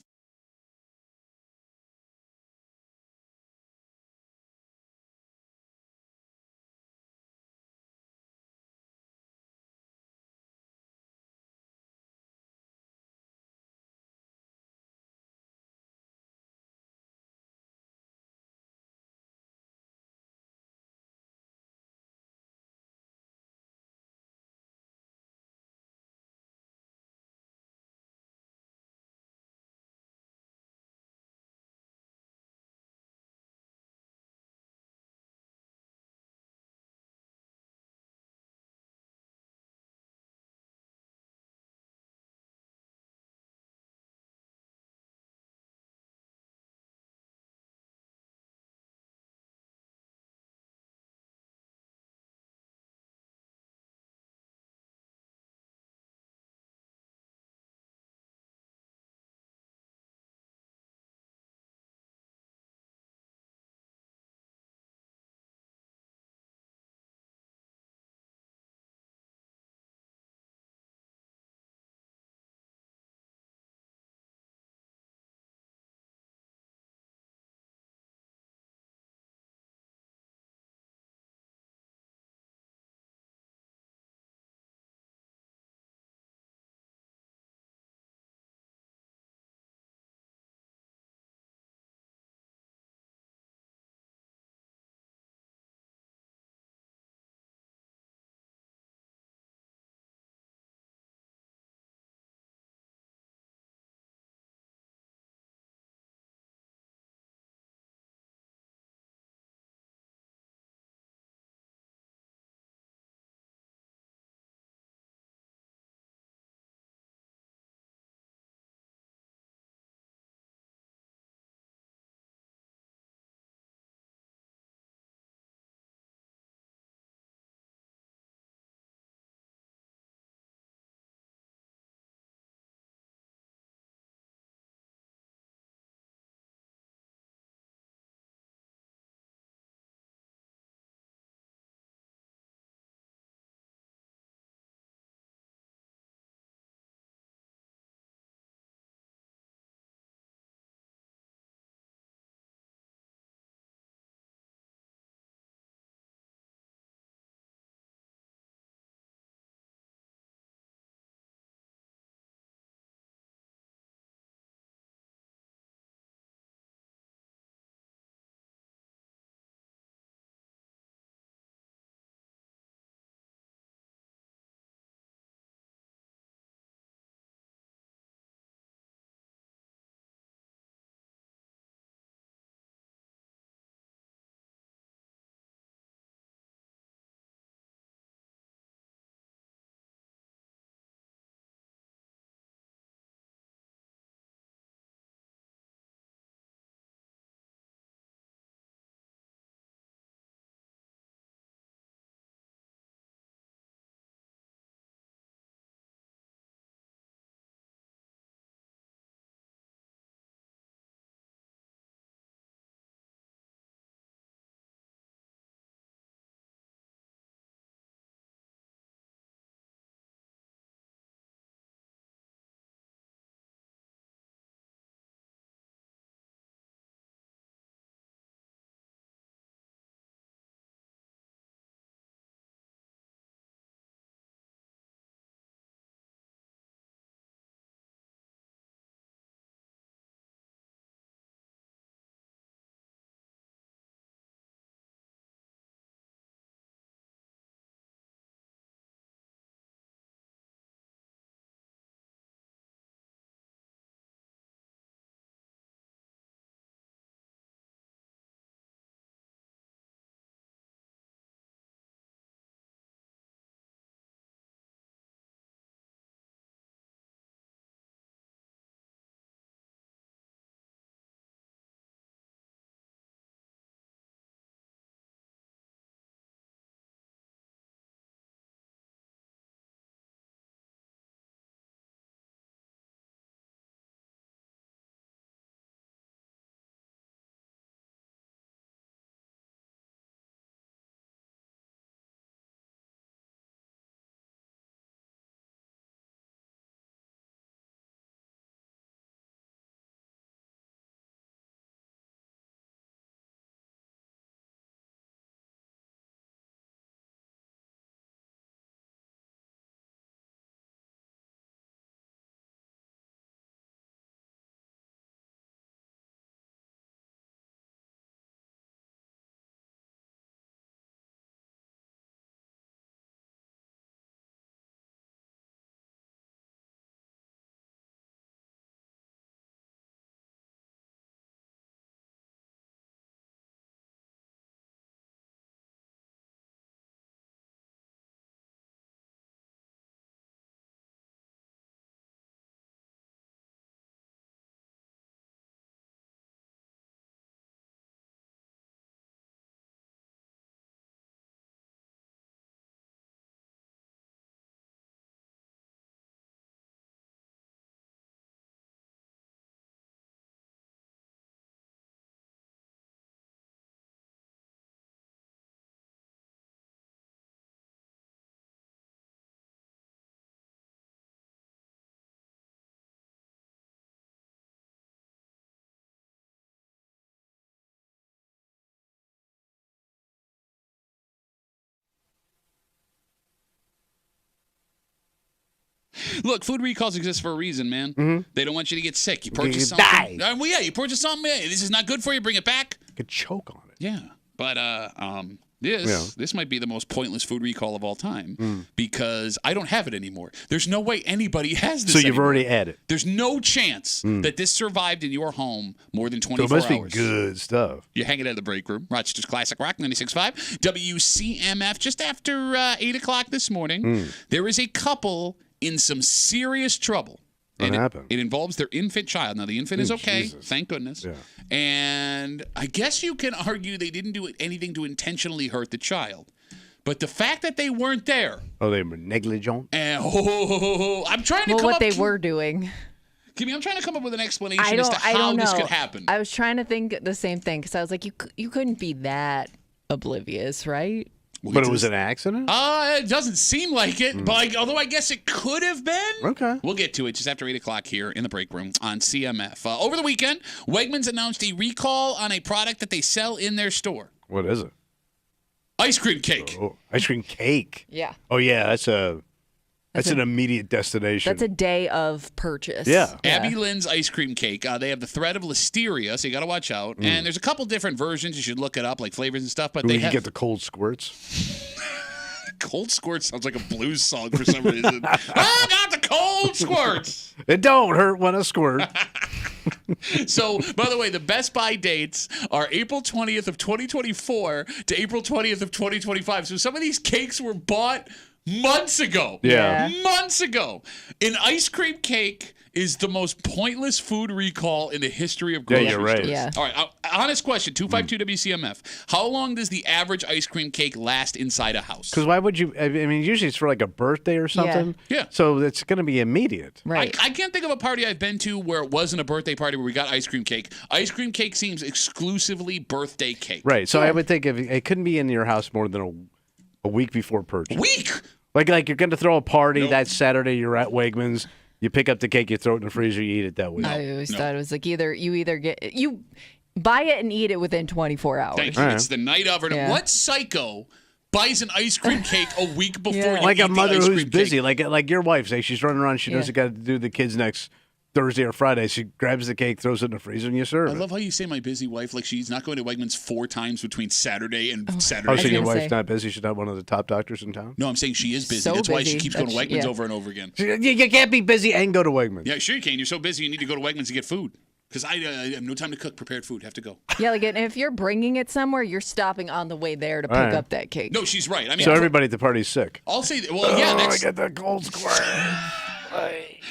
Look, food recalls exist for a reason, man. Mm-hmm. They don't want you to get sick. You You purchase something. die. Well, yeah, you purchase something. Hey, this is not good for you. Bring it back. Could choke on it. Yeah, but this might be the most pointless food recall of all time because I don't have it anymore. There's no way anybody has this. So you've anymore. already had it. There's no chance that this survived in your home more than 24 So it must hours. be good stuff. You're hanging out of the break room. Rochester's Classic Rock 96.5. WCMF. Just after 8 o'clock this morning, there is a couple in some serious trouble. What happened? It involves their infant child. Now, the infant is okay, Jesus. thank goodness. Yeah. And I guess you can argue they didn't do anything to intentionally hurt the child. But the fact that they weren't there. Oh, they were negligent? And, I'm trying to Well, come what up they were doing. Kimmy, I'm trying to come up with an explanation I as to how don't know. this could happen. I was trying to think the same thing because I was like, you couldn't be that oblivious, right? But it was an accident? It doesn't seem like it, but although I guess it could have been. Okay. We'll get to it just after 8 o'clock here in the break room on CMF. Over the weekend, Wegmans announced a recall on a product that they sell in their store. What is it? Ice cream cake. Oh, ice cream cake. Yeah. Oh, yeah, that's an immediate destination. That's a day of purchase. Yeah. Abby Lynn's ice cream cake. They have the threat of listeria, so you got to watch out. And there's a couple different versions. You should look it up, like flavors and stuff. But Ooh, they you have get the cold squirts. Cold Squirts sounds like a blues song for some reason. I got the cold squirts. It don't hurt when I squirt. So, by the way, the Best Buy dates are April 20th of 2024 to April 20th of 2025. So some of these cakes were bought months ago. Yeah. Months ago. An ice cream cake is the most pointless food recall in the history of grocery you're right. stores. Yeah. All right, honest question, 252 WCMF. How long does the average ice cream cake last inside a house? Because why would you? I mean, usually it's for like a birthday or something. Yeah. So it's going to be immediate. Right. I can't think of a party I've been to where it wasn't a birthday party where we got ice cream cake. Ice cream cake seems exclusively birthday cake. Right. So I would think if it couldn't be in your house more than a week before purchase. Week? Like you're going to throw a party Nope. that Saturday. You're at Wegmans. You pick up the cake, you throw it in the freezer, you eat it that week. I always thought it was like you buy it and eat it within 24 hours. Thank you. All right. It's the night of it. Yeah. What psycho buys an ice cream cake a week before you Like eat a mother the ice who's cream busy, cake? like your wife. Say she's running around, she knows she got to do the kids next Thursday or Friday. She grabs the cake, throws it in the freezer, and you serve I it. love how you say my busy wife like she's not going to Wegmans 4 times between Saturday and Saturday. Oh, was so your gonna wife's say. not busy? She's not one of the top doctors in town? No, I'm saying she is busy. So That's why she busy keeps going to that Wegmans she- over and over again. You can't be busy and go to Wegmans. Yeah, sure you can. You're so busy you need to go to Wegmans to get food. Because I have no time to cook prepared food. Have to go. Yeah, like if you're bringing it somewhere, you're stopping on the way there to pick right. up that cake. No, she's right. I mean, So everybody at the party's sick. I'll say, well, yeah, I that's get the cold squirt.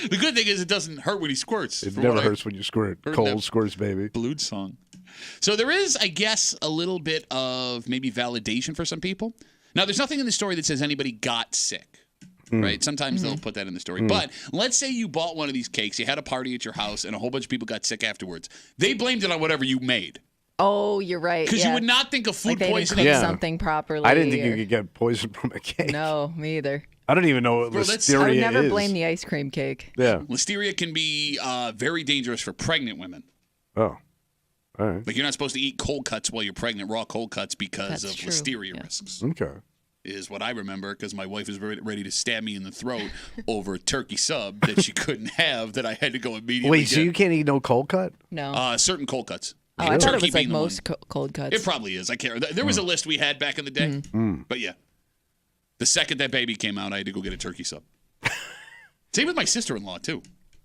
the good thing is it doesn't hurt when he squirts. It from never what I hurts when you squirt. heard Cold that. squirts, baby. Blues song. So there is, I guess, a little bit of maybe validation for some people. Now, there's nothing in the story that says anybody got sick. Right? Sometimes they'll put that in the story. But let's say you bought one of these cakes, you had a party at your house, and a whole bunch of people got sick afterwards. They blamed it on whatever you made. Oh, you're right. Because yeah. you would not think of like food they didn't poisoning. cook Yeah. something properly. I didn't think or- you could get poisoned from a cake. No, me either. I don't even know what Bro, that's- listeria I would never is. blame the ice cream cake. Yeah. Listeria can be very dangerous for pregnant women. Oh. All right. Like you're not supposed to eat cold cuts while you're pregnant, raw cold cuts, because That's of true. listeria Yeah. risks. Okay. Is what I remember because my wife was ready to stab me in the throat over a turkey sub that she couldn't have that I had to go immediately Wait, get. so you can't eat no cold cut? No. Certain cold cuts. Oh, I thought it Turkey was like being the most one. cold cuts. It probably is. I can't. There was a list we had back in the day. But yeah. The second that baby came out, I had to go get a turkey sub. Same with my sister-in-law, too.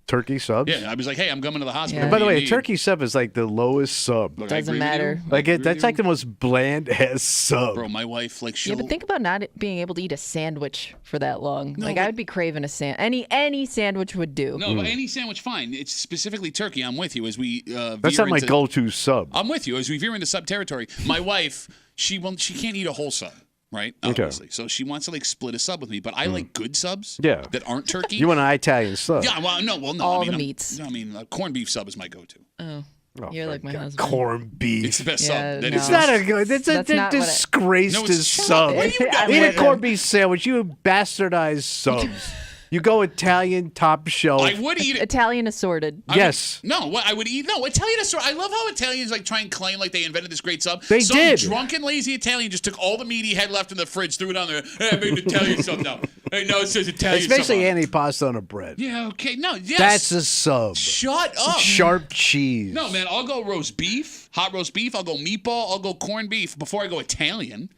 Turkey subs? Yeah, I was like, hey, I'm coming to the hospital. Yeah. By the What do way, you a need? turkey sub is like the lowest sub. Look, I Doesn't agree with matter. you. Like I agree that's with like you. the most bland ass sub. Bro, my wife, like, she'll... Yeah, but think about not being able to eat a sandwich for that long. No, like but- I would be craving a any sandwich would do. No, but any sandwich, fine. It's specifically turkey. I'm with you as we That's veer not my into- go-to sub. I'm with you as we veer into sub territory. My wife, she can't eat a whole sub, right? Okay. Obviously. So she wants to like split a sub with me, but I like good subs Yeah. that aren't turkey. You want an Italian sub? Yeah, well, no. All I mean, the meats. I mean, corned beef sub is my go-to. Oh, Oh, you're my like my God. husband. Corned beef. It's the best Yeah, sub. That no. is It's not a good. It's a That's not what I- disgrace No, to it's- sub. What are you I Eat a would- corned beef sandwich. You bastardized subs. You go Italian top shelf. I would eat it. Italian assorted. Yes. What I would eat? No, Italian assorted. I love how Italians like try and claim like they invented this great sub. They Some did. drunken, lazy Italian just took all the meat he had left in the fridge, threw it on there. Hey, I made Italian sub now. Hey, no, it says Italian It's sub. basically on it. antipasta on a bread. Yeah, okay. No, yes. That's a sub. Shut up. Sharp cheese. No, man, I'll go roast beef, hot roast beef. I'll go meatball. I'll go corned beef before I go Italian.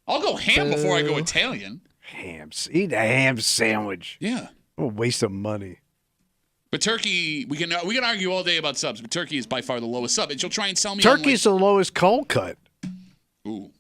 I'll go ham before I go Italian. Eat a ham sandwich. Yeah. What a waste of money. But turkey, we can argue all day about subs, but turkey is by far the lowest sub. And she'll try and sell me Turkey's the lowest cold cut. ooh.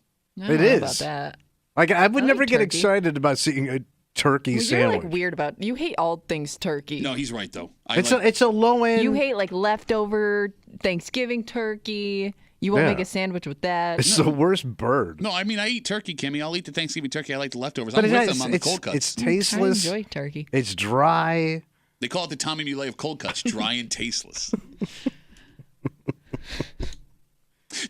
I don't It know is. about that. Like I would I never like get turkey. excited about seeing a turkey Well, sandwich. you're like weird about. You hate all things turkey. No, he's right though. It's a low end. You hate like leftover Thanksgiving turkey. You won't Yeah. make a sandwich with that. It's the worst bird. No, I mean I eat turkey, Kimmy. I'll eat the Thanksgiving turkey. I like the leftovers. But I'm with them it's, on the it's, cold cuts. it's I tasteless. enjoy turkey. It's dry. They call it the Tommy Muley of cold cuts, dry and tasteless.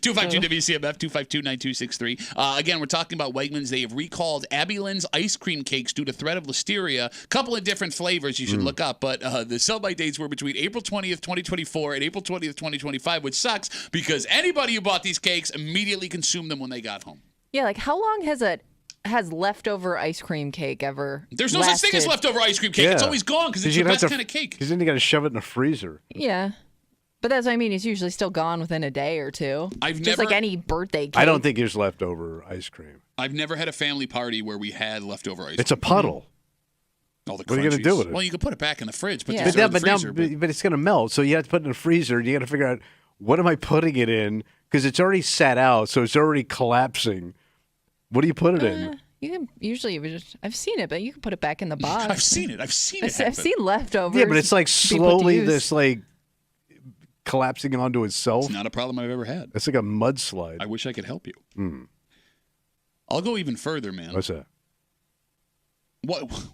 252 WCMF 252-9263. Again, we're talking about Wegmans. They have recalled Abby Lynn's ice cream cakes due to threat of listeria. Couple of different flavors you should look up, but the sell-by dates were between April 20th, 2024 and April 20th, 2025, which sucks because anybody who bought these cakes immediately consumed them when they got home. Yeah, like how long has leftover ice cream cake ever? There's no such thing as lasted? leftover ice cream cake. It's always gone because it's you'd the have best kind of cake. Because then you got to shove it in the freezer. Yeah. But that's what I mean. It's usually still gone within a day or two. I've Just like never- any birthday cake. I don't think there's leftover ice cream. I've never had a family party where we had leftover ice cream. It's a puddle. All the What are you gonna crunchies. do with it? Well, you can put it back in the fridge, but Yeah. just But, in the freezer. but it's going to melt. So you have to put it in the freezer. You got to figure out what am I putting it in because it's already sat out, so it's already collapsing. What do you put it in? You can usually I've seen it, but you can put it back in the box. I've seen it. I've seen it. I've happen. seen leftovers. Yeah, but it's like be put to slowly use. this like collapsing onto itself. It's not a problem I've ever had. It's like a mudslide. I wish I could help you. I'll go even further, man. What's that?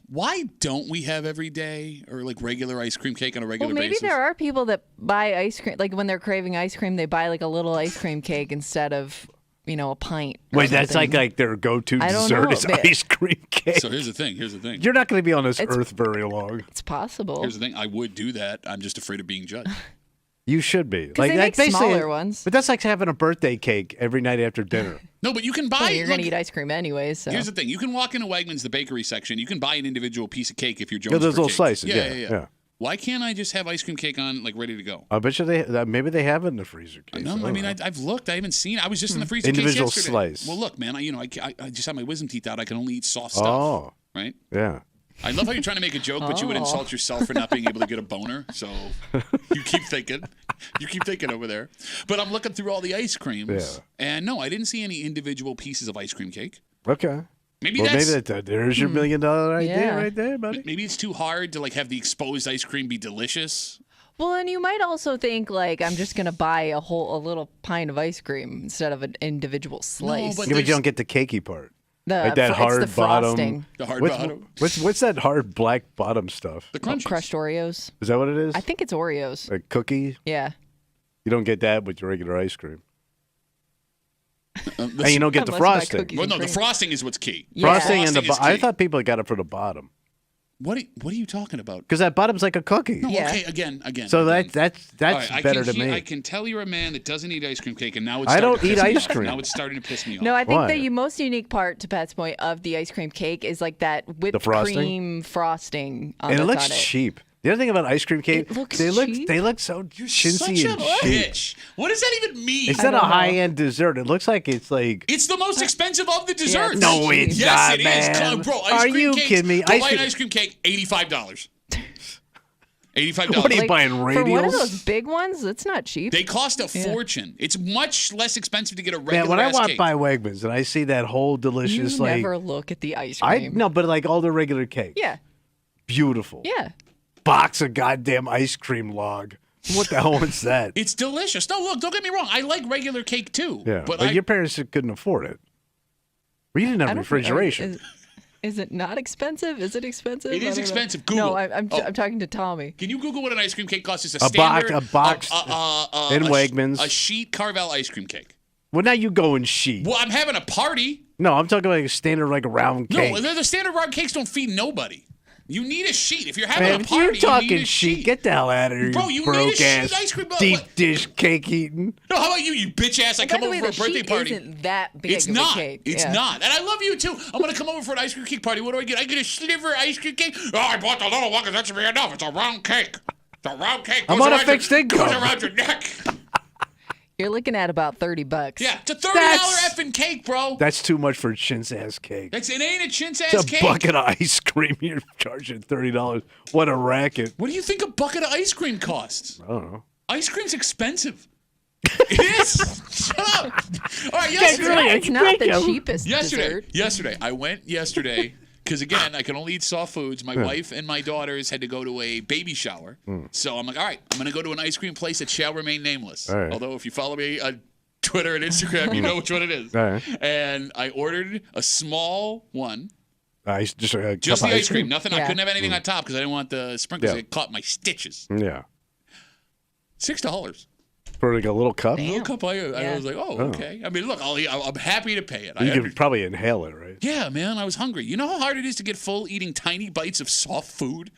Why don't we have every day or like regular ice cream cake on a regular Well, maybe basis? there are people that buy ice cream, like when they're craving ice cream, they buy like a little ice cream cake instead of, a pint. or Wait, that's something. like their go-to I don't dessert know, is man. ice cream cake. So here's the thing. You're not going to be on this It's- earth very long. It's possible. Here's the thing. I would do that. I'm just afraid of being judged. You should be. they make that's basically- smaller ones. But that's like having a birthday cake every night after dinner. No, but you can buy. Well, you're going to look, eat ice cream anyways. So. Here's the thing. You can walk into Wegmans, the bakery section. You can buy an individual piece of cake if you're Jones Yeah, those for little cake. slices. Yeah. Why can't I just have ice cream cake on, like, ready to go? I bet you maybe they have it in the freezer case. No, I mean, I've looked. I haven't seen it. I was just in the freezer Individual case yesterday. slice. Well, look, man, I just have my wisdom teeth out. I can only eat soft stuff, Oh, right? yeah. I love how you're trying to make a joke, but you would insult yourself for not being able to get a boner. So you keep thinking. You keep thinking over there. But I'm looking through all the ice creams. Yeah. And no, I didn't see any individual pieces of ice cream cake. Okay. Maybe Well, that's maybe there's your $1 million idea Yeah. right there, buddy. maybe it's too hard to like have the exposed ice cream be delicious. Well, and you might also think like I'm just going to buy a little pint of ice cream instead of an individual slice. but Yeah, but you there's- don't get the cakey part. Like it's that the hard bottom. frosting. The hard What's, bottom. what's that hard black bottom stuff? The crunchies. Crushed Oreos. Is that what it is? I think it's Oreos. Like cookie? Yeah. You don't get that with your regular ice cream. And Listen, you don't get the Unless you buy frosting. cookies. well, no, the cream. frosting is what's key. Yeah. Frosting and Frosting is I key. thought people got it for the bottom. What are you talking about? Because that bottom's like a cookie. No, Yeah. okay, again. So again. that's All right, I better can to me. I can tell you're a man that doesn't eat ice cream cake, and now it's I starting don't to eat piss me ice off. cream. Now it's starting to piss me off. No, I think Why? the most unique part to Pat's point of the ice cream cake is like that whipped frosting? cream frosting. and it that's looks on cheap. The other thing about ice cream cake, It looks they cheap? look so You're chintzy such a and cheap. bitch. What does that even mean? It's I not a don't know. high end dessert. It looks like it's like It's the most expensive of the desserts. No, no, it's yes, not, it is. man. Bro, ice Are cream you cakes, kidding me? Go buy Ice an cream- ice cream cake, $85. $85. What are you Like, buying for one of radials? those big ones, that's not cheap. They cost a fortune. It's much less expensive to get a regular Man, when I ass walk cake. by Wegmans and I see that whole you delicious like never look at the ice I cream. no, but like all the regular cake. Yeah. Beautiful. Yeah. Box of goddamn ice cream log. What the hell is that? It's delicious. No, look, don't get me wrong. I like regular cake too. Yeah. But But your parents couldn't afford it. Well, you didn't I have don't- refrigeration. Is it not expensive? Is it expensive? It I is don't know. expensive. Google. No, I'm Oh. talking to Tommy. Can you Google what an ice cream cake costs? It's A box- standard, a box in Wegmans. A sheet Carvel ice cream cake. Well, now you go in sheet. Well, I'm having a party. No, I'm talking like a standard like round cake. No, the standard round cakes don't feed nobody. You need a sheet. If you're having Man, a if party, you're talking you need a sheet, get the hell out of here, Bro, you need a broke sheet ass ice cream. deep dish cake eating. No, how about you bitch ass? I By come the over way, for a the birthday sheet party. isn't that big It's of not. a cake. It's not. And I love you too. I'm gonna come over for an ice cream cake party. What do I get? I get a sliver ice cream cake. Oh, I bought the little one because that should be enough. It's a round cake. It's a round cake. I'm on a fixed income. Goes around your neck. You're looking at about $30. Yeah, it's a $30 That's- effing cake, bro. That's too much for a chintz ass cake. It ain't a chintz It's ass a cake. bucket of ice cream. You're charging $30. What a racket. What do you think a bucket of ice cream costs? I don't know. Ice cream's expensive. It is. Shut up. All right, yesterday. It's not the cheapest dessert. Yesterday, I went yesterday because again, I can only eat soft foods. My wife and my daughters had to go to a baby shower, so I'm like, all right, I'm gonna go to an ice cream place that shall remain nameless. All right. Although if you follow me on Twitter and Instagram, you know which one it is. All right. And I ordered a small one. Just Just cup the of ice cream, nothing. I Yeah. couldn't have anything on top because I didn't want the sprinkles Yeah. to get caught in my stitches. Yeah. $6. For like a little cup. Damn. Little cup. I Yeah. was like, oh, okay. I mean, look, I'm happy to pay it. You could probably inhale it, right? Yeah, man, I was hungry. You know how hard it is to get full eating tiny bites of soft food?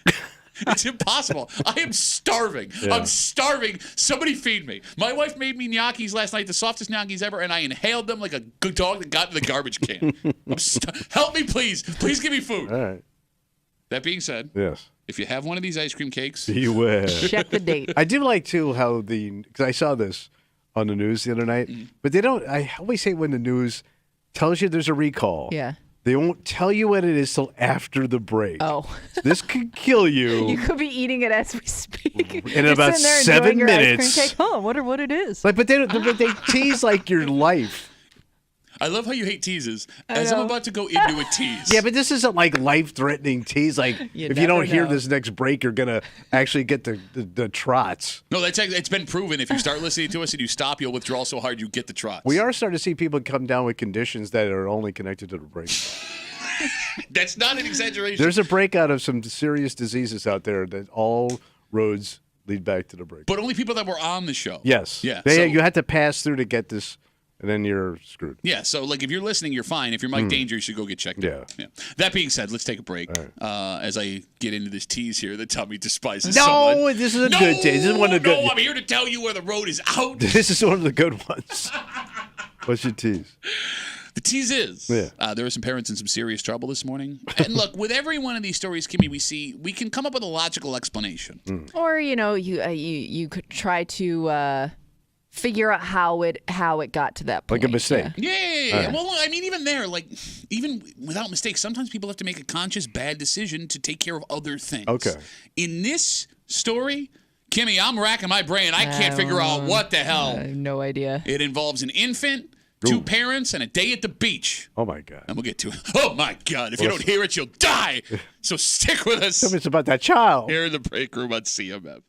It's impossible. I am starving. Yeah. I'm starving. Somebody feed me. My wife made me gnocchis last night, the softest gnocchis ever, and I inhaled them like a good dog that got in the garbage can. Help me, please. Please give me food. All right. That being said, Yes. if you have one of these ice cream cakes, You will. Check the date. I do like too how because I saw this on the news the other night, but they don't. I always hate when the news tells you there's a recall. Yeah. They won't tell you what it is till after the break. Oh. This could kill You you. could be eating it as we speak. In You're about sitting there 7 enjoying your minutes. Ice cream cake. Oh, I wonder what it is. Like, but they tease like your life. I love how you hate teases. As I'm know. about to go into a tease. Yeah, but this isn't like life-threatening tease. Like, You if you don't never hear know. this next break, you're gonna actually get the trots. No, it's been proven. If you start listening to us and you stop, you'll withdraw so hard you get the trots. We are starting to see people come down with conditions that are only connected to the break. That's not an exaggeration. There's a breakout of some serious diseases out there that all roads lead back to the break. But only people that were on the show. Yes. Yeah. You had to pass through to get this, and then you're screwed. Yeah, so like if you're listening, you're fine. If you're Mike Danger, you should go get checked out. Yeah. That being said, let's take a break as I get into this tease here that Tommy despises No, so much. this is a good tease. This is one of the good. No, I'm here to tell you where the road is out. This is one of the good ones. What's your tease? The tease is there were some parents in some serious trouble this morning. And look, with every one of these stories, Kimmy, we can come up with a logical explanation. Or you could try to figure out how it got to that point. Like a mistake. Yeah. Well, I mean, even there, like, even without mistakes, sometimes people have to make a conscious bad decision to take care of other things. Okay. In this story, Kimmy, I'm racking my brain. I can't figure out what the hell. I have no idea. It involves an infant, two parents, and a day at the beach. Oh my God. And we'll get to it. Oh my God. If you don't hear it, you'll die. So stick with us Tell me it's about that child. here in the break room on CMF.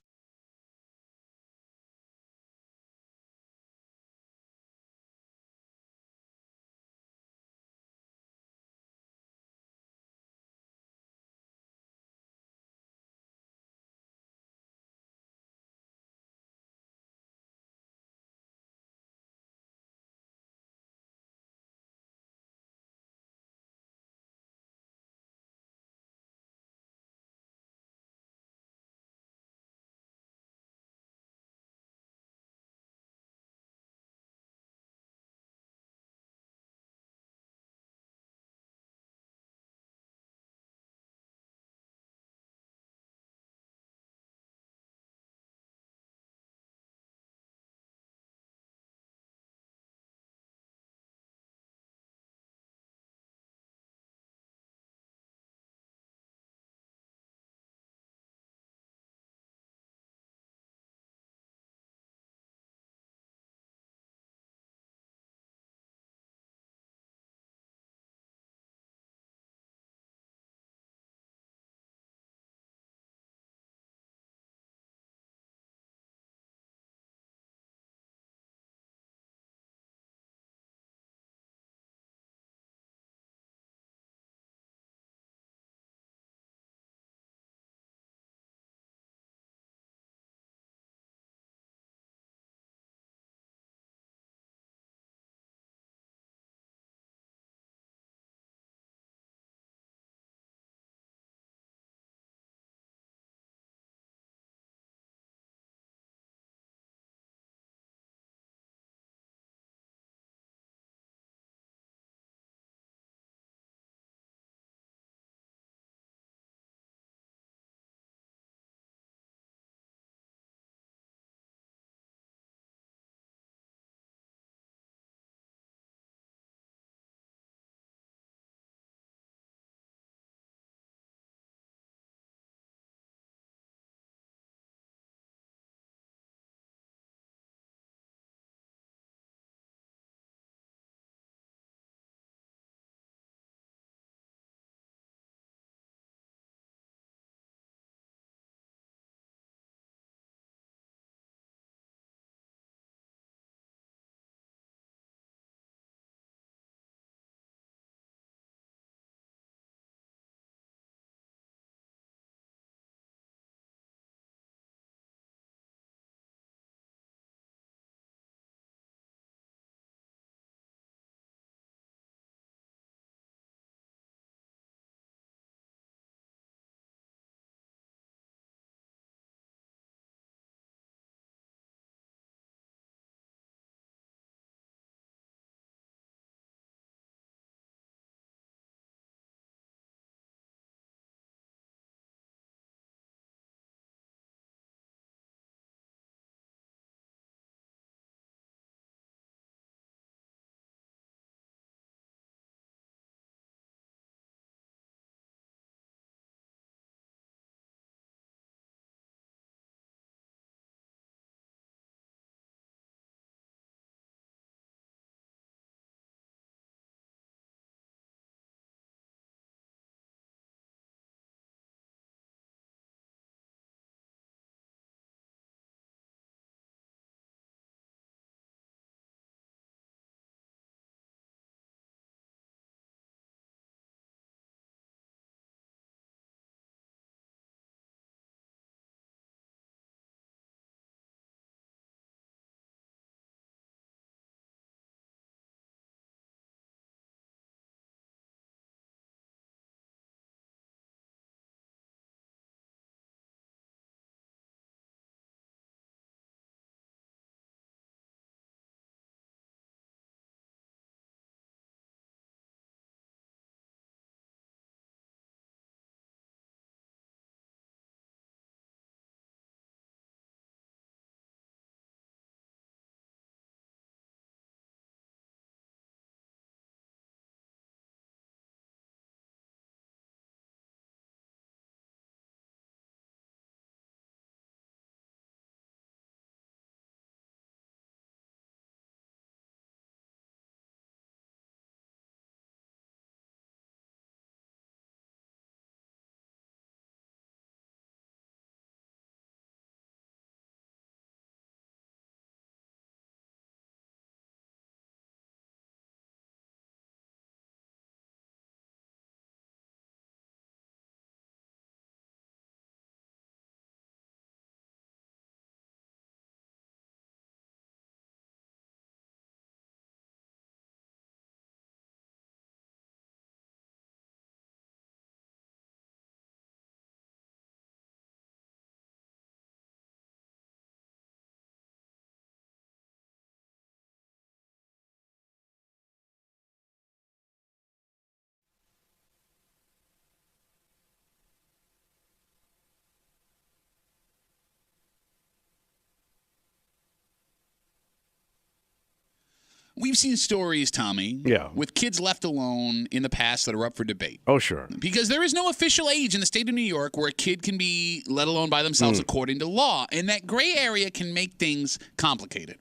We've seen stories, Tommy, with kids left alone in the past that are up for debate. Oh, sure. Because there is no official age in the state of New York where a kid can be let alone by themselves according to law. And that gray area can make things complicated.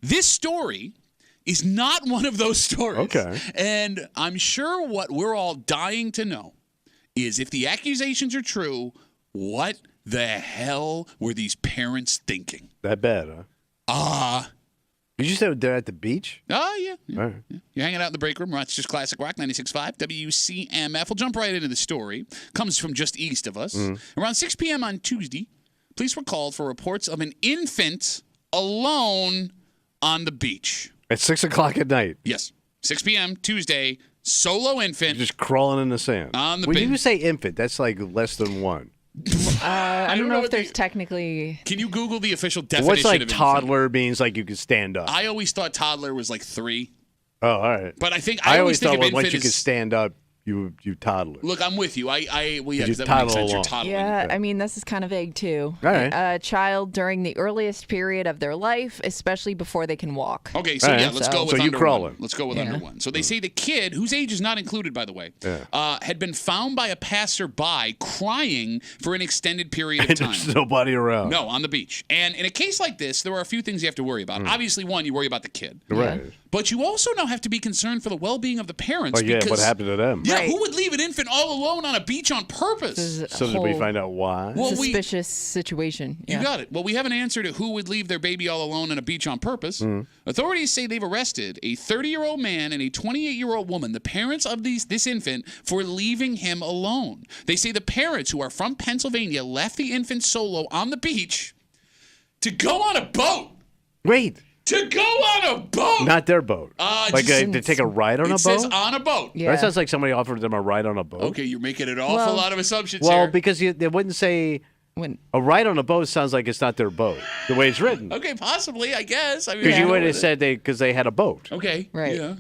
This story is not one of those stories. Okay. And I'm sure what we're all dying to know is if the accusations are true, what the hell were these parents thinking? That bad, huh? Did you say they're at the beach? Oh, yeah. All right. You're hanging out in the break room. Rochester's Classic Rock 96.5 WCMF. We'll jump right into the story. Comes from just east of us. Around 6 p.m. on Tuesday, police were called for reports of an infant alone on the beach. At 6 o'clock at night. Yes. 6 p.m. Tuesday, solo infant. Just crawling in the sand. On the when beach. you say infant, that's like less than one. I don't know if what there's technically. Can you Google the official definition What's like of toddler means like you could stand up? I always thought toddler was like 3. Oh, all right. But I think I always think thought of once infant you could as, stand up, you toddler. Look, I'm with you. Well, yeah, You because that toddle makes sense. You're along. toddling. Yeah, I mean, this is kind of vague, too. All right. A child during the earliest period of their life, especially before they can walk. Okay, so All right. yeah, let's go with So you under crawling. one. Let's go with under one. So they say the kid, whose age is not included, by the way, had been found by a passerby crying for an extended period of And time. there's nobody around. No, on the beach. And in a case like this, there are a few things you have to worry about. Obviously, one, you worry about the kid. Right. But you also now have to be concerned for the well-being of the parents. Oh, yeah, because, what happened to them? Yeah, Right. who would leave an infant all alone on a beach on purpose? This is a So did we whole find out why? Well, suspicious situation. You Yeah. got it. Well, we have an answer to who would leave their baby all alone on a beach on purpose. Authorities say they've arrested a 30-year-old man and a 28-year-old woman, the parents of this infant, for leaving him alone. They say the parents, who are from Pennsylvania, left the infant solo on the beach to go on a boat. Wait. To go on a boat. Not their boat. Like to take a ride on a boat? It says on a boat. Yeah. That sounds like somebody offered them a ride on a boat. Okay, you're making an awful Well- lot of assumptions Well, here. because they wouldn't say When a ride on a boat sounds like it's not their boat, the way it's written. Okay, possibly, I guess. I mean, Because I you don't would know have that- said because they had a boat. Okay. Right. Yeah.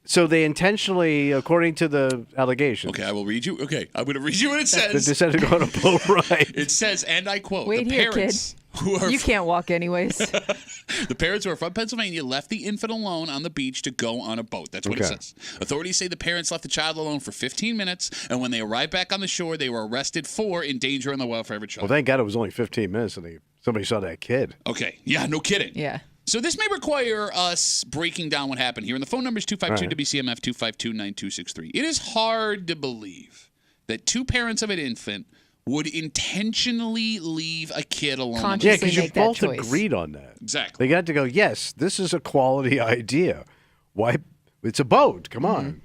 So they intentionally, according to the allegations, Okay, I will read you. Okay, I'm going to read you what it that they says. decided to go on a boat ride. It says, and I quote, Wait the here, parents who are you can't walk anyways. the parents who are from Pennsylvania left the infant alone on the beach to go on a boat. That's what it Okay. says. Authorities say the parents left the child alone for 15 minutes, and when they arrived back on the shore, they were arrested for endangering the welfare of a child. Well, thank God it was only 15 minutes and somebody saw that kid. Okay, yeah, no kidding. Yeah. So this may require us breaking down what happened here. And the phone number is 252-WCMF, 252-9263. It is hard to believe that two parents of an infant would intentionally leave a kid alone. Consciously Yeah, because you make that both choice. agreed on that. Exactly. They got to go, yes, this is a quality idea. Why? It's a boat. Come on.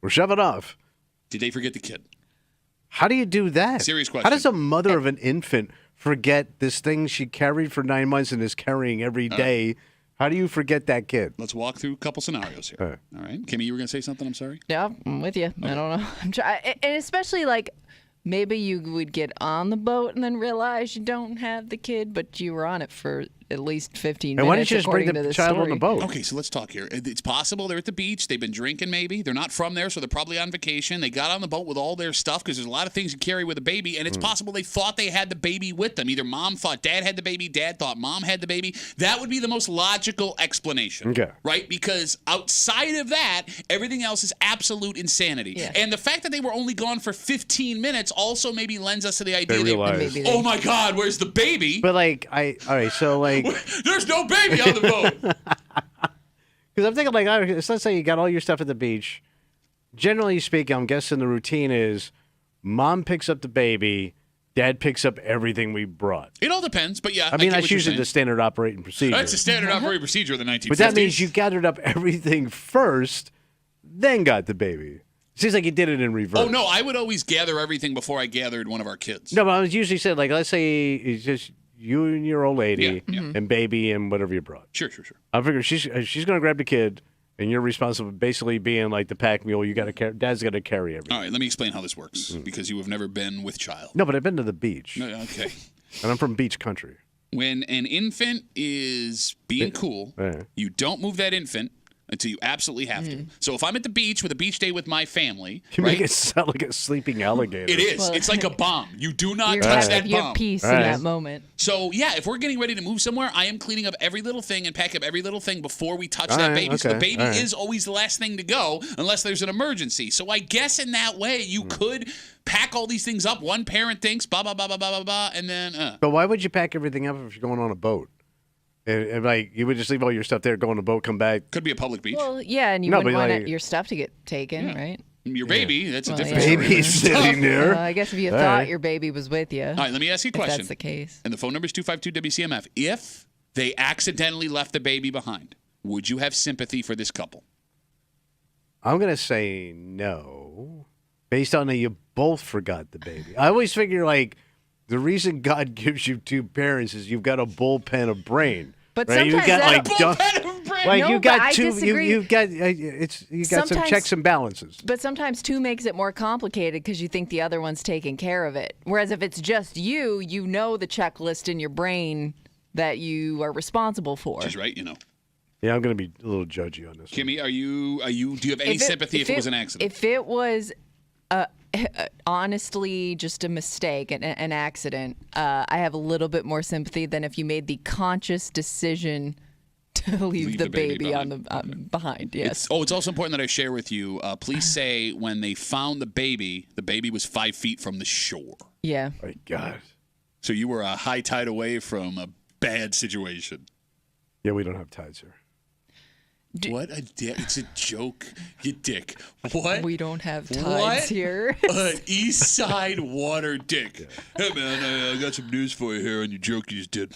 We're shoving off. Did they forget the kid? How do you do that? Serious question. How does a mother of an infant forget this thing she carried for 9 months and is carrying every day? How do you forget that kid? Let's walk through a couple scenarios here. All right. All right. Kimmy, you were going to say something? I'm sorry. Yeah, I'm with you. I don't know. I'm and especially like maybe you would get on the boat and then realize you don't have the kid, but you were on it for at least 15 And minutes. why didn't you just bring according to the this child on story. the boat? Okay, so let's talk here. It's possible they're at the beach. They've been drinking maybe. They're not from there, so they're probably on vacation. They got on the boat with all their stuff because there's a lot of things you carry with a baby, and it's possible they thought they had the baby with them. Either mom thought dad had the baby, dad thought mom had the baby. That would be the most logical explanation, Okay. right? Because outside of that, everything else is absolute insanity. Yeah. And the fact that they were only gone for 15 minutes also maybe lends us to the idea realized. Maybe oh my God, where's the baby? But all right, so There's no baby on the boat. because I'm thinking all right, let's say you got all your stuff at the beach. Generally speaking, I'm guessing the routine is mom picks up the baby, dad picks up everything we brought. It all depends, but yeah. I mean, get that's what you're usually saying. the standard operating procedure. That's the standard operating procedure of the 1950s. But that means you gathered up everything first, then got the baby. Seems like you did it in reverse. Oh, no, I would always gather everything before I gathered one of our kids. No, but I was usually saying, like, let's say it's just you and your old lady Yeah, yeah. and baby and whatever you brought. Sure. I figure she's going to grab the kid, and you're responsible for basically being like the pack mule. You got to dad's got to carry everything. All right, let me explain how this works, because you have never been with child. No, but I've been to the beach, No, okay. and I'm from beach country. When an infant is being cool, Yeah. you don't move that infant Until you absolutely have to. So if I'm at the beach with a beach day with my family, You right? make it sound like a sleeping alligator. It is. Well, It's like a bomb. You do not You're touch having that your bomb. peace Right. in that moment. So, yeah, if we're getting ready to move somewhere, I am cleaning up every little thing and pack up every little thing before we touch All that right, baby. So the okay, baby all right. is always the last thing to go unless there's an emergency. So I guess in that way, you could pack all these things up. One parent thinks, blah, blah, blah, blah, blah, blah, blah, and then, But why would you pack everything up if you're going on a boat? And like you would just leave all your stuff there, go on a boat, come back. could be a public beach. Well, yeah, and you No, wouldn't but, want like- your stuff to get taken, right? Your baby, that's a Well, different yeah. story. Baby's sitting there. Well, I guess if you All thought right. your baby was with you, All right, let me ask you a if question. that's the case. And the phone number is 252-WCMF. If they accidentally left the baby behind, would you have sympathy for this couple? I'm gonna say no, based on that you both forgot the baby. I always figure like the reason God gives you two parents is you've got a bullpen of brain. But right? sometimes you've got that- like don't- like No, you but got I two. disagree. You've got you got some Sometimes- checks and balances. But sometimes two makes it more complicated because you think the other one's taking care of it. Whereas if it's just you, you know the checklist in your brain that you are responsible for. She's right, you know. Yeah, I'm gonna be a little judgy on this. one. Kimmy, do you have any sympathy if it was an accident? If it was honestly just a mistake, an accident, I have a little bit more sympathy than if you made the conscious decision to leave the baby on the behind. Yes. It's also important that I share with you. Please say when they found the baby was 5 feet from the shore. Yeah. My God. So you were a high tide away from a bad situation. Yeah, we don't have tides here. What a dick. It's a joke, you dick. What? We don't have tides What? here. East Side water dick. Hey, man, I got some news for you here on your joke you just did.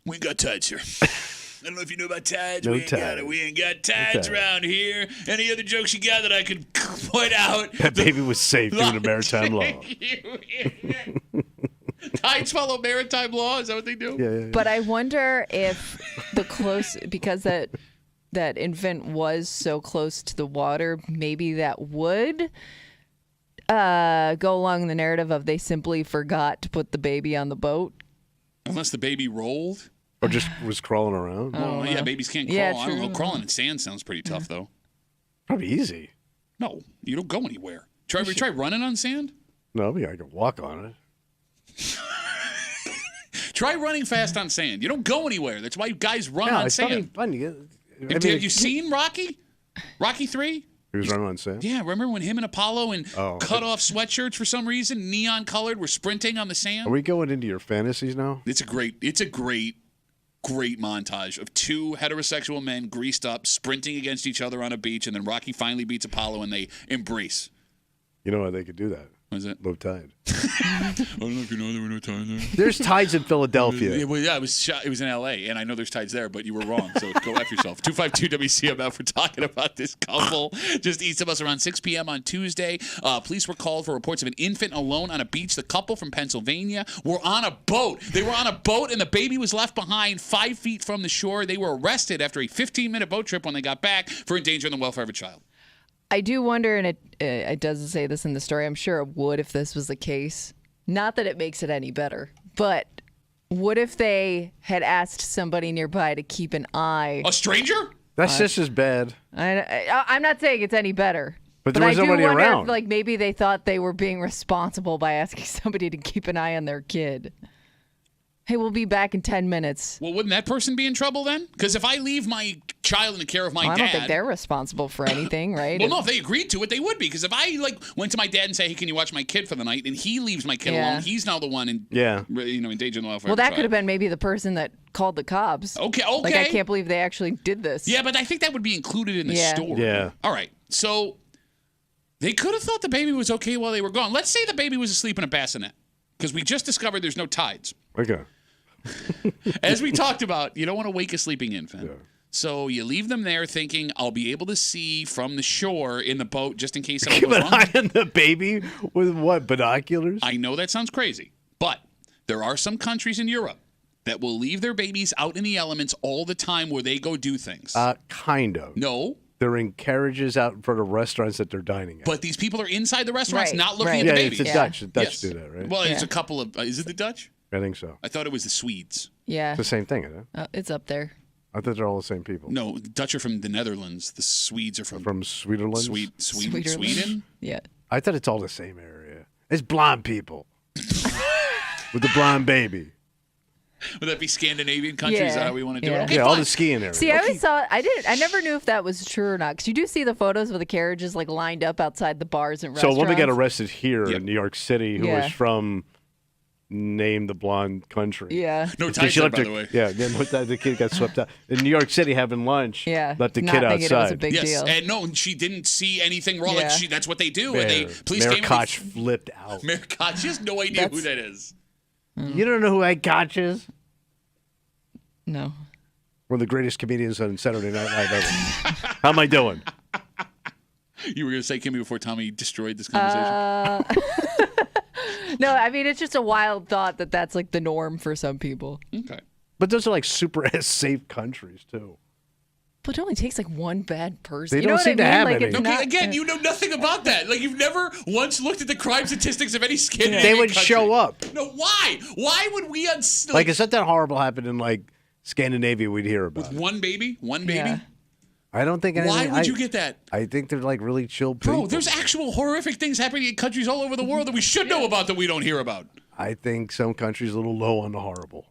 We ain't got tides here. I don't know if you know about tides. No we ain't got tides. it. We ain't got tides tides. around here. Any other jokes you got that I could point out? That baby was safe due to maritime law. Tides follow maritime law. Is that what they do? Yeah. But I wonder if because that infant was so close to the water, maybe that would go along the narrative of they simply forgot to put the baby on the boat. Unless the baby rolled. Or just was crawling around. Well, yeah, babies can't crawl. Yeah, I don't know. true. Crawling in sand sounds pretty tough, though. Probably easy. No, you don't go anywhere. Try running on sand? No, I can walk on it. Try running fast on sand. You don't go anywhere. That's why guys run No, on it's probably sand. fun. Have you seen Rocky? Rocky 3? He was running on sand? Yeah, remember when him and Apollo in Oh. cut-off sweatshirts for some reason, neon-colored, were sprinting on the sand? Are we going into your fantasies now? It's a great montage of two heterosexual men greased up, sprinting against each other on a beach, and then Rocky finally beats Apollo and they embrace. You know why they could do that? What is it? Low tide. I don't know if you know there were no tides there. There's tides in Philadelphia. It was in L.A., and I know there's tides there, but you were wrong, so go F yourself. 252-WCMF, we're talking about this couple just east of us around 6 p.m. on Tuesday. Police were called for reports of an infant alone on a beach. The couple from Pennsylvania were on a boat. They were on a boat, and the baby was left behind 5 feet from the shore. They were arrested after a 15-minute boat trip when they got back for endangering the welfare of a child. I do wonder, and it doesn't say this in the story. I'm sure it would if this was the case. Not that it makes it any better, but what if they had asked somebody nearby to keep an eye? A stranger? That's just as bad. I'm not saying it's any better. But there was I do nobody wonder around. if, like, maybe they thought they were being responsible by asking somebody to keep an eye on their kid. Hey, we'll be back in 10 minutes. Well, wouldn't that person be in trouble then? Because if I leave my child in the care of my Well, I dad... don't think they're responsible for anything, right? Well, no, if they agreed to it, they would be. Because if I went to my dad and say, "Hey, can you watch my kid for the night?" and he leaves my kid Yeah. alone, he's now the one endangering the welfare. Well, of the that could have child. been maybe the person that called the cops. Okay. Like, I can't believe they actually did this. Yeah, but I think that would be included in the Yeah. story. Yeah. All right. So they could have thought the baby was okay while they were gone. Let's say the baby was asleep in a bassinet, because we just discovered there's no tides. Okay. As we talked about, you don't want to wake a sleeping infant. Yeah. So you leave them there thinking, I'll be able to see from the shore in the boat just in case something Keep goes an wrong. eye on the baby with what? Binoculars? I know that sounds crazy, but there are some countries in Europe that will leave their babies out in the elements all the time where they go do things. Kind of. No, They're in carriages out in front of restaurants that they're dining at. but these people are inside the restaurants Right, not looking right. at yeah, the it's babies. the Dutch. The Dutch Yes. do that, right? Well, it's Yeah. a couple of. Is it the Dutch? I think so. I thought it was the Swedes. Yeah. It's the same thing, isn't it? It's up there. I thought they're all the same people. No, Dutch are from the Netherlands. The Swedes are from Swedenland? Sweden. Yeah. I thought it's all the same area. It's blonde people with the blonde baby. Would that be Scandinavian countries? Is that how we want to do it? Yeah. Okay, Yeah, all fine. the skiing areas. See, I always saw. I never knew if that was true or not. Because you do see the photos with the carriages like lined up outside the bars and So restaurants. a woman got arrested here Yep. in New York City who Yeah. was from name the blonde country. Yeah. No So ties she there, left by her- the way. Yeah, the kid got swept out. In New York City having lunch, Yeah. left the Not kid thinking outside. it was a big Yes, deal. and no, she didn't see anything wrong. Yeah. Like that's what they do. And they police Mayor came. Koch flipped out. Mayor Koch, she has no idea who that is. You don't know who Ed Koch is? No. One of the greatest comedians on Saturday Night Live ever. How am I doing? You were going to say Kimmy before Tommy destroyed this conversation. No, I mean it's just a wild thought that that's like the norm for some people. Okay. But those are like super safe countries too. But it only takes like one bad person. They You know don't what seem I to mean? have like, any. it's Okay, not- again, you know nothing about that. Like you've never once looked at the crime statistics of any Scandinavian They would country. show up. No, why? Why would we Like, is something horrible happened in like Scandinavia we'd hear about? it. one baby? One baby? Yeah. I don't think anything. Why would you get that? I think they're like really chill people. Bro, there's actual horrific things happening in countries all over the world that we should know about that we don't hear about. I think some countries a little low on the horrible.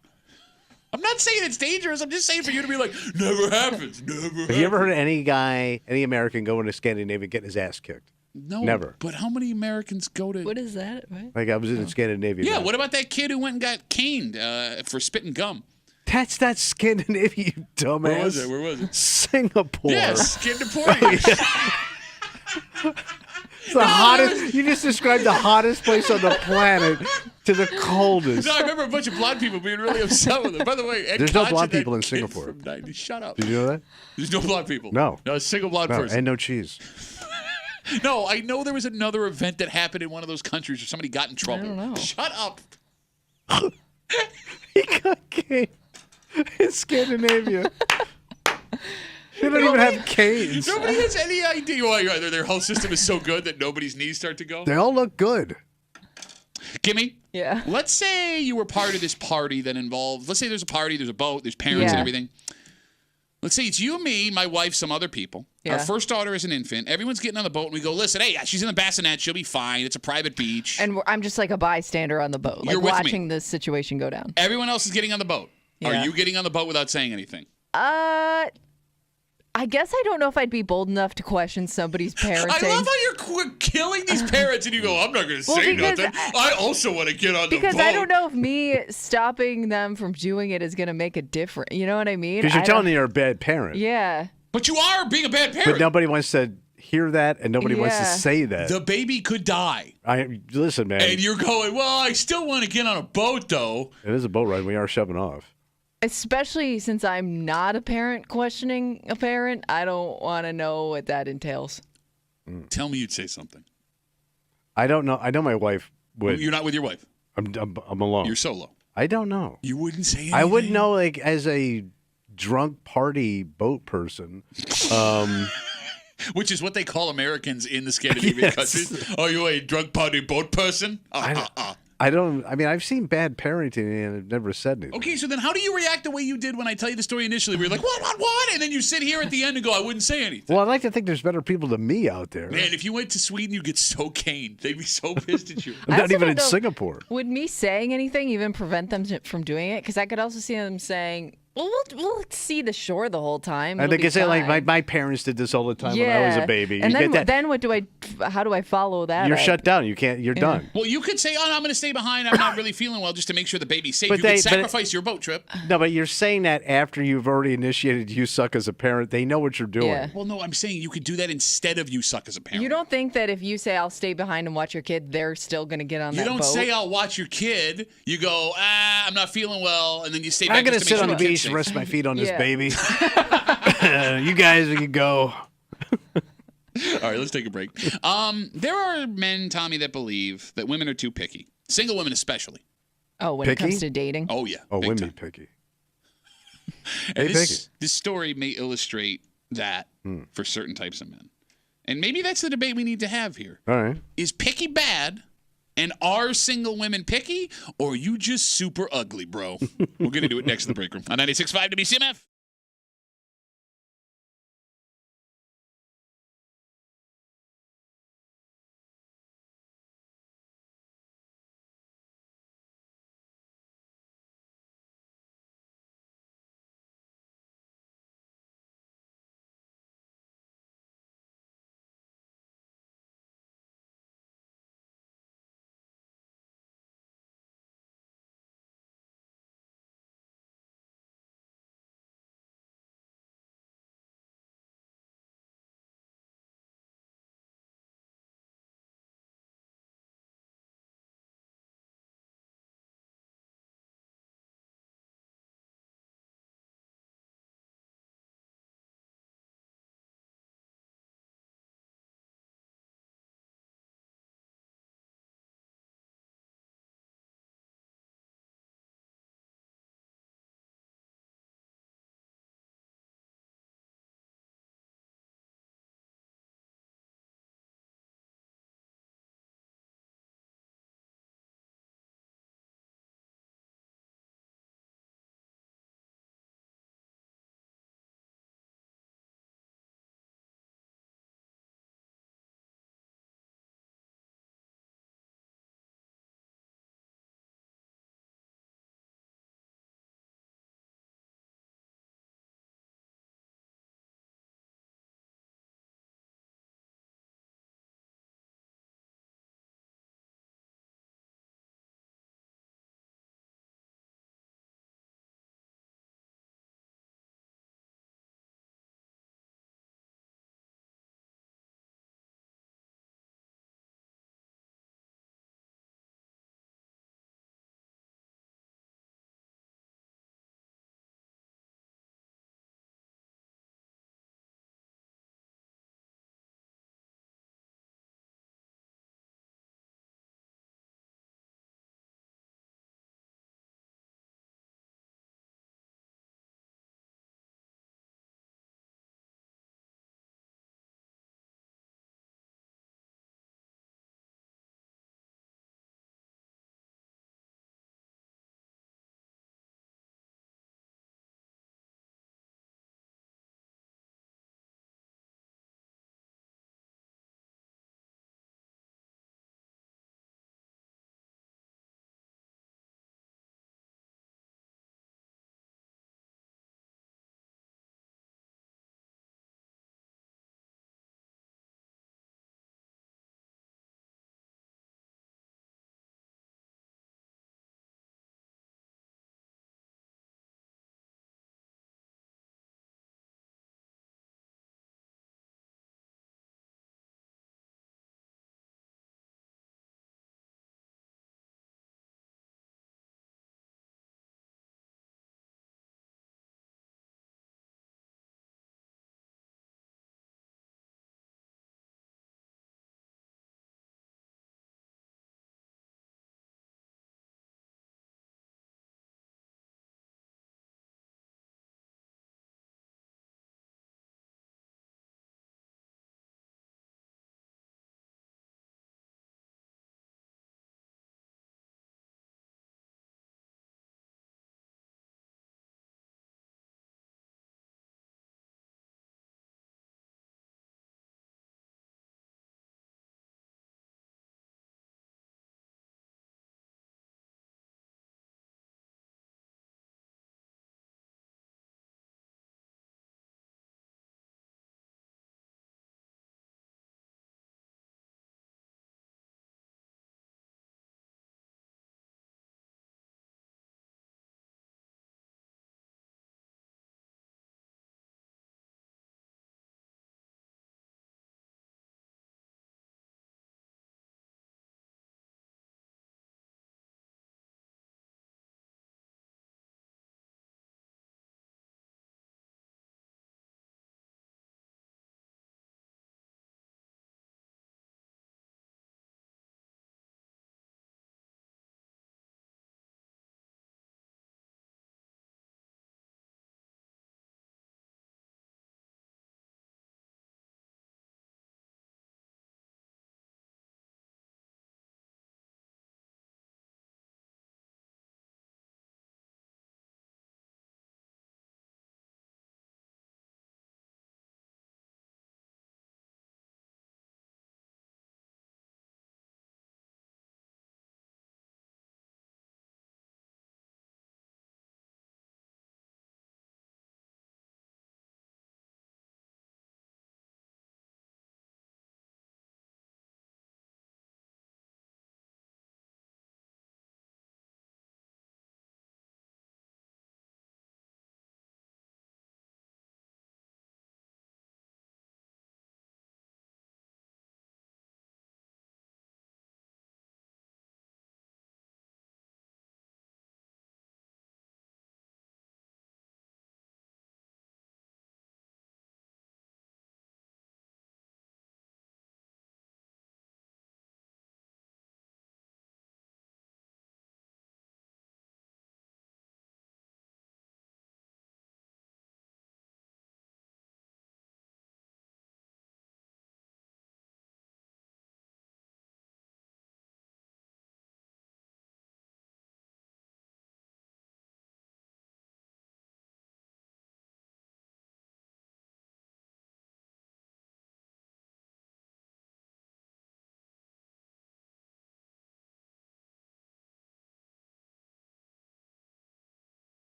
I'm not saying it's dangerous. I'm just saying for you to be like, never happens. Never happens. Have you ever heard of any guy, any American go into Scandinavia and getting his ass kicked? No. Never. But how many Americans go to... What is that? What? Like I was in Scandinavia. Yeah, man. what about that kid who went and got caned for spitting gum? That's not Scandinavia, you dumbass. Where was it? Where was it? Singapore. Yes, Singapore. It's the hottest. You just described the hottest place on the planet to the coldest. No, I remember a bunch of blonde people being really upset with it. By the way, Ed There's no Koch blonde and that people in kid Singapore. From 90. Shut up. Did you know that? There's no blonde people. No. Not a single blonde No, person. and no cheese. No, I know there was another event that happened in one of those countries where somebody got in trouble. don't know. Shut up. He got cane in Scandinavia. They don't even have canes. Nobody has any idea why their whole system is so good that nobody's knees start to go. They all look good. Kimmy, Yeah. let's say you were part of this party that involved, let's say there's a party, there's a boat, there's parents and Yeah. everything. Let's say it's you, me, my wife, some other people. Our Yeah. first daughter is an infant. Everyone's getting on the boat, and we go, listen, hey, she's in the bassinet. She'll be fine. It's a private beach. And I'm just like a bystander on the boat, like You're with me. watching this situation go down. Everyone else is getting on the boat. Yeah. Are you getting on the boat without saying anything? I guess I don't know if I'd be bold enough to question somebody's parenting. I love how you're killing these parents, and you go, I'm not going to Well, say because nothing. I also want to get on the boat. because I don't know if me stopping them from doing it is going to make a difference. You know what I mean? Because you're I telling don't- them you're a bad parent. Yeah. But you are being a bad But parent. nobody wants to hear that, and nobody wants to Yeah. say that. The baby could die. Listen, man. And you're going, well, I still want to get on a boat, though. It is a boat ride. We are shoving off. Especially since I'm not a parent questioning a parent, I don't want to know what that entails. Tell me you'd say something. I don't know. I know my wife would. You're not with your wife. I'm alone. You're solo. I don't know. You wouldn't say anything. I wouldn't know, like, as a drunk party boat person. Which is what they call Americans in the Scandinavian Yes. countries. Are you a drunk party boat person? I don't. I mean, I've seen bad parenting, and I've never said anything. Okay, so then how do you react the way you did when I tell you the story initially? Where you're like, what? And then you sit here at the end and go, I wouldn't say anything. Well, I'd like to think there's better people than me out there. Man, if you went to Sweden, you'd get so caned. They'd be so pissed at you. I'm I not also even don't in know- Singapore. Would me saying anything even prevent them from doing it? Because I could also see them saying, well, we'll see the shore the whole time. And It'll they be can say, like, fine." my parents did this all the time when I was a baby. And You then, get that? then what do how do I follow that? You're up? shut down. You can't. You're done. Well, you could say, oh, no, I'm going to stay behind. I'm not really feeling well just to make sure the baby's safe. But You they- could but- sacrifice your boat trip. No, but you're saying that after you've already initiated you suck as a parent. They know what you're doing. Yeah. Well, no, I'm saying you could do that instead of you suck as a parent. You don't think that if you say I'll stay behind and watch your kid, they're still going to get on You that don't boat? say I'll watch your kid. You go, I'm not feeling well, and then you stay back. I'm gonna just to sit make on the sure kid's beach and safe. rest my feet on this Yeah. baby. You guys can go. All right, let's take a break. There are men, Tommy, that believe that women are too picky. Single women especially. Oh, when Picky? it comes to dating? Oh, yeah. Oh, big women time. picky. And Hey, this story may illustrate that for certain types of men. And maybe that's the debate we need to have here. All right. Is picky bad? And are single women picky? Or are you just super ugly, bro? We're going to do it next in the break room on 96.5 WCMF.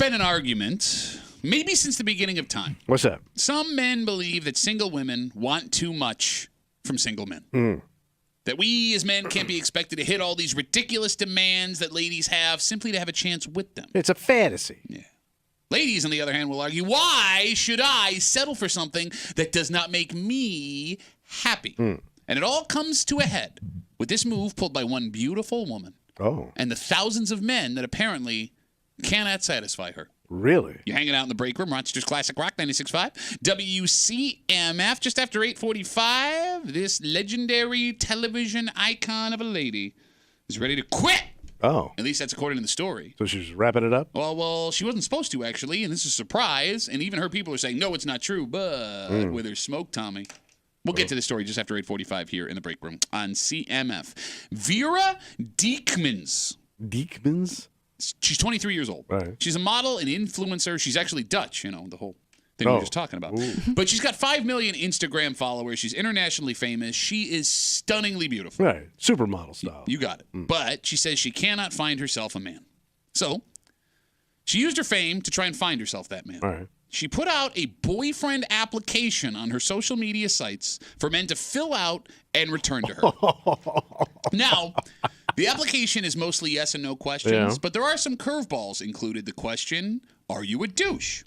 been an argument, maybe since the beginning of time. What's that? Some men believe that single women want too much from single men. That we as men can't be expected to hit all these ridiculous demands that ladies have simply to have a chance with them. It's a fantasy. Yeah. Ladies, on the other hand, will argue, why should I settle for something that does not make me happy? And it all comes to a head with this move pulled by one beautiful woman and the thousands of men that apparently cannot satisfy her. Really? You're hanging out in the break room, Rochester's Classic Rock 96.5, WCMF, just after 8:45. This legendary television icon of a lady is ready to quit. Oh. At least that's according to the story. So she's wrapping it up? Well, she wasn't supposed to, actually, and this is a surprise. And even her people are saying, no, it's not true, but with her smoke, Tommy. We'll get to the story just after 8:45 here in the break room on CMF. Vera Diekmans. Diekmans? She's 23 years old. Right. She's a model and influencer. She's actually Dutch, the whole thing we were just talking about. But she's got 5 million Instagram followers. She's internationally famous. She is stunningly beautiful. Right. Supermodel style. You got it. But she says she cannot find herself a man. So she used her fame to try and find herself that man. All right. She put out a boyfriend application on her social media sites for men to fill out and return to her. Now, the application is mostly yes and no questions, but there are some curveballs included. The question, are you a douche?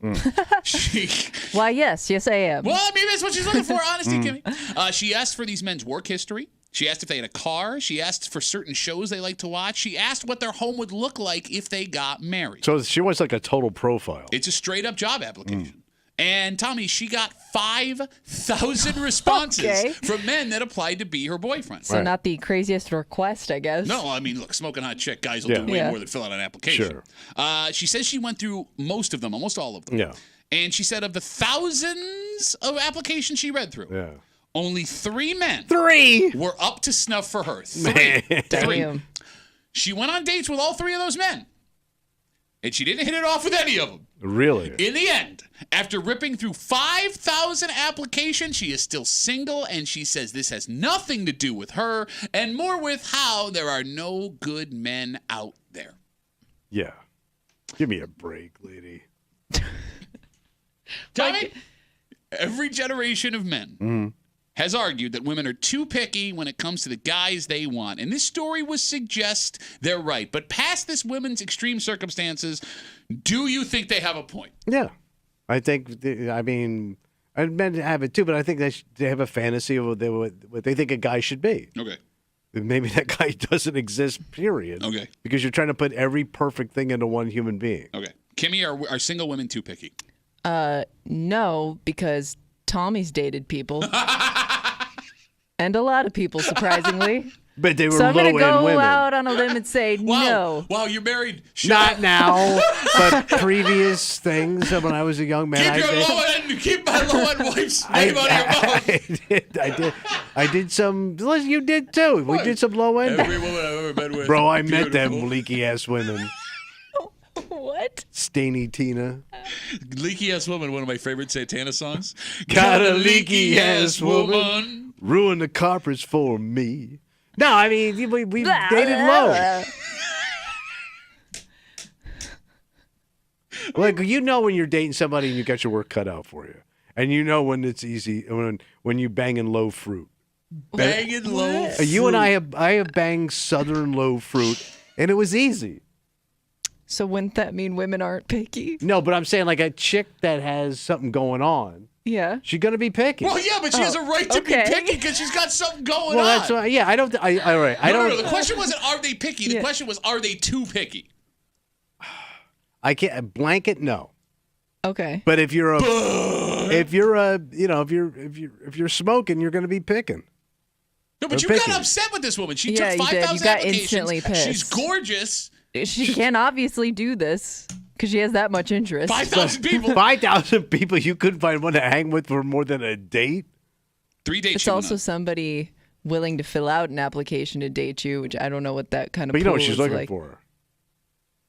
Why, yes, I am. Well, maybe that's what she's looking for, honesty, Kimmy. She asked for these men's work history. She asked if they had a car. She asked for certain shows they like to watch. She asked what their home would look like if they got married. So she wants like a total profile. It's a straight-up job application. And, Tommy, she got 5,000 responses from men that applied to be her boyfriend. So not the craziest request, I guess. No, I mean, look, smoking hot chick guys will do way more than fill out an application. Sure. She says she went through most of them, almost all of them. Yeah. And she said of the thousands of applications she read through, only 3 men were up to snuff for her. 3. Damn. She went on dates with all 3 of those men. And she didn't hit it off with any of them. Really? In the end, after ripping through 5,000 applications, she is still single, and she says this has nothing to do with her and more with how there are no good men out there. Yeah. Give me a break, lady. Tommy, every generation of men has argued that women are too picky when it comes to the guys they want. And this story would suggest they're right. But past this women's extreme circumstances, do you think they have a point? Yeah. I think, men have it too, but I think they have a fantasy of what they think a guy should be. Okay. Maybe that guy doesn't exist, period. Okay. Because you're trying to put every perfect thing into one human being. Okay. Kimmy, are single women too picky? No, because Tommy's dated people. And a lot of people, surprisingly. But they were So I'm going to low-end go women. out on a limb and say no. Wow, you're married. Not now, but previous things when I was a young man. Keep my low-end wife's name out of your mouth. I did some. Listen, you did too. We did some low end. Every woman I've ever been with. Bro, I met them beautiful. leaky ass women. What? Stainy Tina. Leaky ass woman, one of my favorite Santana songs. Got a leaky ass woman. Ruin the carpets for me. No, I mean, we dated low. Like, you know when you're dating somebody and you got your work cut out for you. And you know when it's easy, when you banging low fruit. Banging low fruit. You and I have banged Southern low fruit, and it was easy. So wouldn't that mean women aren't picky? No, but I'm saying like a chick that has something going on. Yeah. She's gonna be picky. Well, yeah, but she has a right to be picky because she's got something going well, on. that's why. Yeah, I don't. All right. No. The question wasn't are they picky. The question was are they too picky. I can't blanket. No. Okay. But if you're smoking, you're gonna be picking. No, but you got upset with this woman. She took 5,000 You got applications. instantly pissed. She's gorgeous. She can't obviously do this because she has that much interest. 5,000 people. 5,000 people. You couldn't find one to hang with for more than a date. 3 dates. It's also somebody willing to fill out an application to date you, which I don't know what that kind of. But you know what pool she's is looking like. for?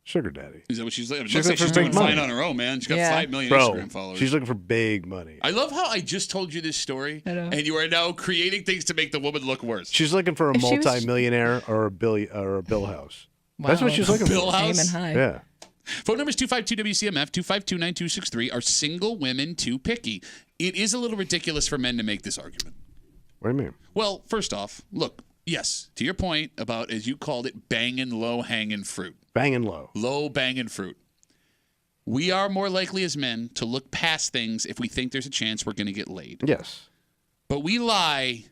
Sugar daddy. Is that what she's looking for? She's Looks like looking she's for doing big money. fine on her own, man. She's got 5 million Bro, Instagram followers. she's looking for big money. I love how I just told you this story, and you are now creating things to make the woman look worse. She's looking for a multi-millionaire or a Bill House. Wow. That's what she's looking Bill for. House? Aiming high. Yeah. Phone number is 252-WCMF, 252-9263. Are single women too picky? It is a little ridiculous for men to make this argument. What do you mean? Well, first off, look, yes, to your point about, as you called it, banging low-hanging fruit. Banging low. Low banging fruit. We are more likely as men to look past things if we think there's a chance we're going to get laid. Yes. But we lie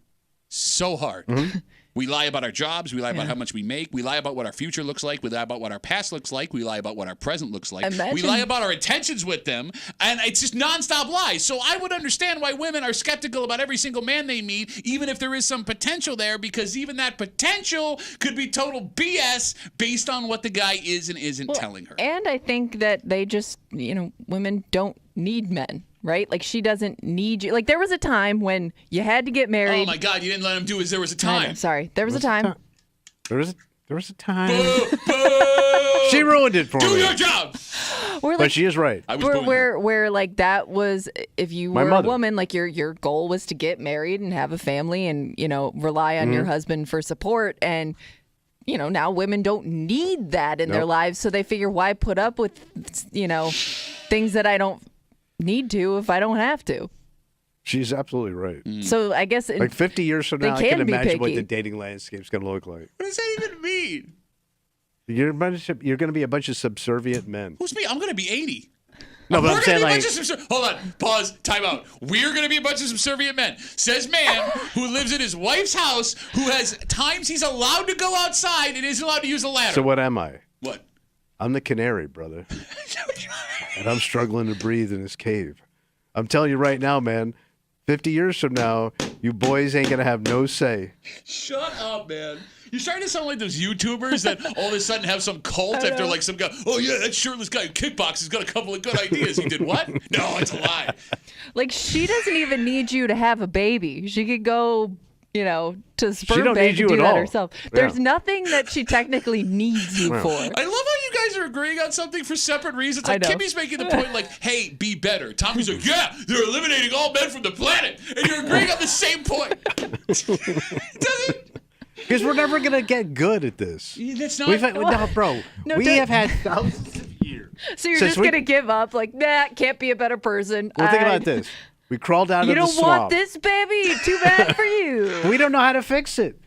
so hard. Mm-hmm. We lie about our jobs. We lie about how much we make. We lie about what our future looks like. We lie about what our past looks like. We lie about what our present looks like. We lie about our intentions with them. And it's just nonstop lies. So I would understand why women are skeptical about every single man they meet, even if there is some potential there, because even that potential could be total BS based on what the guy is and isn't telling her. And I think that they just, women don't need men. Right? Like, she doesn't need you. Like, there was a time when you had to get married. Oh, my God. You didn't let him do it. There was a time. Sorry. There was a time. There was a time. Boo, boo. She ruined it for me. Do your job. But she is right. I was booing her. Where like that was, if you were a woman, like your goal was to get married and have a family and, rely on your husband for support. And, now women don't need that in their lives. So they figure, why put up with, things that I don't need to if I don't have to. She's absolutely right. So I guess like 50 years from now, I can imagine what the dating landscape's going to look like. What does that even mean? You're going to be a bunch of subservient men. Who's me? I'm going to be 80. No, but I'm saying like... Hold on. Pause. Time out. We're going to be a bunch of subservient men. Says man who lives in his wife's house, who has times he's allowed to go outside and isn't allowed to use a ladder. So what am I? What? I'm the canary, brother. And I'm struggling to breathe in this cave. I'm telling you right now, man, 50 years from now, you boys ain't going to have no say. Shut up, man. You're starting to sound like those YouTubers that all of a sudden have some cult after like some guy, oh yeah, that shirtless guy who kickboxes has got a couple of good ideas. He did what? No, it's a lie. Like, she doesn't even need you to have a baby. She could go, to sperm she don't bank need you and do at that all. herself. There's nothing that she technically needs you for. I love how you guys are agreeing on something for separate reasons. Like, Kimmy's making the point, like, hey, be better. Tommy's like, yeah, they're eliminating all men from the planet. And you're agreeing on the same point. Because we're never going to get good at this. That's not... We have had thousands of years. So you're just going to give up? Like, nah, can't be a better person. Well, think about this. We crawled out of the swamp. You don't want this, baby? Too bad for you. We don't know how to fix it.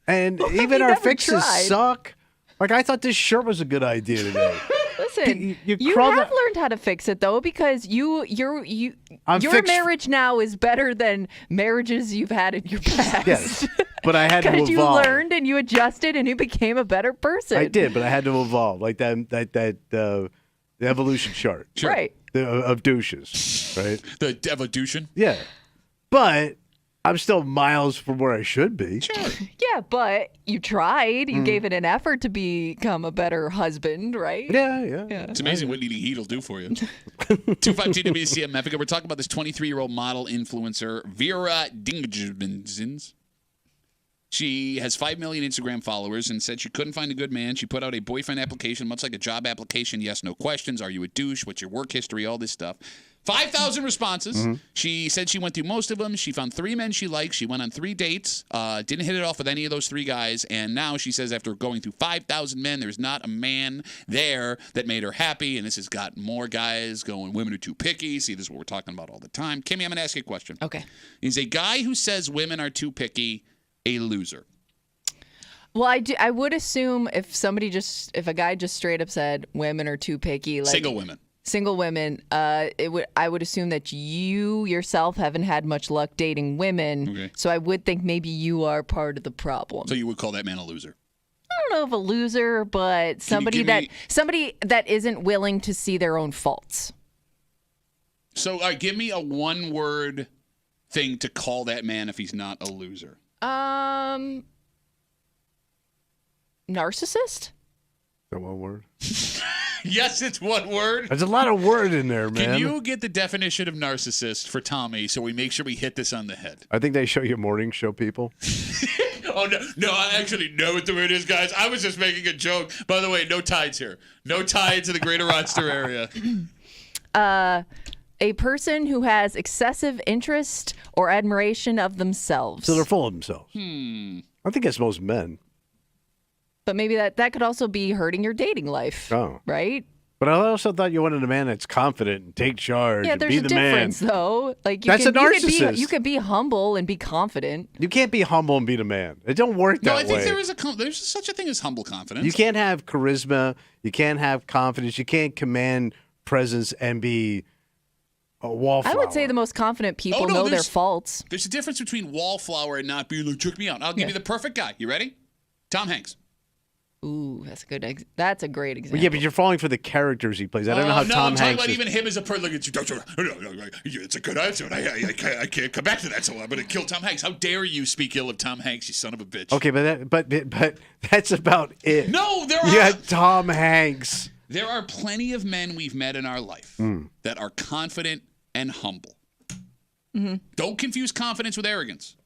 And even our fixes suck. Like, I thought this shirt was a good idea today. Listen, you have learned how to fix it, though, because your marriage now is better than marriages you've had in your past. Yes, but I had to evolve. Because you learned and you adjusted and you became a better person. I did, but I had to evolve, like the evolution chart. Sure. Right. Of douches, right? The evolution? Yeah. But I'm still miles from where I should be. Sure. Yeah, but you tried. You gave it an effort to become a better husband, right? Yeah. It's amazing what eating heat will do for you. 252-WCMF. We're talking about this 23-year-old model influencer, Vera Dingjins. She has 5 million Instagram followers and said she couldn't find a good man. She put out a boyfriend application, much like a job application. Yes, no questions. Are you a douche? What's your work history? All this stuff. 5,000 responses. She said she went through most of them. She found 3 men she liked. She went on 3 dates. Didn't hit it off with any of those 3 guys. And now she says after going through 5,000 men, there's not a man there that made her happy. And this has got more guys going, women are too picky. See, this is what we're talking about all the time. Kimmy, I'm going to ask you a question. Okay. Is a guy who says women are too picky a loser? Well, I would assume if a guy just straight up said women are too picky, like single women, I would assume that you yourself haven't had much luck dating women. Okay. So I would think maybe you are part of the problem. So you would call that man a loser? I don't know if a loser, but somebody that isn't willing to see their own faults. So give me a one-word thing to call that man if he's not a loser. Narcissist? Is that one word? Yes, it's one word. There's a lot of word in there, man. Can you get the definition of narcissist for Tommy so we make sure we hit this on the head? I think they show you morning show people. Oh, no, I actually know what the word is, guys. I was just making a joke. By the way, no tides here. No tides in the greater Rochester area. A person who has excessive interest or admiration of themselves. So they're full of themselves. I think that's most men. But maybe that could also be hurting your dating life. Oh. Right? But I also thought you wanted a man that's confident and take charge Yeah, and there's be a the difference, man. though. Like That's a narcissist. You could be humble and be confident. You can't be humble and be the man. It don't work that No, way. I think there's such a thing as humble confidence. You can't have charisma. You can't have confidence. You can't command presence and be a wallflower. I would say the most confident people know their faults. There's a difference between wallflower and not being like, check me out. I'll give you the perfect guy. You ready? Tom Hanks. Ooh, that's a good. That's a great example. Well, yeah, but you're falling for the characters he plays. I don't know how no, Tom I'm talking Hanks about is. even him as a person. Like, it's a good answer. I can't come back to that, so I'm going to kill Tom Hanks. How dare you speak ill of Tom Hanks, you son of a bitch. Okay, but that's about it. No, You got Tom Hanks. There are plenty of men we've met in our life that are confident and humble. Mm-hmm. Don't confuse confidence with arrogance.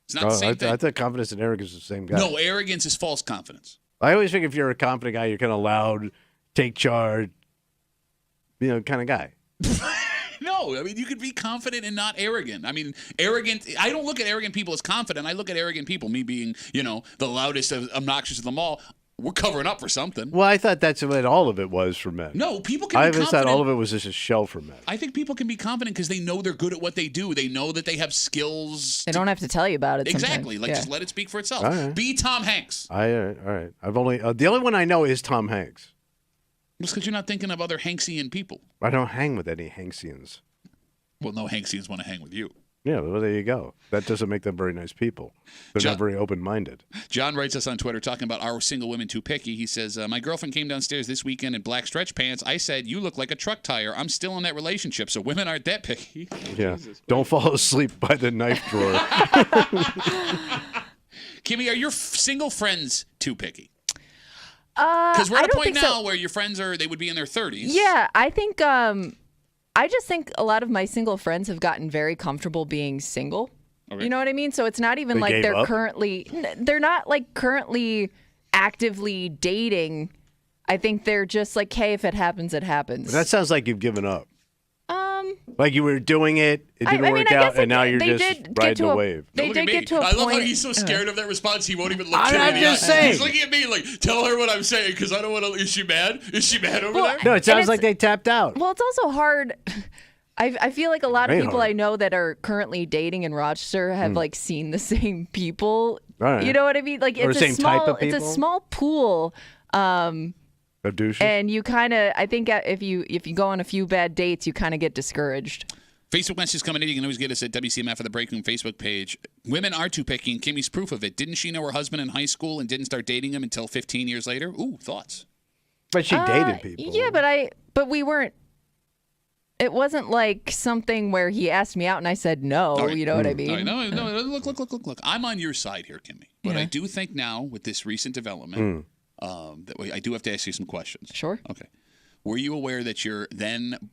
It's not the same thing. I thought confidence and arrogance is the same guy. No, arrogance is false confidence. I always think if you're a confident guy, you're kind of loud, take charge, kind of guy. No, I mean, you could be confident and not arrogant. I mean, arrogant, I don't look at arrogant people as confident. I look at arrogant people, me being, the loudest, obnoxious of them all. We're covering up for something. Well, I thought that's what all of it was for men. No, people can I be always confident. thought all of it was just a shell for men. I think people can be confident because they know they're good at what they do. They know that they have skills. They don't have to tell you about it. Exactly. Sometimes. Just let it speak for itself. All right. Be Tom Hanks. All right. I've only the only one I know is Tom Hanks. Just because you're not thinking of other Hanksian people. I don't hang with any Hanksians. Well, no Hanksians want to hang with you. Yeah, well, there you go. That doesn't make them very nice people. They're not very open-minded. John writes us on Twitter talking about our single women too picky. He says, my girlfriend came downstairs this weekend in black stretch pants. I said, you look like a truck tire. I'm still in that relationship, so women aren't that picky. Yeah. Don't fall asleep by the knife drawer. Kimmy, are your single friends too picky? Because we're at a point now where your friends they would be in their 30s. Yeah, I think I just think a lot of my single friends have gotten very comfortable being single. Okay. You know what I mean? So it's not even like they're not like currently actively dating. I think they're just like, hey, if it happens, it happens. That sounds like you've given up. Like you were doing it didn't work out, and now you're just riding the wave. They did get to a point. I love how he's so scared of that response, he won't even look Kimmy in the eye. saying. He's looking at me like, tell her what I'm saying, because I don't want to. Is she mad? Is she mad over there? No, it sounds like they tapped out. Well, it's also hard. I feel like a lot of people I know that are currently dating in Rochester have like seen the same people. Right. You know what I mean? Like it's a small pool. Of douches? And you kind of, I think if you go on a few bad dates, you kind of get discouraged. Facebook messages coming in. You can always get us at WCMF or the Break Room Facebook page. Women are too picky, and Kimmy's proof of it. Didn't she know her husband in high school and didn't start dating him until 15 years later? Ooh, thoughts? But she dated people. Yeah, but we weren't. It wasn't like something where he asked me out and I said no. Right. You know what I mean? Right. No. Look. I'm on your side here, Kimmy. But I do think now with this recent development, that I do have to ask you some questions. Sure. Okay. Were you aware that your then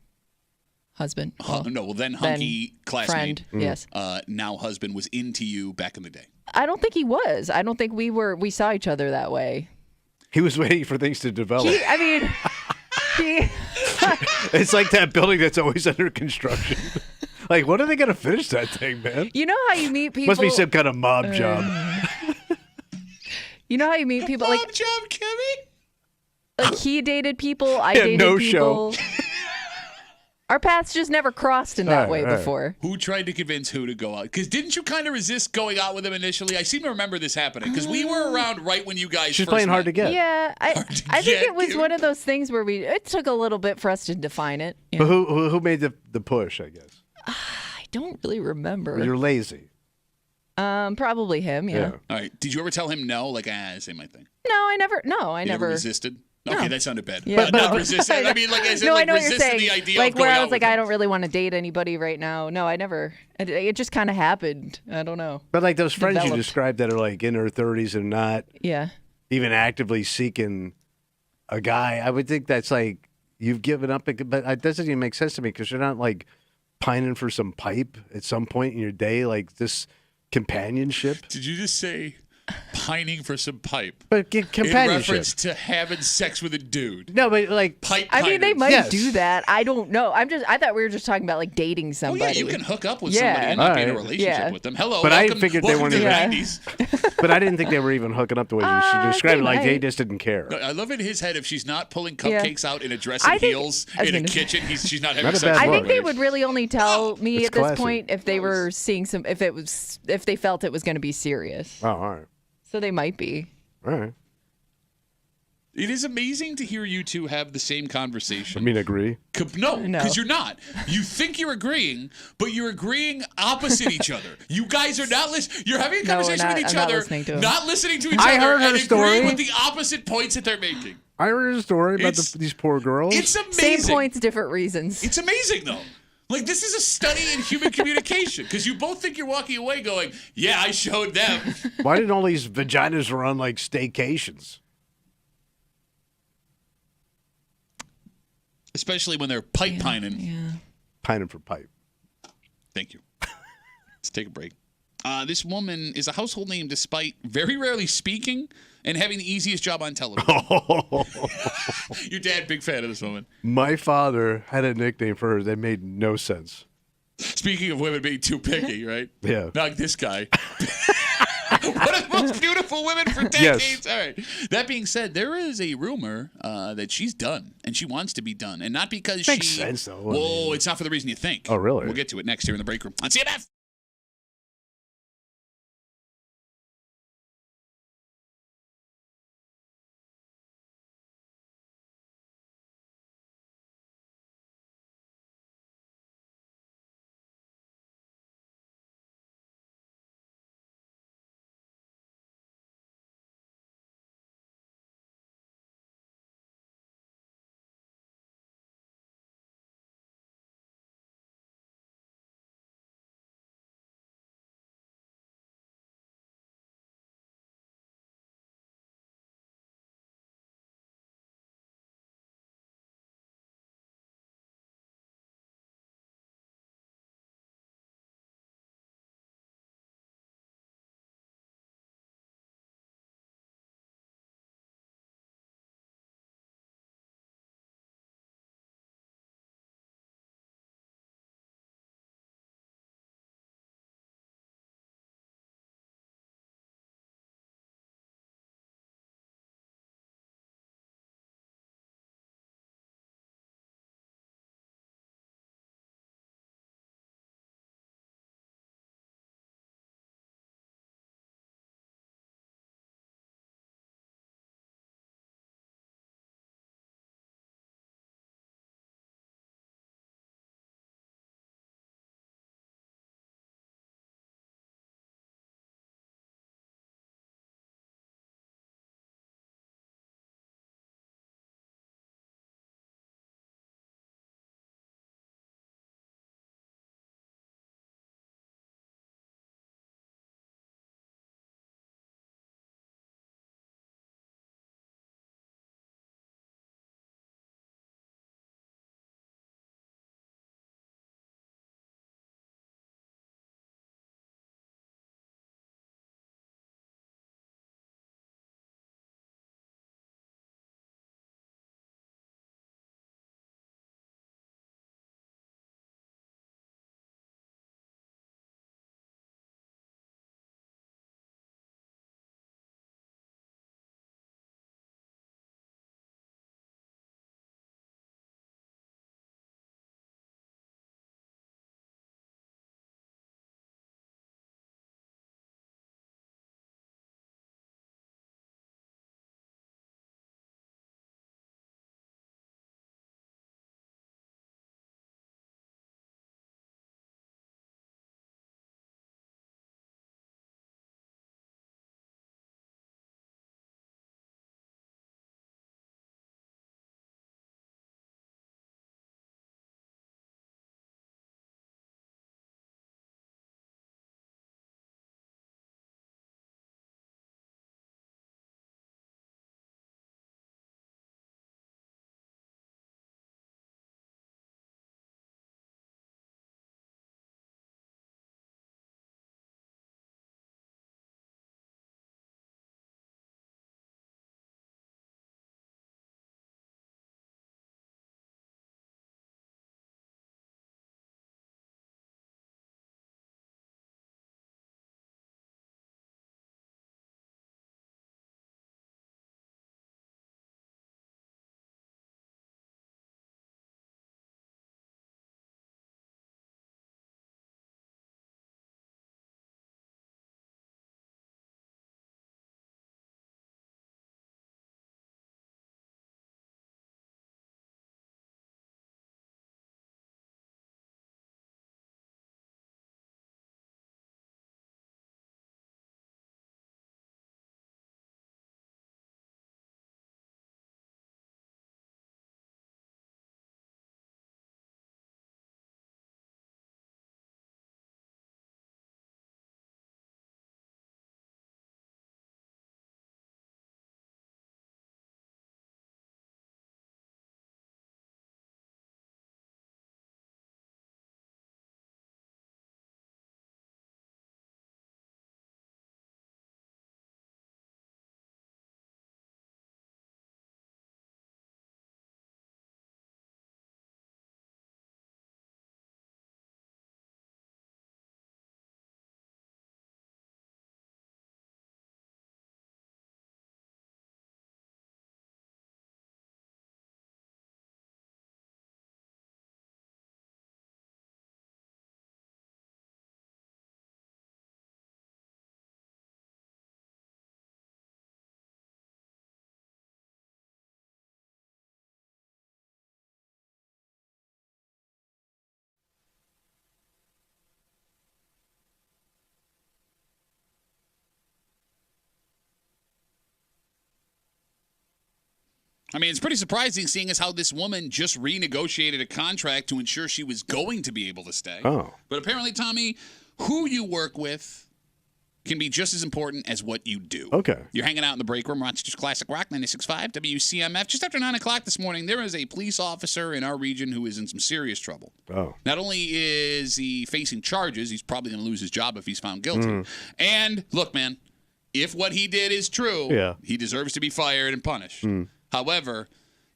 husband? Then hunky classmate, friend, yes, now husband was into you back in the day? I don't think he was. I don't think we saw each other that way. He was waiting for things to develop. It's like that building that's always under construction. Like, when are they going to finish that thing, man? You know how you meet people? Must be some kind of mob job. You know how you meet people? Mob job, Kimmy? Like, he dated people, I dated people. Our paths just never crossed in that way before. Who tried to convince who to go out? Because didn't you kind of resist going out with him initially? I seem to remember this happening because we were around right when you guys She's first playing hard met. to get. Yeah, I think it was one of those things where it took a little bit for us to define it. But who made the push, I guess? I don't really remember. You're lazy. Probably him, yeah. All right. Did you ever tell him no? Like, say my thing. No, I never. You never resisted? Okay, that sounded bad. Yeah. Not resisted. I mean, like I said, no, like I know resisting what you're saying. the idea like of going where I out was like, with him. I don't really want to date anybody right now. No, I never. It just kind of happened. I don't know. But like those friends you described that are like in their 30s and not even actively seeking a guy, I would think that's like you've given up. But it doesn't even make sense to me because you're not like pining for some pipe at some point in your day, like this companionship. Did you just say pining for some pipe. But get In companionship. reference to having sex with a dude. No, but like Pipe I mean, they piners. might Yes. do that. I don't know. I thought we were just talking about like dating Oh somebody. yeah, you can hook up with Yeah. somebody and not be in a Alright. relationship Yeah. with them. Hello, But I welcome, figured they welcome weren't to the even- 90s. but I didn't think they were even hooking up the way she described they it. Like they might. just didn't care. I love in his head if she's not pulling Yeah. cupcakes out in a dress I and think- heels I was in a gonna say- kitchen, she's not having Not a sex. bad with I look. think they her. would really only tell me It's at this classy. point if they were seeing if they felt it was going to be serious. Oh, all right. So they might be. All right. It is amazing to hear you two have the same I conversation. mean, agree. No, No. because you're not. You think you're agreeing, but you're agreeing opposite each other. You guys are not listening. You're having a No, we're conversation not. with each I'm not other, listening to him. not listening to each I other, heard her and story. agreeing with the opposite points that they're making. I heard a story about It's- these poor girls. It's amazing. Same points, different reasons. It's amazing, though. Like, this is a study in human communication because you both think you're walking away going, yeah, I showed them. Why didn't all these vaginas run like staycations? Especially when they're pipe pining. Yeah. Pining for pipe. Thank you. Let's take a break. This woman is a household name despite very rarely speaking and having the easiest job on television. Your dad, big fan of this woman. My father had a nickname for her that made no sense. Speaking of women being too picky, right? Yeah. Not this guy. One of the most beautiful women for decades. Yes. All right. That being said, there is a rumor that she's done and she wants to be done. And not because Makes she. sense, though. I Whoa, mean- it's not for the reason you think. Oh, really? We'll get to it next here in the break room on CMF. I mean, it's pretty surprising seeing as how this woman just renegotiated a contract to ensure she was going to be able to stay. Oh. But apparently, Tommy, who you work with can be just as important as what you do. Okay. You're hanging out in the break room, Rochester's Classic Rock 96.5 WCMF. Just after 9 o'clock this morning, there is a police officer in our region who is in some serious trouble. Oh. Not only is he facing charges, he's probably going to lose his job if he's found guilty. And look, man, if what he did is true, he deserves to be fired and punished. However,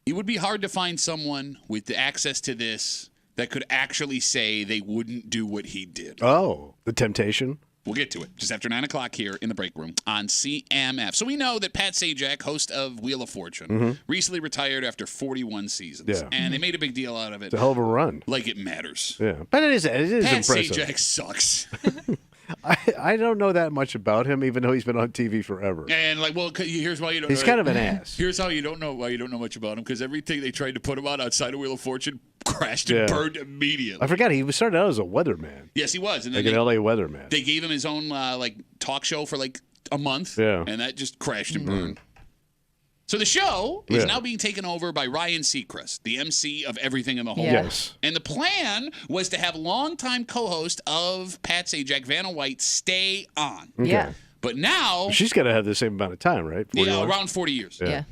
it would be hard to find someone with the access to this that could actually say they wouldn't do what he did. Oh, the temptation? We'll get to it just after 9 o'clock here in the break room on CMF. So we know that Pat Sajak, host of Wheel of Fortune, recently retired after 41 seasons. Yeah. And they made a big deal out of it. It's a hell of a run. Like it matters. Yeah. But it is Pat impressive. Sajak sucks. I don't know that much about him, even though he's been on TV forever. And like, well, here's why you don't He's know. kind of an ass. Here's how you don't know why you don't know much about him, because everything they tried to put him on outside of Wheel of Fortune crashed and burned immediately. I forgot he started out as a weatherman. Yes, he was. And Like then an LA weatherman. they gave him his own like talk show for like a month. Yeah. And that just crashed and burned. So the show is now being taken over by Ryan Seacrest, the MC of Everything in the Hole. Yes. And the plan was to have longtime co-host of Pat Sajak, Vanna White, stay on. Okay. Yeah. But now, She's got to have the same amount of time, right? 41? around 40 years. Yeah.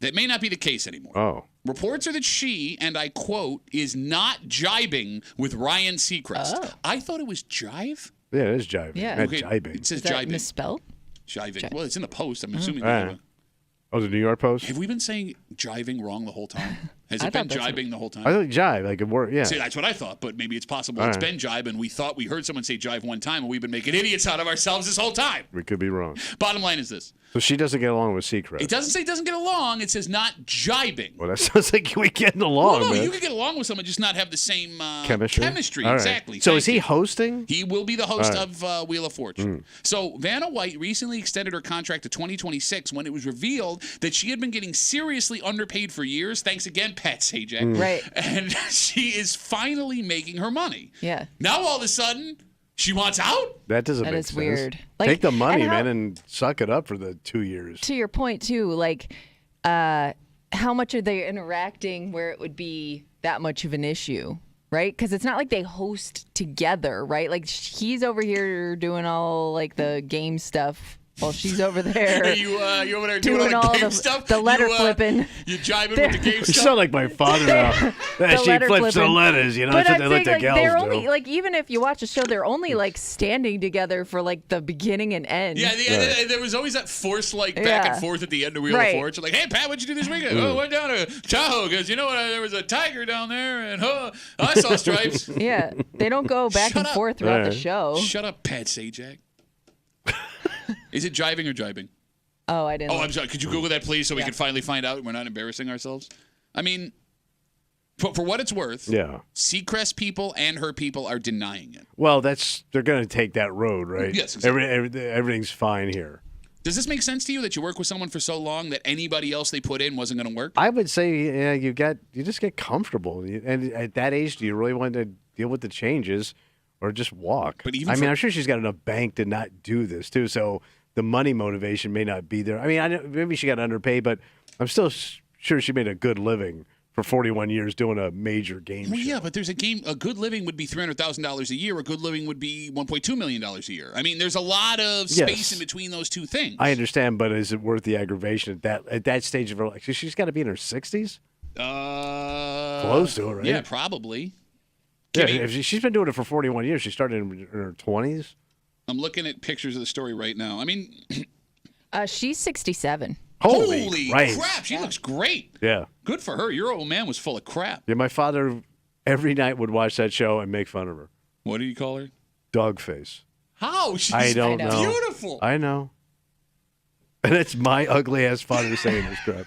That may not be the case anymore. Oh. Reports are that she, and I quote, is not jibing with Ryan Seacrest. Oh. I thought it was jive. Yeah, it is jiving. Yeah. Not Okay, jibing. It says Is that jibing. misspelled? Jiving. Well, it's in the post. I'm assuming. All right. Oh, the New York Post? Have we been saying jiving wrong the whole time? Has I it been thought that's jibing the whole time? I thought jive, like a word, yeah. See, that's what I thought, but maybe it's possible All it's right. been jive, and we heard someone say jive one time, and we've been making idiots out of ourselves this whole time. We could be wrong. Bottom line is this. So she doesn't get along with Seacrest. It doesn't say doesn't get along. It says not jibing. Well, that sounds like we getting along, Well, no, man. you can get along with someone, just not have the same Chemistry? All right. exactly. So Thank is he you. hosting? He will be the host All right. of Wheel of Fortune. So Vanna White recently extended her contract to 2026 when it was revealed that she had been getting seriously underpaid for years. Thanks again, Pat Sajak. Right. And she is finally making her money. Yeah. Now all of a sudden, she wants out? That doesn't That make is sense. weird. Like, Take the money, and how- man, and suck it up for the 2 years. To your point too, like how much are they interacting where it would be that much of an issue, right? Because it's not like they host together, right? Like he's over here doing all like the game stuff while she's over there. You over there doing all all the game the- stuff? the letter You, flipping. You jiving with the game You stuff? sound like my father now. That she letter flips the flipping. letters, you know? But That's what I'm they saying, let the like, gals they're do. only like even if you watch a show, they're only like standing together for like the beginning and end. Yeah, there was always that forced like back and Yeah. forth at the end of Wheel Right. of Fortune. Like, hey, Pat, what'd you do this weekend? Oh, went down to Tahoe because you know what? There was a tiger down there, and I saw stripes. Yeah, they don't go back Shut and up. forth throughout the Right. show. Shut up, Pat Sajak. Is it jiving or jibing? Oh, I didn't. Oh, I'm sorry. Could you Google that, please, so we can finally find out and we're not embarrassing ourselves? I mean, for what it's worth, Yeah. Seacrest people and her people are denying it. Well, they're going to take that road, right? Yes, exactly. Everything's fine here. Does this make sense to you that you work with someone for so long that anybody else they put in wasn't going to work? I would say you just get comfortable. And at that age, do you really want to deal with the changes or just walk? But even I mean, for- I'm sure she's got enough bank to not do this, too. So the money motivation may not be there. I mean, maybe she got underpaid, but I'm still sure she made a good living for 41 years doing a major game Well, show. yeah, but there's a game. A good living would be $300,000 a year. A good living would be $1.2 million a year. I mean, there's a lot of space Yes. in between those two things. I understand, but is it worth the aggravation at that stage of her life? She's got to be in her 60s? Close to it, right? Yeah, probably. Yeah, Kimmy, if she's been doing it for 41 years. She started in her 20s. I'm looking at pictures of the story right now. I mean, She's 67. holy Christ. crap, she looks great. Yeah. Good for her. Your old man was full of crap. Yeah, my father every night would watch that show and make fun of her. What do you call her? Dog face. How? She's I don't know. know. beautiful. I know. And it's my ugly ass father saying this crap.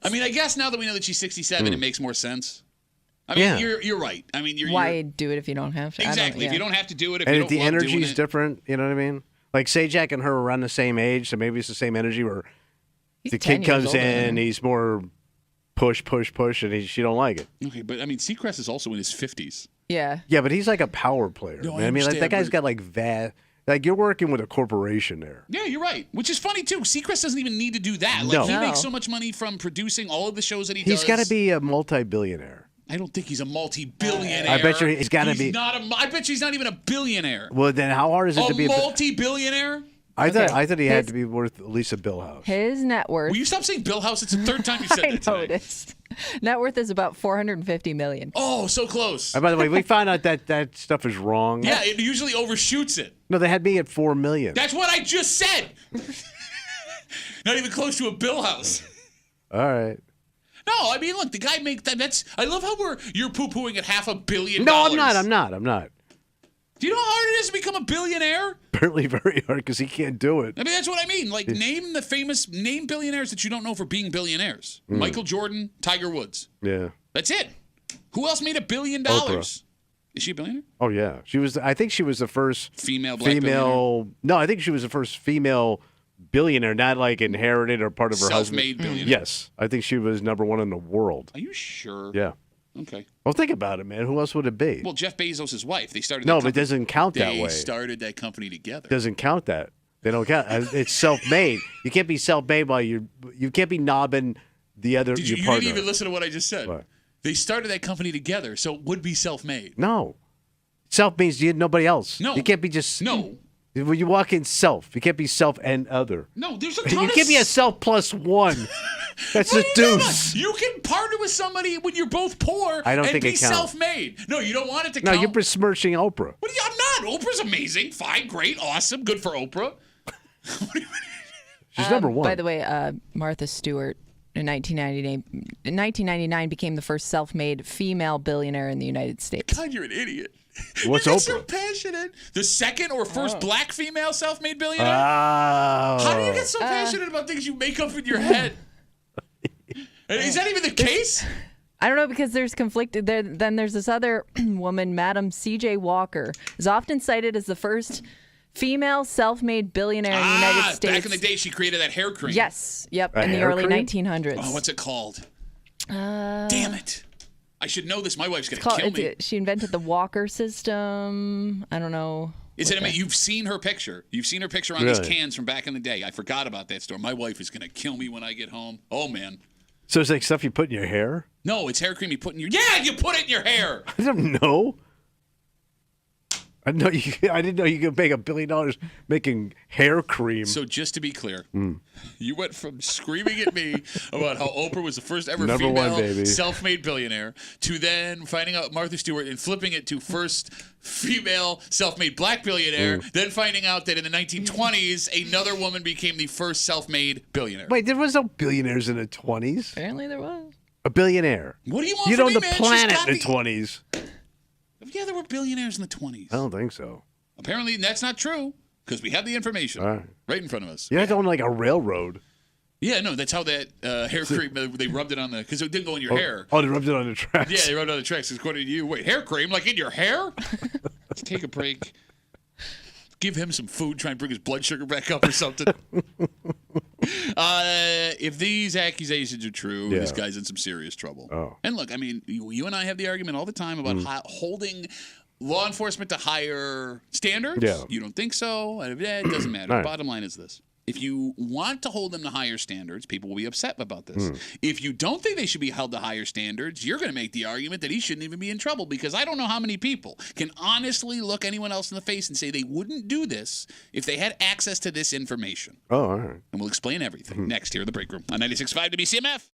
I mean, I guess now that we know that she's 67, it makes more sense. I mean, Yeah. you're right. I mean, Why do it if you don't have to? I don't- exactly. If yeah. you don't have to do it, if And you if don't the love doing energy's it, different, you know what I mean? Like Sajak and her are around the same age, so maybe it's the same energy where He's the 10 kid years comes older than in, him. he's more push, and she don't like it. Okay, but I mean, Seacrest is also in his 50s. Yeah. Yeah, but he's like a power player. No, I man. I mean, like, understand, that guy's but- got like Like you're working with a corporation there. Yeah, you're right. Which is funny too. Seacrest doesn't even need to do that. No. Like he No. makes so much money from producing all of the shows that he does. He's got to be a multi-billionaire. I don't think he's a multi-billionaire. I bet you he's gotta be- I bet you he's not even a billionaire. Well, then how hard is it to be A multi-billionaire? I thought he had His- to be worth at least a Bill House. His net worth. Will you stop saying Bill House? It's the third time you said I that today. noticed. Net worth is about $450 million. Oh, so close. And by the way, we found out that stuff is wrong. Yeah, it usually overshoots it. No, they had me at $4 million. That's what I just said. Not even close to a Bill House. All right. No, I mean, look, the guy make that. That's. I love how you're poo-pooing at $500 million. No, I'm not. Do you know how hard it is to become a billionaire? Apparently very hard because he can't do it. I mean, that's what I mean. Like, name billionaires that you don't know for being billionaires. Michael Jordan, Tiger Woods. Yeah. That's it. Who else made $1 billion? Is she a billionaire? Oh yeah. I think she was the first Female black billionaire? No, I think she was the first female billionaire, not like inherited or part of her Self-made husband. billionaire. Yes. I think she was #1 in the world. Are you sure? Yeah. Okay. Well, think about it, man. Who else would it be? Well, Jeff Bezos' wife. They started. No, that but it company- doesn't count that way. They started that company together. Doesn't count that. They don't count. It's self-made. You can't be self-made while you can't be knobbing the other Did your you partner. didn't even listen to what I just said. What? They started that company together, so it would be self-made. No. Self means you had nobody else. No. You can't be just No. When you walk in self, you can't be self and other. No, there's a ton You of can't be a self plus one. That's a What are you talking deuce. about? You can partner with somebody when you're both poor I don't and think be it counts. self-made. No, you don't want it to No, count. you're besmirching Oprah. What are you? I'm not. Oprah's amazing. Fine, great, awesome, good for Oprah. She's #1. By the way, Martha Stewart in 1999 became the first self-made female billionaire in the United States. God, you're an idiot. What's You're Oprah? so passionate. The second or first black female self-made billionaire? Oh. How do you get so passionate about things you make up in your head? Is that even the case? I don't know because there's conflicted there. Then there's this other woman, Madam C.J. Walker, is often cited as the first female self-made billionaire in the United States. Back in the day, she created that hair cream. Yes, yep, A in the hair early cream? 1900s. Oh, what's it called? Damn it. I should know this. My wife's going to Called- kill me. she invented the Walker system. I don't know. Is it? You've seen her picture. You've seen her picture on these Really? cans from back in the day. I forgot about that store. My wife is going to kill me when I get home. Oh, man. So it's like stuff you put in your hair? No, it's hair cream you put in your... Yeah, you put it in your hair. I don't know. I didn't know you could make $1 billion making hair cream. So just to be clear, you went from screaming at me about how Oprah was the first ever #1, female baby. self-made billionaire to then finding out Martha Stewart and flipping it to first female self-made black billionaire, then finding out that in the 1920s, another woman became the first self-made billionaire. Wait, there was no billionaires in the 20s. Apparently there was. A billionaire. What do you want You'd from own me, the man? She's planet got in the 20s. Yeah, there were billionaires in the 20s. I don't think so. Apparently, that's not true because we have the information All right. right in front of us. You had to own like a railroad. Yeah, no, that's how that hair cream, they rubbed it on the, because it didn't go in your hair. Oh, they rubbed it on the tracks. Yeah, they rubbed it on the tracks. According to you, wait, hair cream, like in your hair? Let's take a break. Give him some food, try and bring his blood sugar back up or something. If these accusations are true, Yeah. this guy's in some serious trouble. Oh. And look, I mean, you and I have the argument all the time about holding law enforcement to higher standards. Yeah. You don't think so? It doesn't matter. All right. Bottom line is this. If you want to hold them to higher standards, people will be upset about this. If you don't think they should be held to higher standards, you're going to make the argument that he shouldn't even be in trouble because I don't know how many people can honestly look anyone else in the face and say they wouldn't do this if they had access to this information. Oh, all right. And we'll explain everything next here in the break room on 96.5 WCMF.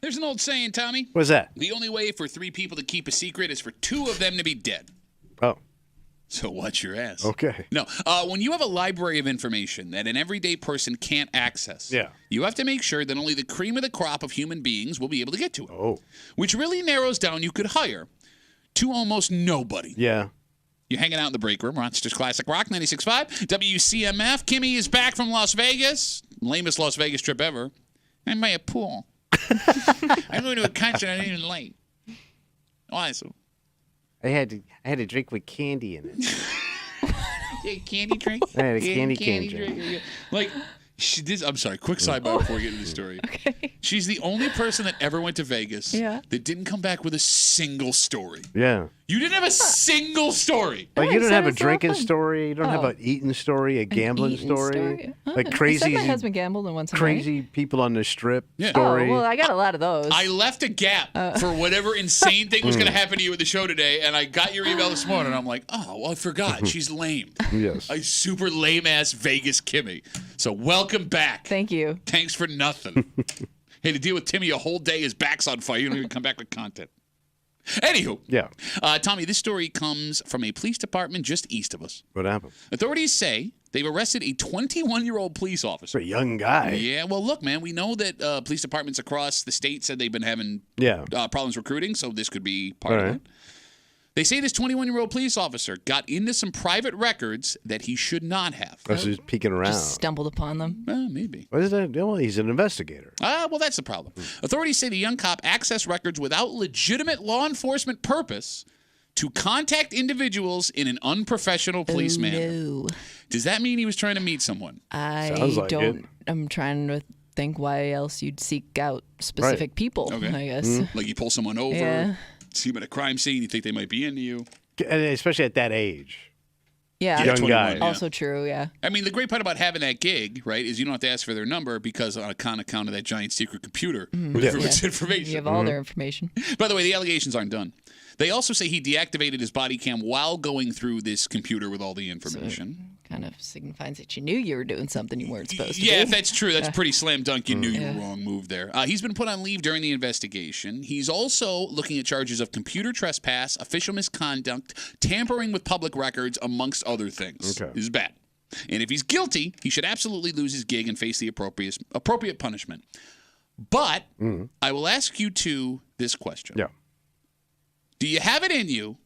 There's an old saying, Tommy. What's that? The only way for 3 people to keep a secret is for 2 of them to be dead. Oh, So watch your ass. okay. No, when you have a library of information that an everyday person can't access, Yeah. you have to make sure that only the cream of the crop of human beings will be able to get to it. Oh, Which really narrows down you could hire to almost nobody. yeah. You're hanging out in the break room, Rochester's Classic Rock 96.5, WCMF. Kimmy is back from Las Vegas. Lamest Las Vegas trip ever. I'm by a pool. I'm going to a concert I didn't like. Awesome. I had a drink with candy in it. Candy drink? I had a candy cane drink. Like, I'm sorry, quick sidebar before we get into the story. Okay. She's the only person that ever went to Vegas that didn't come back with a single story. Yeah. You didn't have a single story. Like, Yeah, you don't said have a it's all drinking fun. story. You don't have an eating story, a gambling Eating story. Oh, Like I crazy, said my husband gambled and won some money. crazy people on the strip Yeah. story. Oh, well, I got a lot of those. I left a gap for whatever insane thing was going to happen to you at the show today, and I got your email this morning. I'm like, oh, well, I forgot. She's lame. Yes. A super lame-ass Vegas Kimmy. So welcome back. Thank you. Thanks for nothing. Hey, to deal with Timmy a whole day, his back's on fire. You don't even come back with content. Anywho, Yeah. Tommy, this story comes from a police department just east of us. What happened? Authorities say they've arrested a 21-year-old police officer. It's a young guy. Yeah, well, look, man, we know that police departments across the state said they've been having Yeah. problems recruiting, so this could be part All of right. it. They say this 21-year-old police officer got into some private records that he should not have. That's just peeking around. Just stumbled upon them. Maybe. What is that? Well, he's an investigator. Well, that's the problem. Authorities say the young cop accessed records without legitimate law enforcement purpose to contact individuals in an unprofessional police manner. No. Does that mean he was trying to meet someone? I Sounds like don't. it. I'm trying to think why else you'd seek out specific people, Okay. I guess. Like you pull someone over, Yeah. see them at a crime scene, you think they might be into you. And especially at that age. Yeah. Young 21, guy. yeah. Also true, yeah. I mean, the great part about having that gig, right, is you don't have to ask for their number because on account of that giant secret computer with everyone's information. You have all their information. By the way, the allegations aren't done. They also say he deactivated his body cam while going through this computer with all the information. Kind of signifies that you knew you were doing something you weren't supposed to Yeah, do. if that's true, that's pretty slam dunk. You knew you were wrong move there. He's been put on leave during the investigation. He's also looking at charges of computer trespass, official misconduct, tampering with public records, amongst other things. Okay. This is bad. And if he's guilty, he should absolutely lose his gig and face the appropriate punishment. But I will ask you two this question. Yeah. Do you have it in you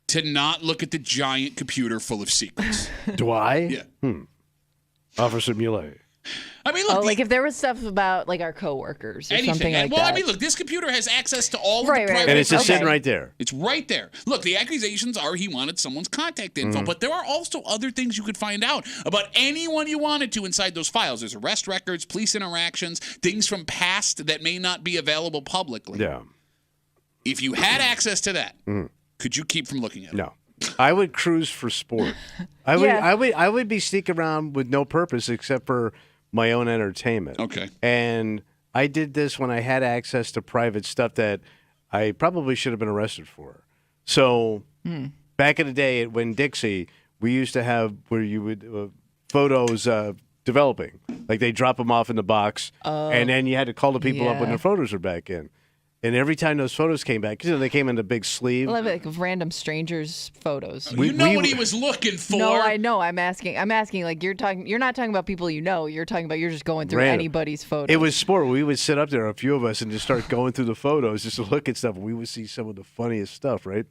to not look at the giant computer full of secrets? Do I? Yeah. Officer Muley. I mean, look, Oh, like if there was stuff about like our coworkers or anything. something like Well, that. I mean, look, this computer has access to all of Right, the right, private And it's just Okay. sitting right there. It's right there. Look, the accusations are he wanted someone's contact info, but there are also other things you could find out about anyone you wanted to inside those files. There's arrest records, police interactions, things from past that may not be available publicly. Yeah. If you had access to that, could you keep from looking at it? No. I would cruise for sport. I would be sneaking around with no purpose except for my own entertainment. Okay. And I did this when I had access to private stuff that I probably should have been arrested for. So back in the day at Winn Dixie, we used to have where you would photos developing. Like they drop them off in the box, and then you had to call the people up when Yeah. the photos were back in. And every time those photos came back, they came in a big sleeve. I love it, like random strangers' photos. You know what he was looking for. No, I know. I'm asking. Like you're talking. You're not talking about people you know. You're talking about you're just going through Random. anybody's photos. It was sport. We would sit up there, a few of us, and just start going through the photos just to look at stuff. We would see some of the funniest stuff, right?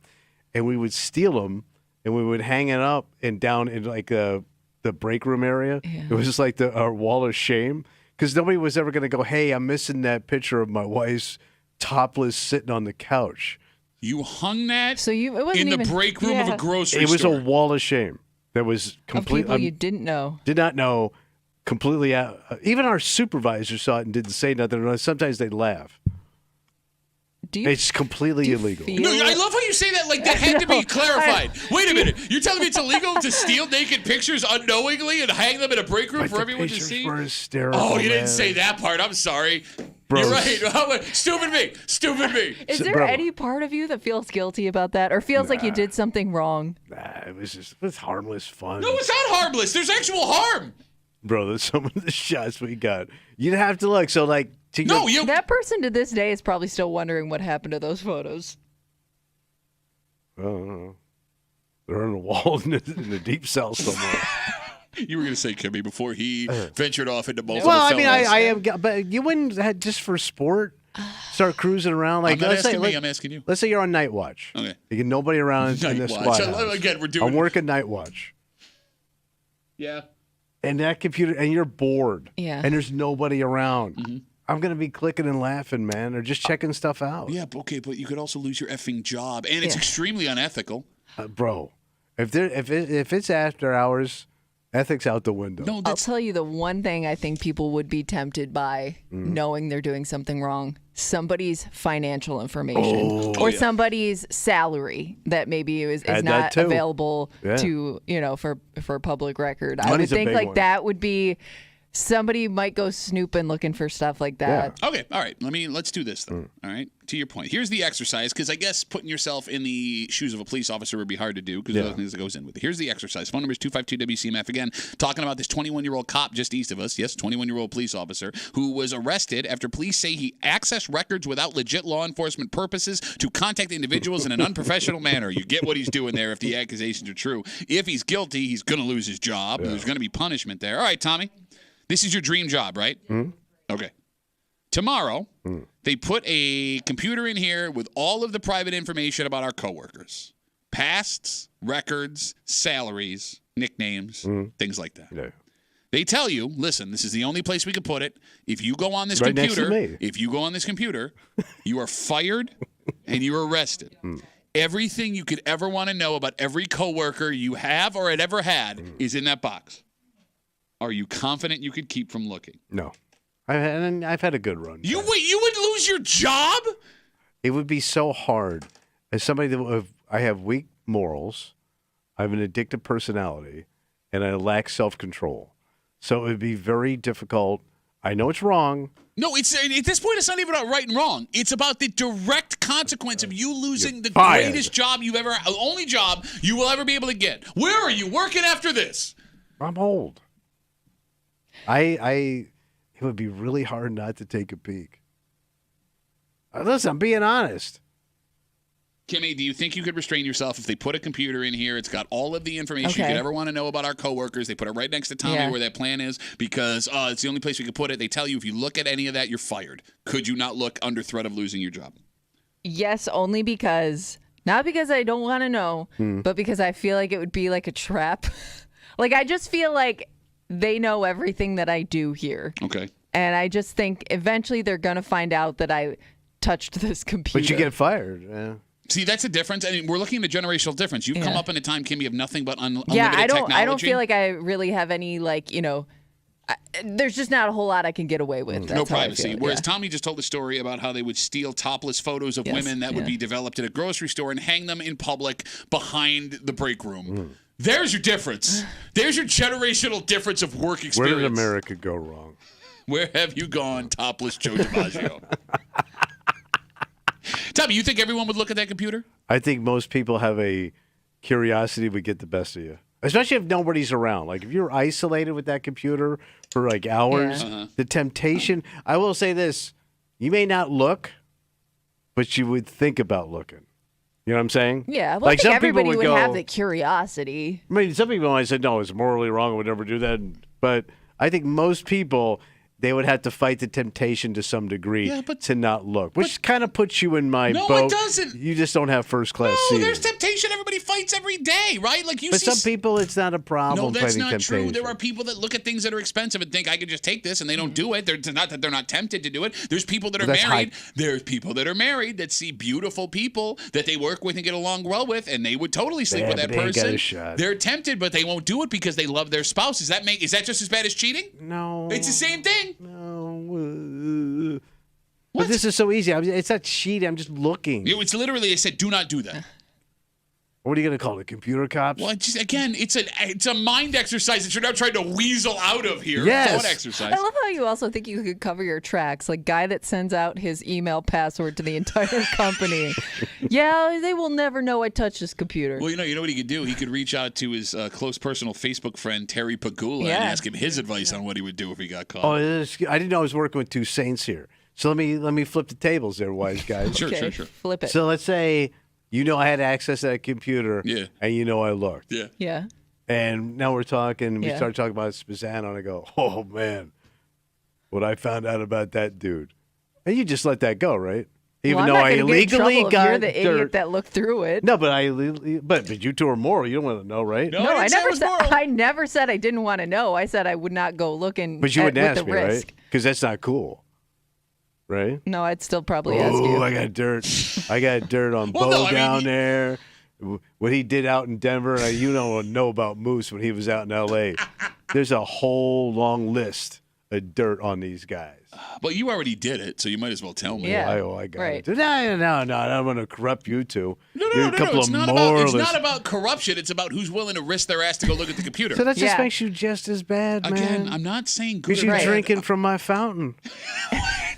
And we would steal them, and we would hang it up and down in like the break room area. Yeah. It was just like our wall of shame because nobody was ever going to go, "Hey, I'm missing that picture of my wife's topless sitting on the couch." You hung that So it wasn't in the even, break room of a grocery It was store. a wall of shame that was of complete. people you didn't know. Did not know completely out. Even our supervisor saw it and didn't say nothing. Sometimes they'd laugh. Do you? It's completely do you illegal. feel No, I it? love how you say that like that had to be know. clarified. Wait a minute. You're telling me it's illegal to steal naked pictures unknowingly and hang them in a break room But for the everyone to pictures see? were hysterical, Oh, you man. didn't say that part. I'm sorry. Bro. You're right. Stupid me. Stupid me. Is there Bro. any part of you that feels guilty about that, or feels like you did something wrong? Nah, it was harmless fun. No, it's not harmless. There's actual harm. Bro, some of the shots we got. You'd have to look. So, like, No, you. That person to this day is probably still wondering what happened to those photos. I don't know. They're on the wall in the deep south somewhere. You were going to say, Kimmy, before he ventured off into multiple Well, I mean, felonies. I am, but you wouldn't just for sport start cruising around like. I'm not let's say, asking me, I'm asking you. Let's say you're on night watch. Okay. You get nobody around in Night this watch. spot. house. Again, we're doing. I'm working night watch, Yeah. and that computer, and you're bored. Yeah. And there's nobody around. Mm-hmm. I'm gonna be clicking and laughing, man, or just checking stuff out. Yeah, okay, but you could also lose your effing job, and it's extremely unethical. Bro. If it's after hours, ethics out the window. No, I'll that's tell you the one thing I think people would be tempted by knowing they're doing something wrong. Somebody's financial information or somebody's salary that maybe is Add that not too. available Yeah. to, for public record. I would Money's a think big like one. that would be somebody might go snooping looking for stuff like that. okay. All right, let's do this then. All right, to your point, here's the exercise because I guess putting yourself in the shoes of a police officer would be hard to do because of the things that goes in with it. Here's the exercise. Phone number is 252 WCMF. Again, talking about this 21-year-old cop just east of us. Yes, 21-year-old police officer who was arrested after police say he accessed records without legit law enforcement purposes to contact individuals in an unprofessional manner. You get what he's doing there if the accusations are true. If he's guilty, he's going to lose his job. There's going to be punishment there. All right, Tommy. This is your dream job, right? Okay. Tomorrow, they put a computer in here with all of the private information about our coworkers. Pasts, records, salaries, nicknames, things like that. Yeah. They tell you, listen, this is the only place we can put it. If you go on this Right next to computer, me. if you go on this computer, you are fired and you're arrested. Everything you could ever want to know about every coworker you have or had ever had is in that box. Are you confident you could keep from looking? No. I've had a good run. You would lose your job? It would be so hard as somebody that I have weak morals, I have an addictive personality, and I lack self-control. So it would be very difficult. I know it's wrong. No, it's at this point it's not even about right and wrong. It's about the direct consequence of you losing the fired. greatest job only job you will ever be able to get. Where are you working after this? I'm old. It would be really hard not to take a peek. Listen, I'm being honest. Kimmy, do you think you could restrain yourself if they put a computer in here? It's got all of the information you Okay. could ever want to know about our coworkers. They put it right next to Tommy where that plan is because it's the only place we could put it. They tell you if you look at any of that, you're fired. Could you not look under threat of losing your job? Yes, only not because I don't want to know, but because I feel like it would be like a trap. Like I just feel like they know everything that I do here. Okay. And I just think eventually they're going to find out that I touched this computer. But you get fired. Yeah. See, that's a difference. I mean, we're looking at a generational difference. You've come up in a time, Kim, you have nothing but unlimited technology. I don't feel like I really have any, there's just not a whole lot I can get away with. No That's how I privacy. feel, Whereas Tommy just told the story about how they would steal topless photos of Yes, women that would be developed at a grocery store and hang them in public behind the break room. There's your difference. There's your generational difference of work experience. Where did America go wrong? Where have you gone, topless Joe DiMaggio? Tommy, you think everyone would look at that computer? I think most people have a curiosity would get the best of you, especially if nobody's around. Like if you're isolated with that computer for like hours, the temptation. I will say this: you may not look, but you would think about looking. You know what I'm saying? Yeah, well, like I think some people everybody would go, have the curiosity. I mean, some people might say, no, it's morally wrong. I would never do that. But I think most people, they would have to fight the temptation to some degree to not look, which kind of puts you in my boat. No, it doesn't. You just don't have first class No, seating. there's temptation. Everybody fights every day, right? Like you But see. some people, it's not a problem No, that's fighting not temptation. true. There are people that look at things that are expensive and think I could just take this, and they don't do it. It's not that they're not tempted to do it. There's people that are that's married. There's people that are married that see beautiful people that they work with and get along well with, and they would totally sleep with that but they ain't got person. a shot. They're tempted, but they won't do it because they love their spouse. Is that just as bad as cheating? No. It's the same thing. No. What? But this is so easy. It's not cheating. I'm just looking. It's literally, they said, do not do that. What are you going to call it? Computer cops? Well, it's a mind exercise that you're now trying to weasel out of here. Yes. Thought exercise. I love how you also think you could cover your tracks. Like guy that sends out his email password to the entire company. Yeah, they will never know I touched this computer. Well, you know what he could do? He could reach out to his close personal Facebook friend, Terry Pagula, and ask him his advice on what he would do if he got caught. Oh, I didn't know I was working with two saints here. So let me flip the tables there, wise guys. Sure, Okay, sure. flip it. So let's say I had access to that computer, Yeah. and I looked. Yeah. Yeah. And now we're talking. We Yeah. start talking about Spazano, and I go, "Oh man, what I found out about that dude." And you just let that go, right? Even Well, I'm though not I gonna get in illegally trouble if got you're the idiot dirt. that looked through it. No, but you two are moral. You don't want to know, right? No, No, I didn't say it never was said. moral. I never said I didn't want to know. I said I would not go looking. But you wouldn't with ask the me, risk. right? Because that's not cool, right? No, I'd still probably ask Oh, you. I got dirt. I got dirt on Well, Bo no, I mean, down there. What he did out in Denver. And you don't know about Moose when he was out in L.A. There's a whole long list of dirt on these guys. But you already did it, so you might as well tell me. Yeah. I got right. it. No, I don't want to corrupt you two. No, You're a no. couple It's of not moralists. about corruption. It's about who's willing to risk their ass to go look at the computer. So that just Yeah. makes you just as bad, man. Again, I'm not saying good Because or you're bad. drinking from my fountain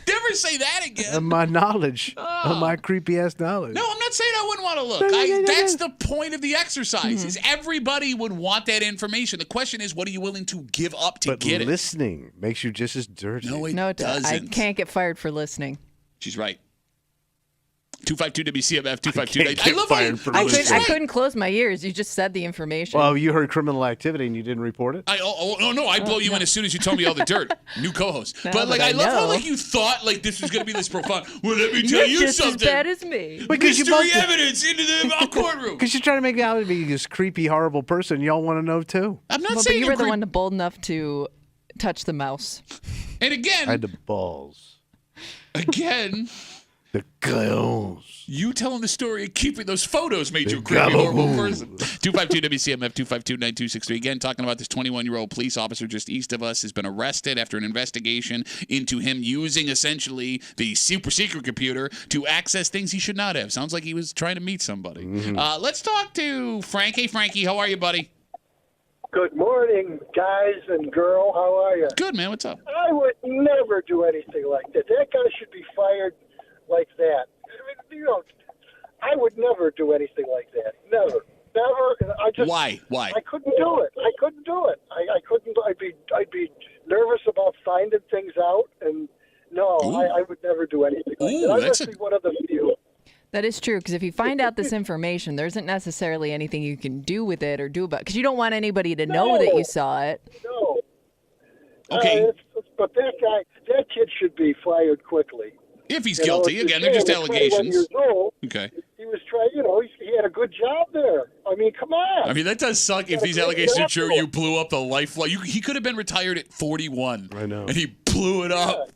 Never say that again. of my knowledge, of my creepy ass knowledge. No, I'm not saying I wouldn't want to look. That's the point of the exercise. Is everybody would want that information. The question is, what are you willing to give up to but get it? listening makes you just as dirty. No, it No, doesn't. I can't get fired for listening. She's right. 252 WCMF 252. can't I get love how fired you, for I was listening. I couldn't close my ears. You just said the information. Well, you heard criminal activity and you didn't report it? No, I blow you in as soon as you tell me all the dirt. New co-host. No, but like, but I I love how know. like you thought like this was gonna be this profound. Well, let me tell You're you just something. as bad as me. Because you Mystery both evidence into the courtroom. because you're trying to make me out to be this creepy, horrible person. Y'all want to know too. I'm not Well, but saying you you're were the one bold enough to touch the mouse. And again, I had the balls, the clowns. you telling the story and keeping those photos made you a The creepy, horrible gabagoo. person. 252 WCMF 252-9263. Again, talking about this 21-year-old police officer just east of us has been arrested after an investigation into him using essentially the super secret computer to access things he should not have. Sounds like he was trying to meet somebody. Let's talk to Frank. Hey, Frankie, how are you, buddy? Good morning, guys and girl. How are you? Good, man. What's up? I would never do anything like that. That guy should be fired like that. I mean, I would never do anything like that. Never. I just. Why? I couldn't do it. I couldn't. I'd be nervous about finding things out, and no, I would never do anything like Ooh, that. I that's must be one of the few. That is true, because if you find out this information, there isn't necessarily anything you can do with it or do about it, because you don't want anybody to know that you saw it. No. Okay. But that kid should be fired quickly. If he's You know, guilty, it's again, a they're just shame. At 21 allegations. years old, Okay. he was trying. He had a good job there. I mean, come on. I mean, that does suck if these allegations are true. You blew up the lifeline. He could have been retired at 41. I know. And he blew it up.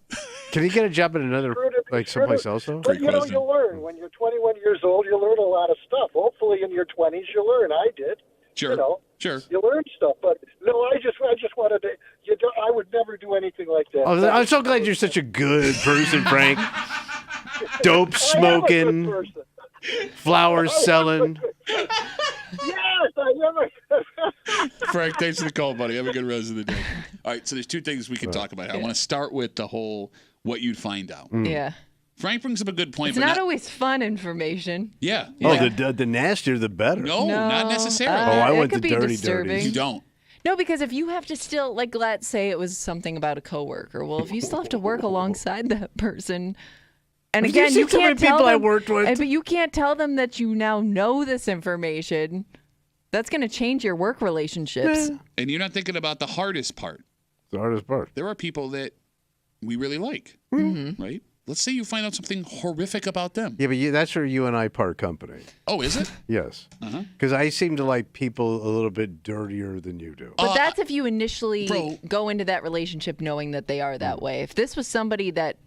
Can he get a job at another, like someplace else though? But question. you learn when you're 21 years old. You learn a lot of stuff. Hopefully, in your 20s, you learn. I did. Sure. Sure. You learn stuff. But no, I just wanted to. I would never do anything like that. Oh, I'm so glad you're such a good person, Frank. Dope smoking, flowers selling. Yes, I never. Frank, thanks for the call, buddy. Have a good rest of the day. All right, so there's two things we can talk about. I want to start with the whole what you'd find out. Yeah. Frank brings up a good point. It's but not always fun information. Yeah. Oh, yeah. the nastier the better. No, not necessarily. I it went could to be dirty disturbing. You don't. No, because if you have to still, like, let's say it was something about a coworker. Well, if you still have to work alongside that person, and Have you again, seen you so many can't tell people I them, worked with? but you can't tell them that you now know this information. That's going to change your work relationships. And you're not thinking about the hardest part. The hardest part. There are people that we really like, right? Let's say you find out something horrific about them. Yeah, but that's where you and I part company. Oh, is it? Yes. Because I seem to like people a little bit dirtier than you do. But that's if you initially bro. go into that relationship knowing that they are that way. If this was somebody that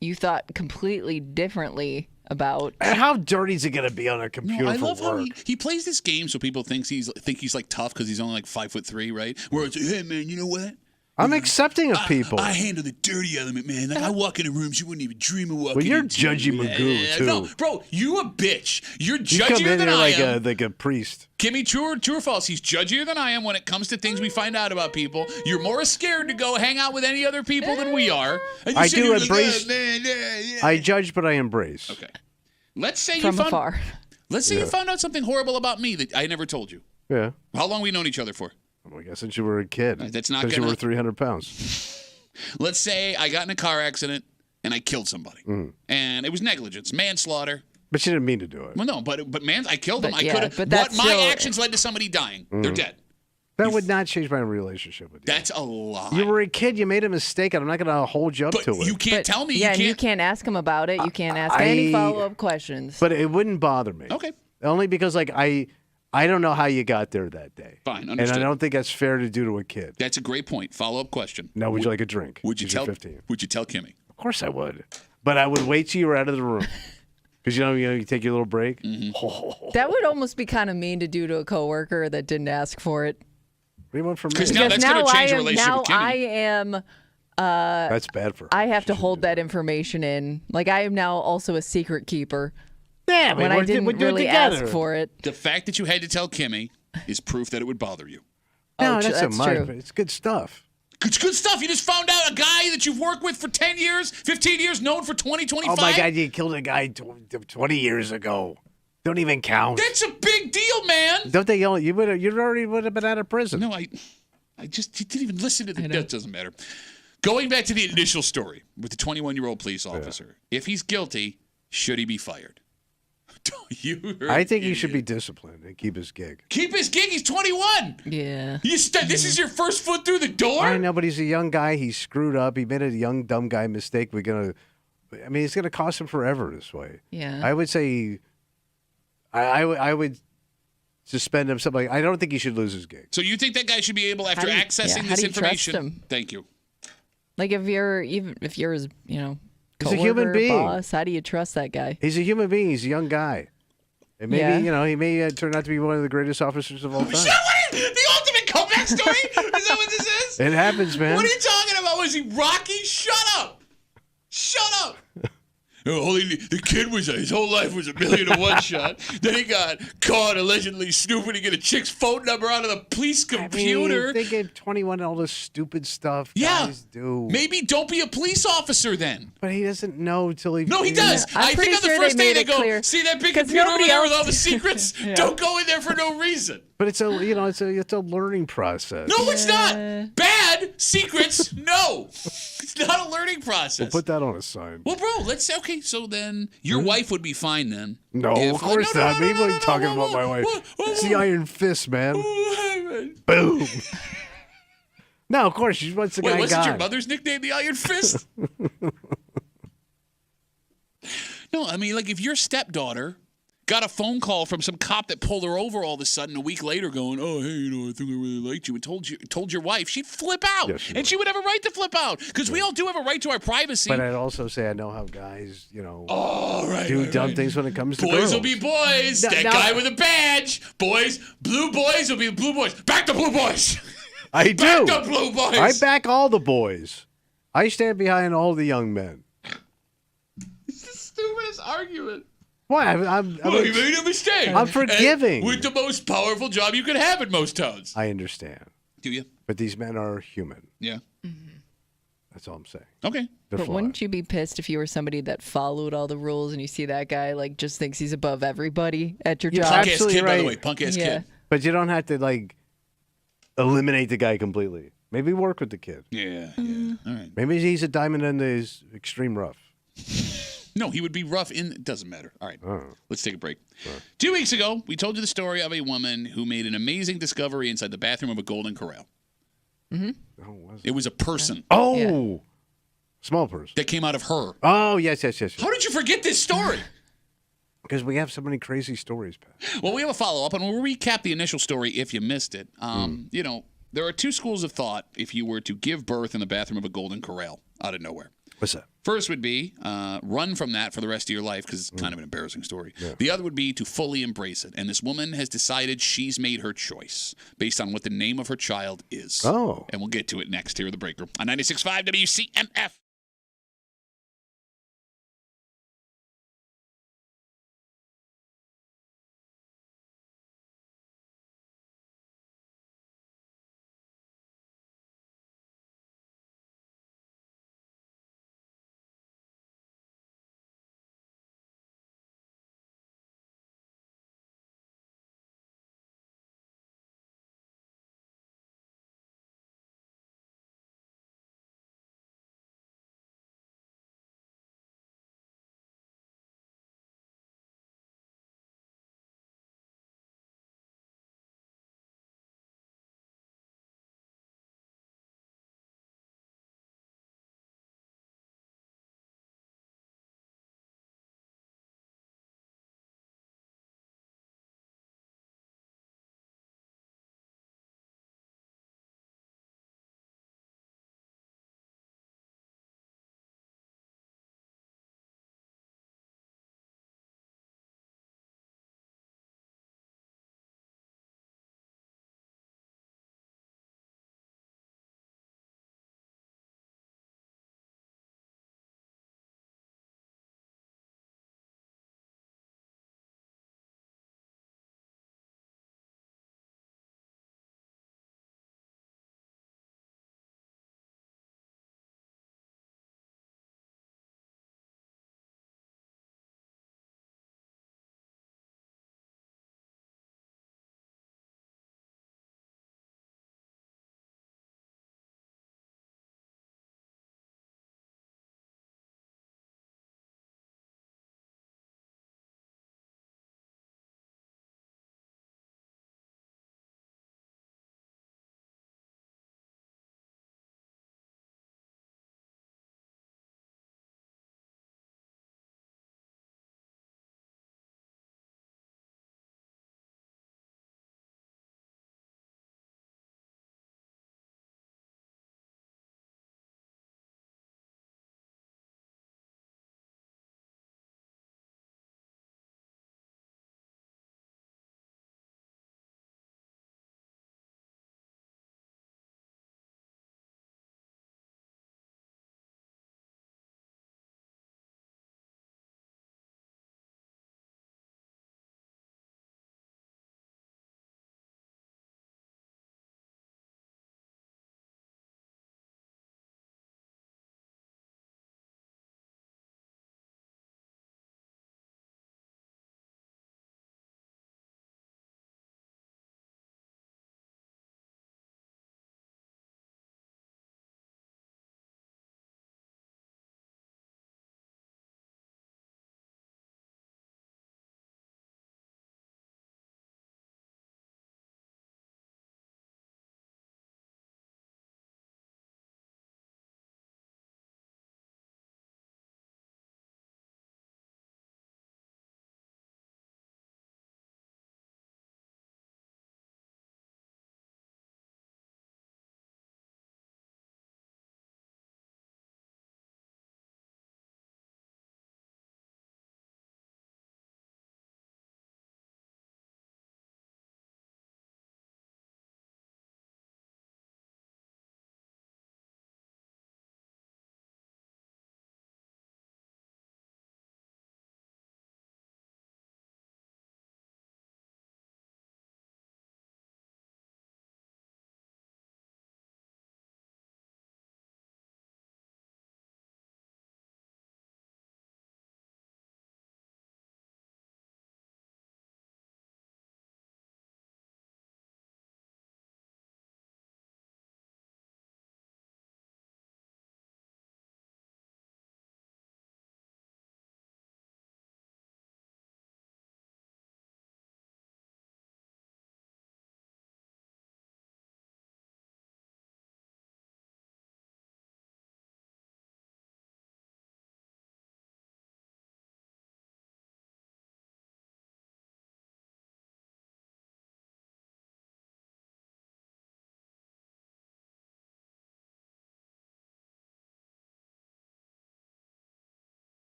you thought completely differently about, And how dirty is it going to be on a computer No, I for love how work? he plays this game so people think he's like tough because he's only like 5'3", right? Where it's, hey man, you know what? I'm accepting of people. I handle the dirty element, man. Like, I walk into rooms you wouldn't even dream of walking Well, you're into. judgy Magoo, too. No, bro, you a bitch. You're you come judgier in than there I am. like a priest. Kimmy, true or false? He's judgier than I am when it comes to things we find out about people. You're more scared to go hang out with any other people than we are. And you I sit do here like, embrace- "Oh, man, yeah." I judge, but I embrace. Okay. Let's say from you found. afar. Let's say you found out something horrible about me that I never told you. Yeah. How long we known each other for? Well, I guess since you were a kid. That's not Since you gonna- were 300 pounds. Let's say I got in a car accident and I killed somebody. Mm. And it was negligence, manslaughter. But she didn't mean to do it. Well, no, but I killed him. But I yeah, could have. but What that's my still- actions led to somebody dying. They're dead. That would not change my relationship with you. That's a lie. You were a kid. You made a mistake, and I'm not going to hold you up but to it. you can't But, tell me yeah, you and can't. you can't ask him about it. You can't ask any follow-up questions. But it wouldn't bother me. Okay. Only because, like, I don't know how you got there that day. Fine, And understood. I don't think that's fair to do to a kid. That's a great point. Follow-up question. Now, would you like a drink? Would you 'Cause you're tell? 15. Would you tell Kimmy? Of course I would. But I would wait till you were out of the room. Because, you take your little break. Mm-hmm. That would almost be kind of mean to do to a coworker that didn't ask for it. What do you want from me? Because now that's going to change your relationship now with Kimmy. I am. That's bad for her. I have to She hold shouldn't that information in. Like I am now also a secret keeper do that. Yeah, when I didn't really ask for it. The fact that you had to tell Kimmy is proof that it would bother you. No, Oh, that's so that's much. true. But it's good stuff. It's good stuff. You just found out a guy that you've worked with for 10 years, 15 years, known for 20, 25. Oh, my God, you killed a guy 20 years ago. Don't even count. That's a big deal, man. Don't they yell? You already would have been out of prison. No, I just he didn't even listen to the. That doesn't matter. Going back to the initial story with the 21-year-old police officer, if he's guilty, should he be fired? I think he should be disciplined and keep his gig. Keep his gig. He's 21. Yeah. This is your first foot through the door. I know, but he's a young guy. He's screwed up. He made a young, dumb guy mistake. It's going to cost him forever this way. Yeah. I would say, I would suspend him. Something. I don't think he should lose his gig. So you think that guy should be able, after How do you- accessing yeah, how this do you trust information? him? Thank you. Like if you're his, He's a human coworker, being. boss, how do you trust that guy? He's a human being. He's a young guy. And maybe, Yeah. he may turn out to be one of the greatest officers of all time. Is that what the ultimate comeback story? Is that what this is? It happens, man. What are you talking about? Was he Rocky? Shut up! Shut up! The kid his whole life was $1,000,000 shot. Then he got caught allegedly snooping to get a chick's phone number out of the police computer. They get 21 all this stupid stuff Yeah. guys do. Maybe don't be a police officer then. But he doesn't know till he. No, he does. I'm I pretty think on the sure first they day made they it go, clear. see that big 'Cause computer over nobody there with else- all the secrets? Yeah. Don't go in there for no reason. But it's a learning process. No, it's not. Bad secrets, no. It's not a learning process. Put that on a sign. Well, bro, okay, so then your wife would be fine then. No, If- of course no, no, not. no, Maybe no, I'm no, talking no, about no, my wife. no, It's the Iron Fist, man. no. Boom. No, of course. She wants the Wait, guy wasn't your gone. mother's nickname the Iron Fist? No, I mean, like if your stepdaughter got a phone call from some cop that pulled her over all of a sudden a week later going, oh, hey, I think I really liked you, and told your wife, she'd flip out. Yes, she and she would have a right to flip out because we all do have a right to our privacy. But I'd also say I know how guys, Oh, right, do right, dumb right. things when it comes to Boys girls. will be boys. No, that no. guy with a badge. Blue boys will be blue boys. Back to blue boys. I Back do. to blue boys. I back all the boys. I stand behind all the young men. It's the stupidest argument. Why? Well, you made a mistake. I'm forgiving. And with the most powerful job you could have in most towns. I understand. Do you? But these men are human. Yeah. That's all I'm saying. Okay. They're But flawed. wouldn't you be pissed if you were somebody that followed all the rules and you see that guy just thinks he's above everybody at your You're job? Punk ass absolutely kid, by the right. way. Punk ass Yeah. kid. But you don't have to eliminate the guy completely. Maybe work with the kid. Yeah. Yeah. All right. Maybe he's a diamond in his extreme rough. No, he would be rough in. It doesn't matter. All right. Oh. Let's take a break. 2 weeks ago, we told you the story of a woman who made an amazing discovery inside the bathroom of a Golden Corral. Oh, was It was a person Oh, small person. that came out of her. Oh, yes. How did you forget this story? Because we have so many crazy stories, Pat. Well, we have a follow-up, and we'll recap the initial story if you missed it. There are two schools of thought if you were to give birth in the bathroom of a Golden Corral out of nowhere. What's that? First would be run from that for the rest of your life because it's kind of an embarrassing story. Yeah. The other would be to fully embrace it. And this woman has decided she's made her choice based on what the name of her child is. Oh. And we'll get to it next here at the Breaker on 96.5 WCMF.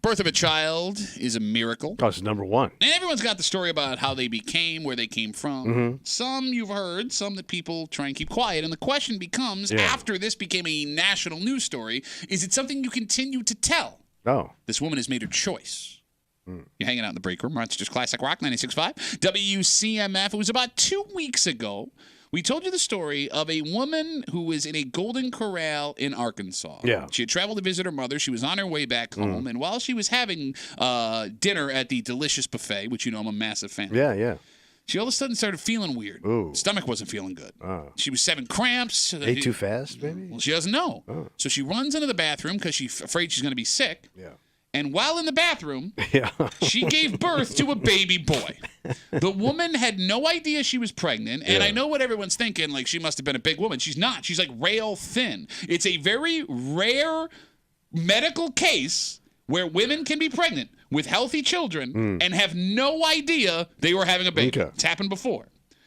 Birth of a child is a miracle. Oh, it's number one. And everyone's got the story about how they became, where they came from. Some you've heard, some that people try and keep quiet. And the question becomes, after this became a national news story, is it something you continue to tell? Oh. This woman has made her choice. You're hanging out in the break room. Rochester's Classic Rock 96.5. WCMF. It was about 2 weeks ago. We told you the story of a woman who was in a Golden Corral in Arkansas. Yeah. She had traveled to visit her mother. She was on her way back home. And while she was having dinner at the delicious buffet, which you know I'm a massive fan of, Yeah. she all of a sudden started feeling weird. Ooh. Stomach wasn't feeling good. Oh. She was having cramps. Ate too fast, maybe? Well, she doesn't know. Oh. So she runs into the bathroom because she's afraid she's going to be sick. Yeah. And while in the bathroom, Yeah. she gave birth to a baby boy. The woman had no idea she was pregnant. And I know what everyone's thinking, like she must have been a big woman. She's not. She's like rail thin. It's a very rare medical case where women can be pregnant with healthy children and have no idea they were having a baby. Okay. It's happened before.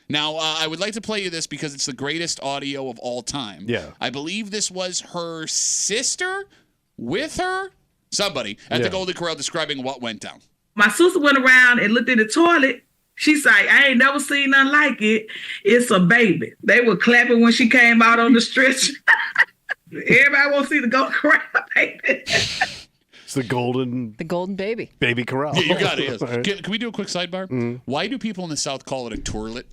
Now, I would like to play you this because it's the greatest audio of all time. Yeah. I believe this was her sister with her. Somebody at the Golden Corral describing what went down. My sister went around and looked in the toilet. She's like, I ain't never seen nothing like it. It's a baby. They were clapping when she came out on the stretcher. Everybody want to see the Golden Corral baby. It's the golden baby. Baby corral. Yeah, you got it. Yes. Right. Can we do a quick sidebar? Why do people in the South call it a toilet?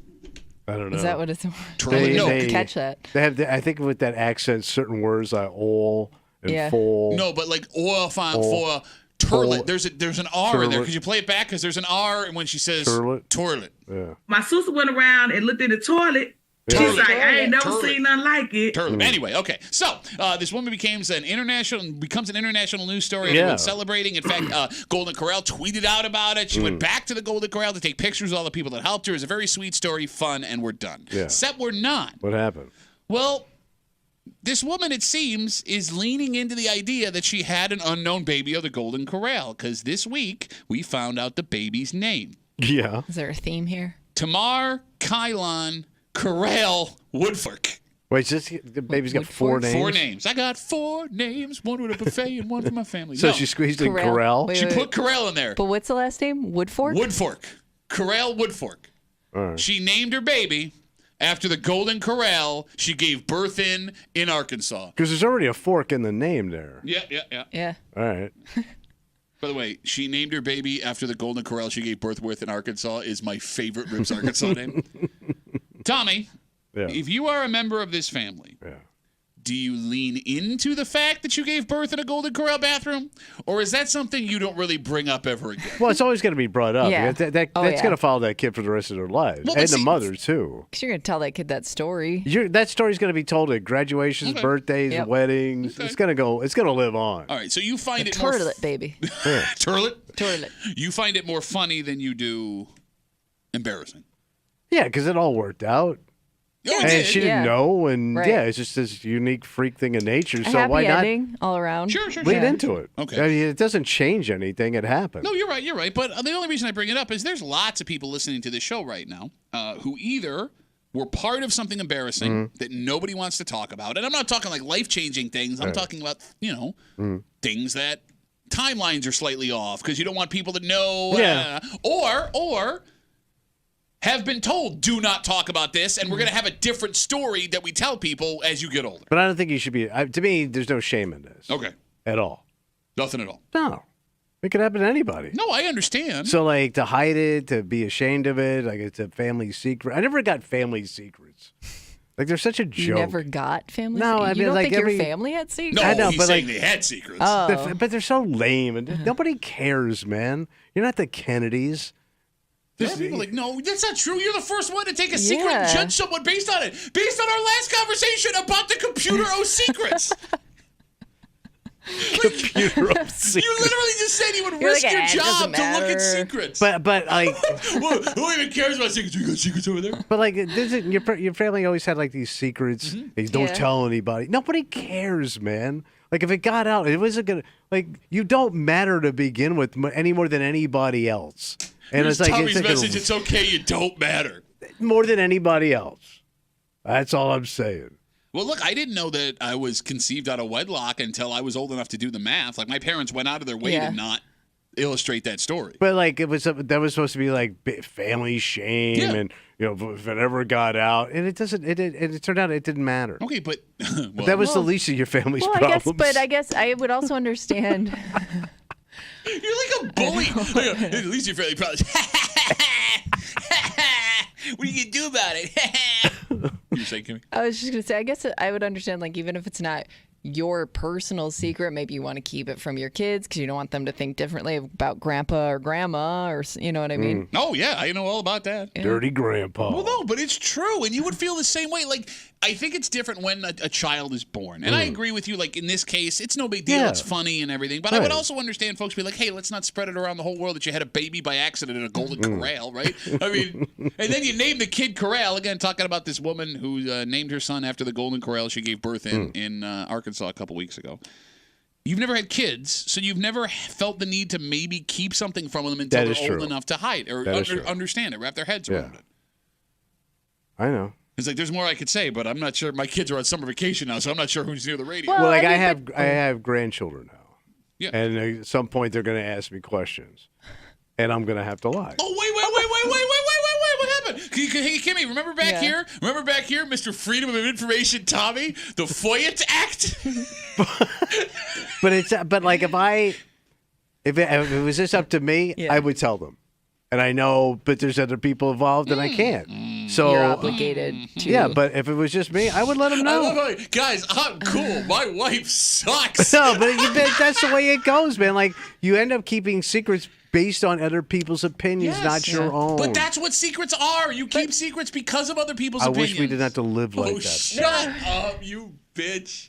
I don't know. Is that what it's? Toilet? No. Catch that. They have, I think with that accent, certain words like all and full. No, but like oil for turlet. There's an R in there. Turlet. Could you play it back? Because there's an R when she says toilet. Yeah. My sister went around and looked in the toilet. She's Turlet. like, I ain't never Turlet. seen nothing like it. Turlet. Anyway, okay. So this woman becomes an international news story. Everyone's celebrating. In fact, Golden Corral tweeted out about it. She went back to the Golden Corral to take pictures of all the people that helped her. It's a very sweet story, fun, and we're done. Yeah. Except we're not. What happened? Well, this woman, it seems, is leaning into the idea that she had an unknown baby of the Golden Corral because this week we found out the baby's name. Yeah. Is there a theme here? Tamar Kylon Corral Woodfork. Wait, the baby's got four names? 4 names. I got 4 names, one with a buffet and one for my family. So No. she squeezed in Corral. corral? Wait, She put Corral in there. But what's the last name? Woodfork? Woodfork. Corral Woodfork. All right. She named her baby after the Golden Corral she gave birth in Arkansas. Because there's already a fork in the name there. Yeah. Yeah. All right. By the way, she named her baby after the Golden Corral she gave birth with in Arkansas is my favorite Ribs, Arkansas name. Tommy, if you are a member of this family, do you lean into the fact that you gave birth in a Golden Corral bathroom? Or is that something you don't really bring up ever again? Well, it's always going to be brought up. Yeah. That's going to follow that kid for the rest of their lives. Well, and see- the mother, too. Because you're going to tell that kid that story. That story's going to be told at graduations, birthdays, weddings. Okay. It's going to live on. All right, so you find The it more... toilet, baby. Turlet? Toilet. You find it more funny than you do embarrassing. Yeah, because it all worked out. Oh, it And did. she didn't Yeah. know, and Right. it's just this unique freak thing of nature. A So happy why not ending all around. Sure. lead into it? Okay. I mean, it doesn't change anything. It happened. No, you're right. But the only reason I bring it up is there's lots of people listening to this show right now who either were part of something embarrassing that nobody wants to talk about. And I'm not talking like life-changing things. I'm talking about, things that timelines are slightly off because you don't want people to know. Yeah. Or have been told, do not talk about this, and we're going to have a different story that we tell people as you get older. But I don't think you should be. To me, there's no shame in this. Okay. At all. Nothing at all. No. It could happen to anybody. No, I understand. So, like, to hide it, to be ashamed of it, like it's a family secret. I never got family secrets. Like, they're such a joke. You never got family No, secrets? I You mean, don't like think every- your family had secrets? No, I know, he's but, saying like- they had secrets. Oh. But they're so lame, and nobody cares, man. You're not the Kennedys. Just people are like, no, that's not true. You're the first one to take a secret and Yeah. judge someone based on it. Based on our last conversation about the computer secrets. Computer of You secrets. literally just said you would You're risk like, your it job doesn't to look at matter. secrets. But like, Well, who even cares about secrets? You got secrets over there? but like, your family always had like these secrets. They don't Yeah. tell anybody. Nobody cares, man. Like if it got out, it wasn't gonna. Like you don't matter to begin with any more than anybody else. And Here's it's like Tommy's it's like message. It's okay. You don't matter. more than anybody else. That's all I'm saying. Well, look, I didn't know that I was conceived out of wedlock until I was old enough to do the math. Like my parents went out of their way Yeah. to not illustrate that story. But like that was supposed to be like family shame, Yeah. and if it ever got out, and it doesn't. It turned out it didn't matter. Okay, but well, That was the least of your family's Well, problems. I guess I would also understand. you're like a bully. Like, at least your family problems. What are you gonna do about it? You saying, Kimmy? I was just gonna say, I guess I would understand, like, even if it's not your personal secret, maybe you want to keep it from your kids because you don't want them to think differently about grandpa or grandma, or you know what I mean. Oh yeah, I know all about that. Dirty grandpa. Well, no, but it's true, and you would feel the same way. Like, I think it's different when a child is born, and I agree with you. Like in this case, it's no big deal. Yeah. It's funny and everything, but I would Right. also understand folks be like, "Hey, let's not spread it around the whole world that you had a baby by accident in a golden corral, right?" I mean, and then you name the kid Corral again. Talking about this woman who named her son after the golden corral she gave birth in Arkansas a couple weeks ago. You've never had kids, so you've never felt the need to maybe keep something from them until That they're is old true. enough to hide or That is true. understand it, wrap their heads around it. I know. It's like there's more I could say, but I'm not sure. My kids are on summer vacation now, so I'm not sure who's near the radio. Well, Well, like I mean, I have grandchildren now. Yeah. And at some point they're going to ask me questions, and I'm going to have to lie. Oh wait! What happened? Hey, Kimmy, remember back here? Remember back here, Mr. Freedom of Information Tommy, the FOIA Act? But like if it was just up to me, Yeah. I would tell them, and I know, but there's other people involved, and I can't. So You're obligated to. yeah, but if it was just me, I would let them I know. love how, guys, I'm cool. My wife sucks. No, but that's the way it goes, man. Like you end up keeping secrets based on other people's opinions, Yes. not your own. But that's what secrets are. You keep secrets because of other people's I opinions. wish we didn't have to live like Oh, that. shut up, you bitch.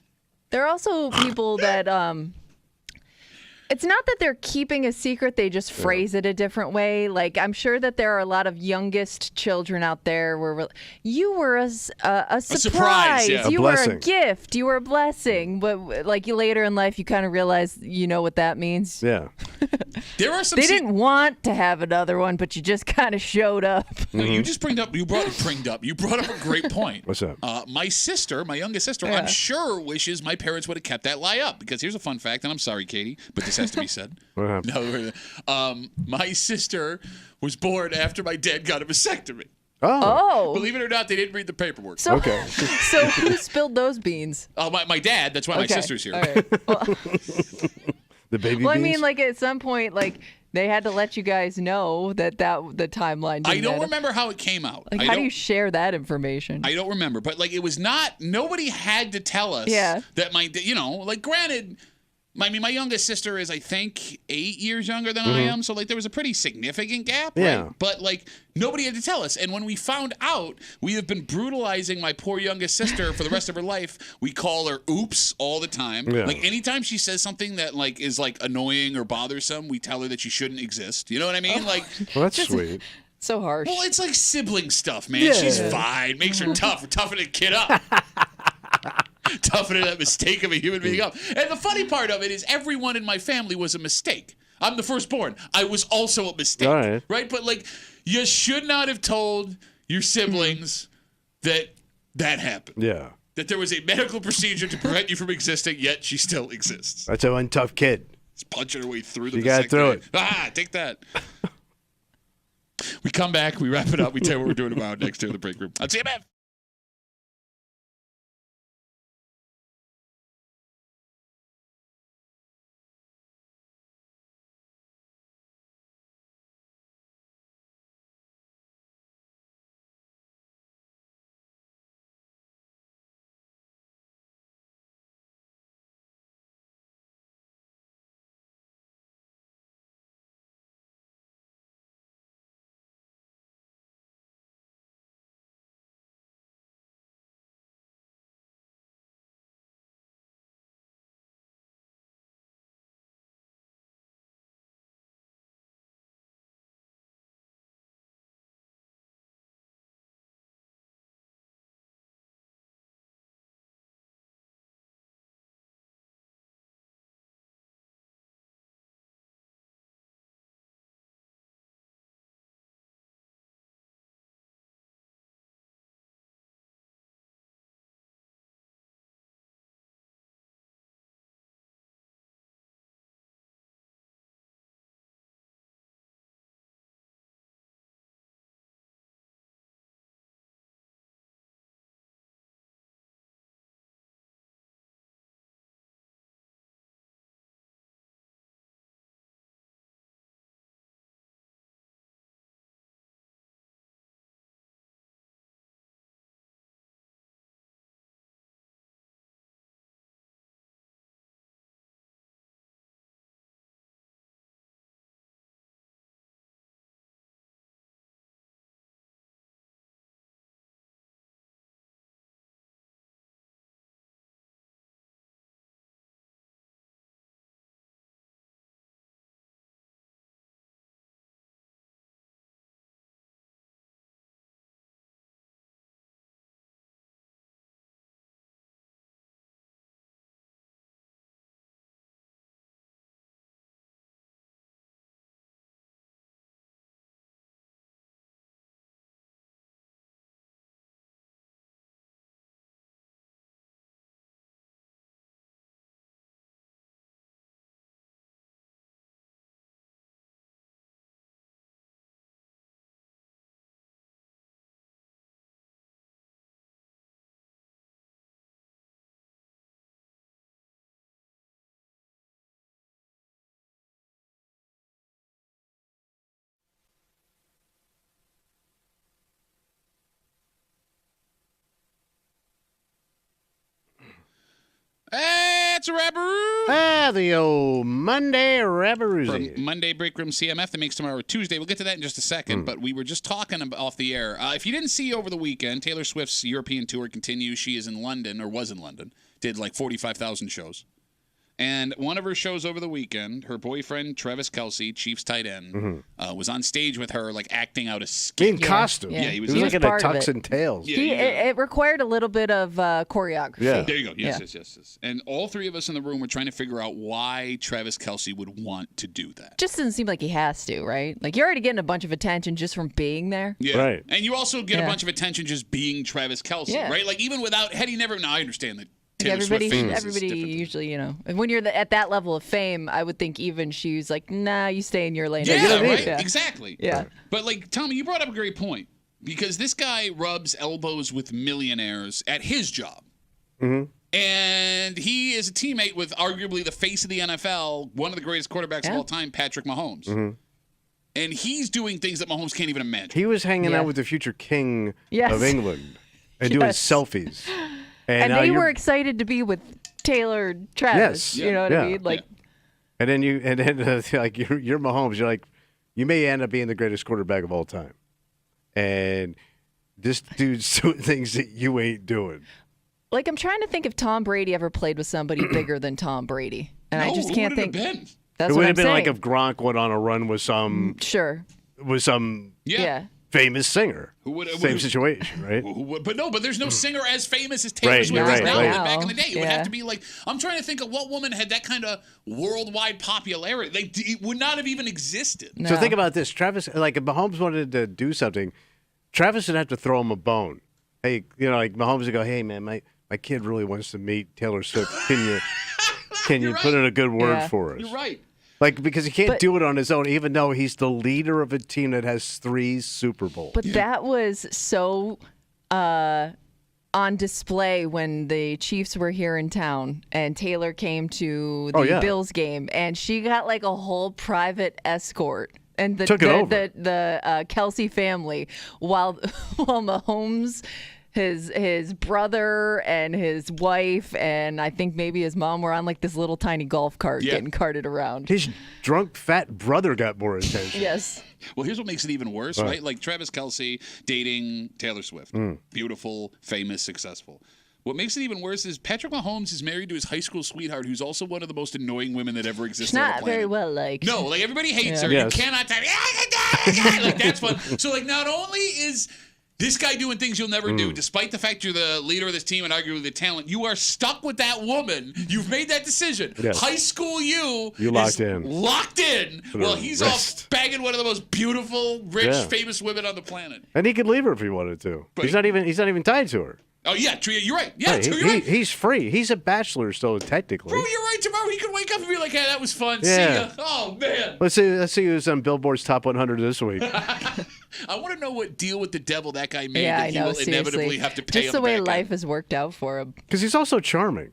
There are also people that it's not that they're keeping a secret, they just phrase it a different way. Like I'm sure that there are a lot of youngest children out there where you were a surprise, yeah. you A were a blessing. gift, you were a blessing, but like you later in life you kind of realize you know what that means. Yeah. There are some. They didn't want to have another one, but you just kind of showed up. No, you just brought up a great point. What's up? My youngest sister, I'm sure wishes my parents would have kept that lie up because here's a fun fact, and I'm sorry, Katie, but this has to be said. What happened? No, my sister was born after my dad got a vasectomy. Oh. Believe it or not, they didn't read the paperwork. So, Okay. so who spilled those beans? My dad. That's why my Okay. sister's here. All right. Well, The baby well, I beans? mean, like at some point, like they had to let you guys know that the timeline. Didn't I don't add up. remember how it came out. Like, how do you share that information? I don't remember, but like it was not. Nobody had to tell us. Yeah. That like granted. I mean, my youngest sister is, I think, 8 years younger than I am. So, like, there was a pretty significant gap. Yeah. Right? But, like, nobody had to tell us. And when we found out, we have been brutalizing my poor youngest sister for the rest of her life. We call her oops all the time. Yeah. Like, anytime she says something that, like, is, like, annoying or bothersome, we tell her that she shouldn't exist. You know what I mean? Like, Well, that's sweet. So harsh. well, it's like sibling stuff, man. Yeah. She's fine. Makes her tough. Toughen a kid up. Toughening that mistake of a human being up. And the funny part of it is everyone in my family was a mistake. I'm the firstborn. I was also a mistake. All right. But like, you should not have told your siblings that happened. Yeah. That there was a medical procedure to prevent you from existing, yet she still exists. That's a one tough kid. It's punching her way through the You gotta throw vasectomy. Ah, take that. We come back, we wrap it up, we tell you what we're doing about next to the break room. On WCMF. What's a Rabberoo? The old Monday From Rabberoozy. Monday Break Room CMF that makes tomorrow Tuesday. We'll get to that in just a second, but we were just talking off the air. If you didn't see over the weekend, Taylor Swift's European tour continues. She is in London, or was in London. Did like 45,000 shows. And one of her shows over the weekend, her boyfriend, Travis Kelce, Chiefs tight end, was on stage with her, like acting out a skit. In costume. Yeah. he He was was was looking at part of Tux it. and Tails. Yeah. It required a little bit of choreography. Yeah. There you go. Yes. And all three of us in the room were trying to figure out why Travis Kelce would want to do that. Just doesn't seem like he has to, right? Like, you're already getting a bunch of attention just from being there. Yeah. Right. And you also get a Yeah. bunch of attention just being Travis Kelce, Yeah. right? Like, even without, had he never, now I understand that Taylor Swift fame is Everybody different. usually, and when you're at that level of fame, I would think even she's like, nah, you stay in your lane. Yeah, right? Yeah. Exactly. Yeah. But, like, Tommy, you brought up a great point because this guy rubs elbows with millionaires at his job. And he is a teammate with arguably the face of the NFL, one of the greatest quarterbacks of all time, Patrick Mahomes. And he's doing things that Mahomes can't even imagine. He was hanging Yeah. out with the future king Yes. of England and doing Yes. selfies. And now they you're- were excited to be with Taylor Travis. Yes. You know what Yeah. I mean? Like, And then like you're Mahomes. You're like, you may end up being the greatest quarterback of all time, and this dude's doing things that you ain't doing. I'm trying to think if Tom Brady ever played with somebody bigger than Tom Brady, and I just who can't would it think. have been? That's It what would I'm have been saying. like if Gronk went on a run with some Sure. Yeah. famous singer. Who would- Same situation, right? But there's no singer as famous as Taylor Right, Swift you're is right, now right. than back in the day. It would Yeah. have to be like, I'm trying to think of what woman had that kind of worldwide popularity. It would not have even existed. No. So think about this, Travis. Like if Mahomes wanted to do something, Travis would have to throw him a bone. Hey, like Mahomes would go, "Hey man, my kid really wants to meet Taylor Swift. Can you You're put in a good word Yeah. for us?" You're right. Like because he can't But- do it on his own, even though he's the leader of a team that has 3 Super Bowls. But that was so on display when the Chiefs were here in town and Taylor came to the Oh, yeah. Bills game, and she got like a whole private escort. And Took it over. the Kelsey family, while Mahomes, his brother and his wife, and I think maybe his mom were on like this little tiny golf cart Yeah. getting carted around. His drunk fat brother got more attention. Yes. Well, here's what makes it even worse, right? Like Travis Kelce dating Taylor Swift. Beautiful, famous, successful. What makes it even worse is Patrick Mahomes is married to his high school sweetheart, who's also one of the most annoying women that ever existed She's on the not planet. very well liked. No, like everybody hates her. Yes. You cannot type, like that's fun. So like not only is this guy doing things you'll never do, despite the fact you're the leader of this team and arguably the talent, you are stuck with that woman. You've made that decision. Yes. High school you locked is in. Locked in. the Well, he's rest. off bagging one of the most beautiful, rich, Yeah. famous women on the planet. And he could leave her if he wanted to. But He's not even tied to her. Oh yeah, Tria, you're right. Yeah, Hey, Tria, you're right. he's free. He's a bachelor still technically. Bro, you're right. Tomorrow he could wake up and be like, "Hey, that was fun. Yeah. See ya." Oh man. Let's see who's on Billboard's Top 100 this week. I want to know what deal with the devil that guy made Yeah, that I he know. will inevitably Seriously, have to pay just him the way back life in. has worked out for him. Because he's also charming.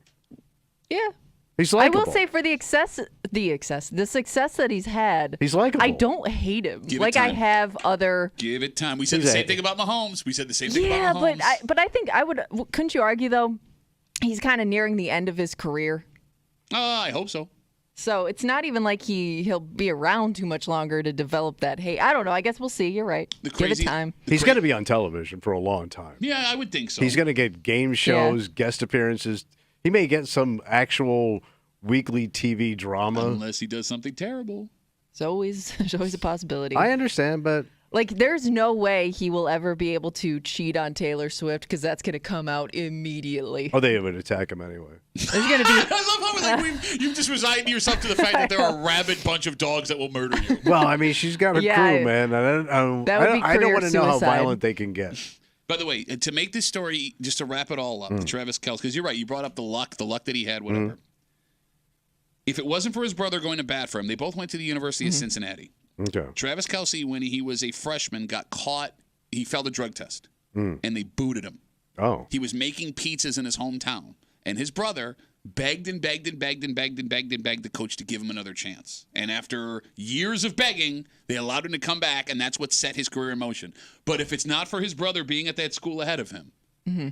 Yeah. He's I likable. will say for the success that he's had, He's likable. I don't hate him. Give it Like I time. have other. Give it time. We said He's the same a- thing about Mahomes. We said the same thing Yeah, about Mahomes. but I think I would. Couldn't you argue though? He's kind of nearing the end of his career, I hope so. so it's not even like he'll be around too much longer to develop that hate. I don't know. I guess we'll see. You're right. The Give crazy- it time. He's going to be on television for a long time. Yeah, I would think so. He's going to get game shows, guest appearances. He may get some actual weekly TV drama. Unless he does something terrible. It's always a possibility. I understand, but Like, there's no way he will ever be able to cheat on Taylor Swift because that's going to come out immediately. they would attack him anyway. There's going to be. I love how you've just resigned yourself to the fact that there are a rabid bunch of dogs that will murder you. Well, I mean, she's got a Yeah, crew, man. that would be I don't career want to know how suicide. violent they can get. By the way, to make this story, just to wrap it all up, the Travis Kelce, because you're right, you brought up the luck that he had, whatever. If it wasn't for his brother going to bat for him, they both went to the University of Cincinnati. Okay. Travis Kelce, when he was a freshman, got caught. He failed a drug test, and they booted him. Oh. He was making pizzas in his hometown, and his brother begged and begged and begged and begged and begged and begged the coach to give him another chance. And after years of begging, they allowed him to come back, and that's what set his career in motion. But if it's not for his brother being at that school ahead of him,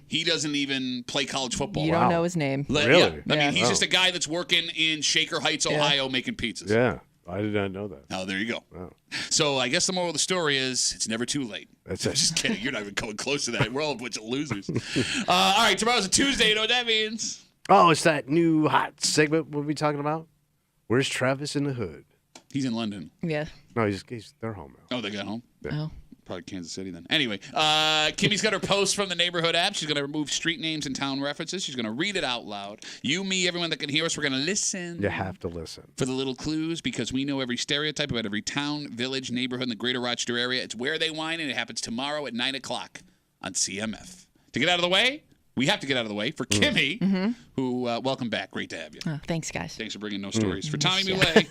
He doesn't even play college football. You don't know his name. Really? Yeah. I mean, he's Wow. just a guy that's working in Shaker Heights, Ohio, making pizzas. Yeah, I did not know that. Oh, there you go. Wow. So I guess the moral of the story is it's never too late. That's I'm it. just kidding. You're not even coming close to that. We're all a bunch of losers. All right, tomorrow's a Tuesday. You know what that means? Oh, it's that new hot segment we'll be talking about. Where's Travis in the Hood? He's in London. Yeah. No, they're home now. Oh, they got home? Oh. Probably Kansas City then. Anyway, Kimmy's got her post from the neighborhood app. She's going to remove street names and town references. She's going to read it out loud. You, me, everyone that can hear us, we're going to listen. You have to listen. For the little clues, because we know every stereotype about every town, village, neighborhood in the greater Rochester area. It's Where They Whine, and it happens tomorrow at 9 o'clock on CMF. To get out of the way, we have to get out of the way for Kimmy, who, welcome back. Great to have you. Oh, thanks, guys. Thanks for bringing no stories. For Tommy Muley,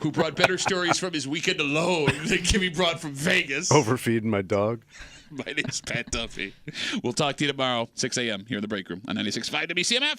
who brought better stories from his weekend alone than Kimmy brought from Vegas. Overfeeding my dog. My name's Pat Duffy. We'll talk to you tomorrow, 6 a.m. here in the break room on 96.5 WCMF.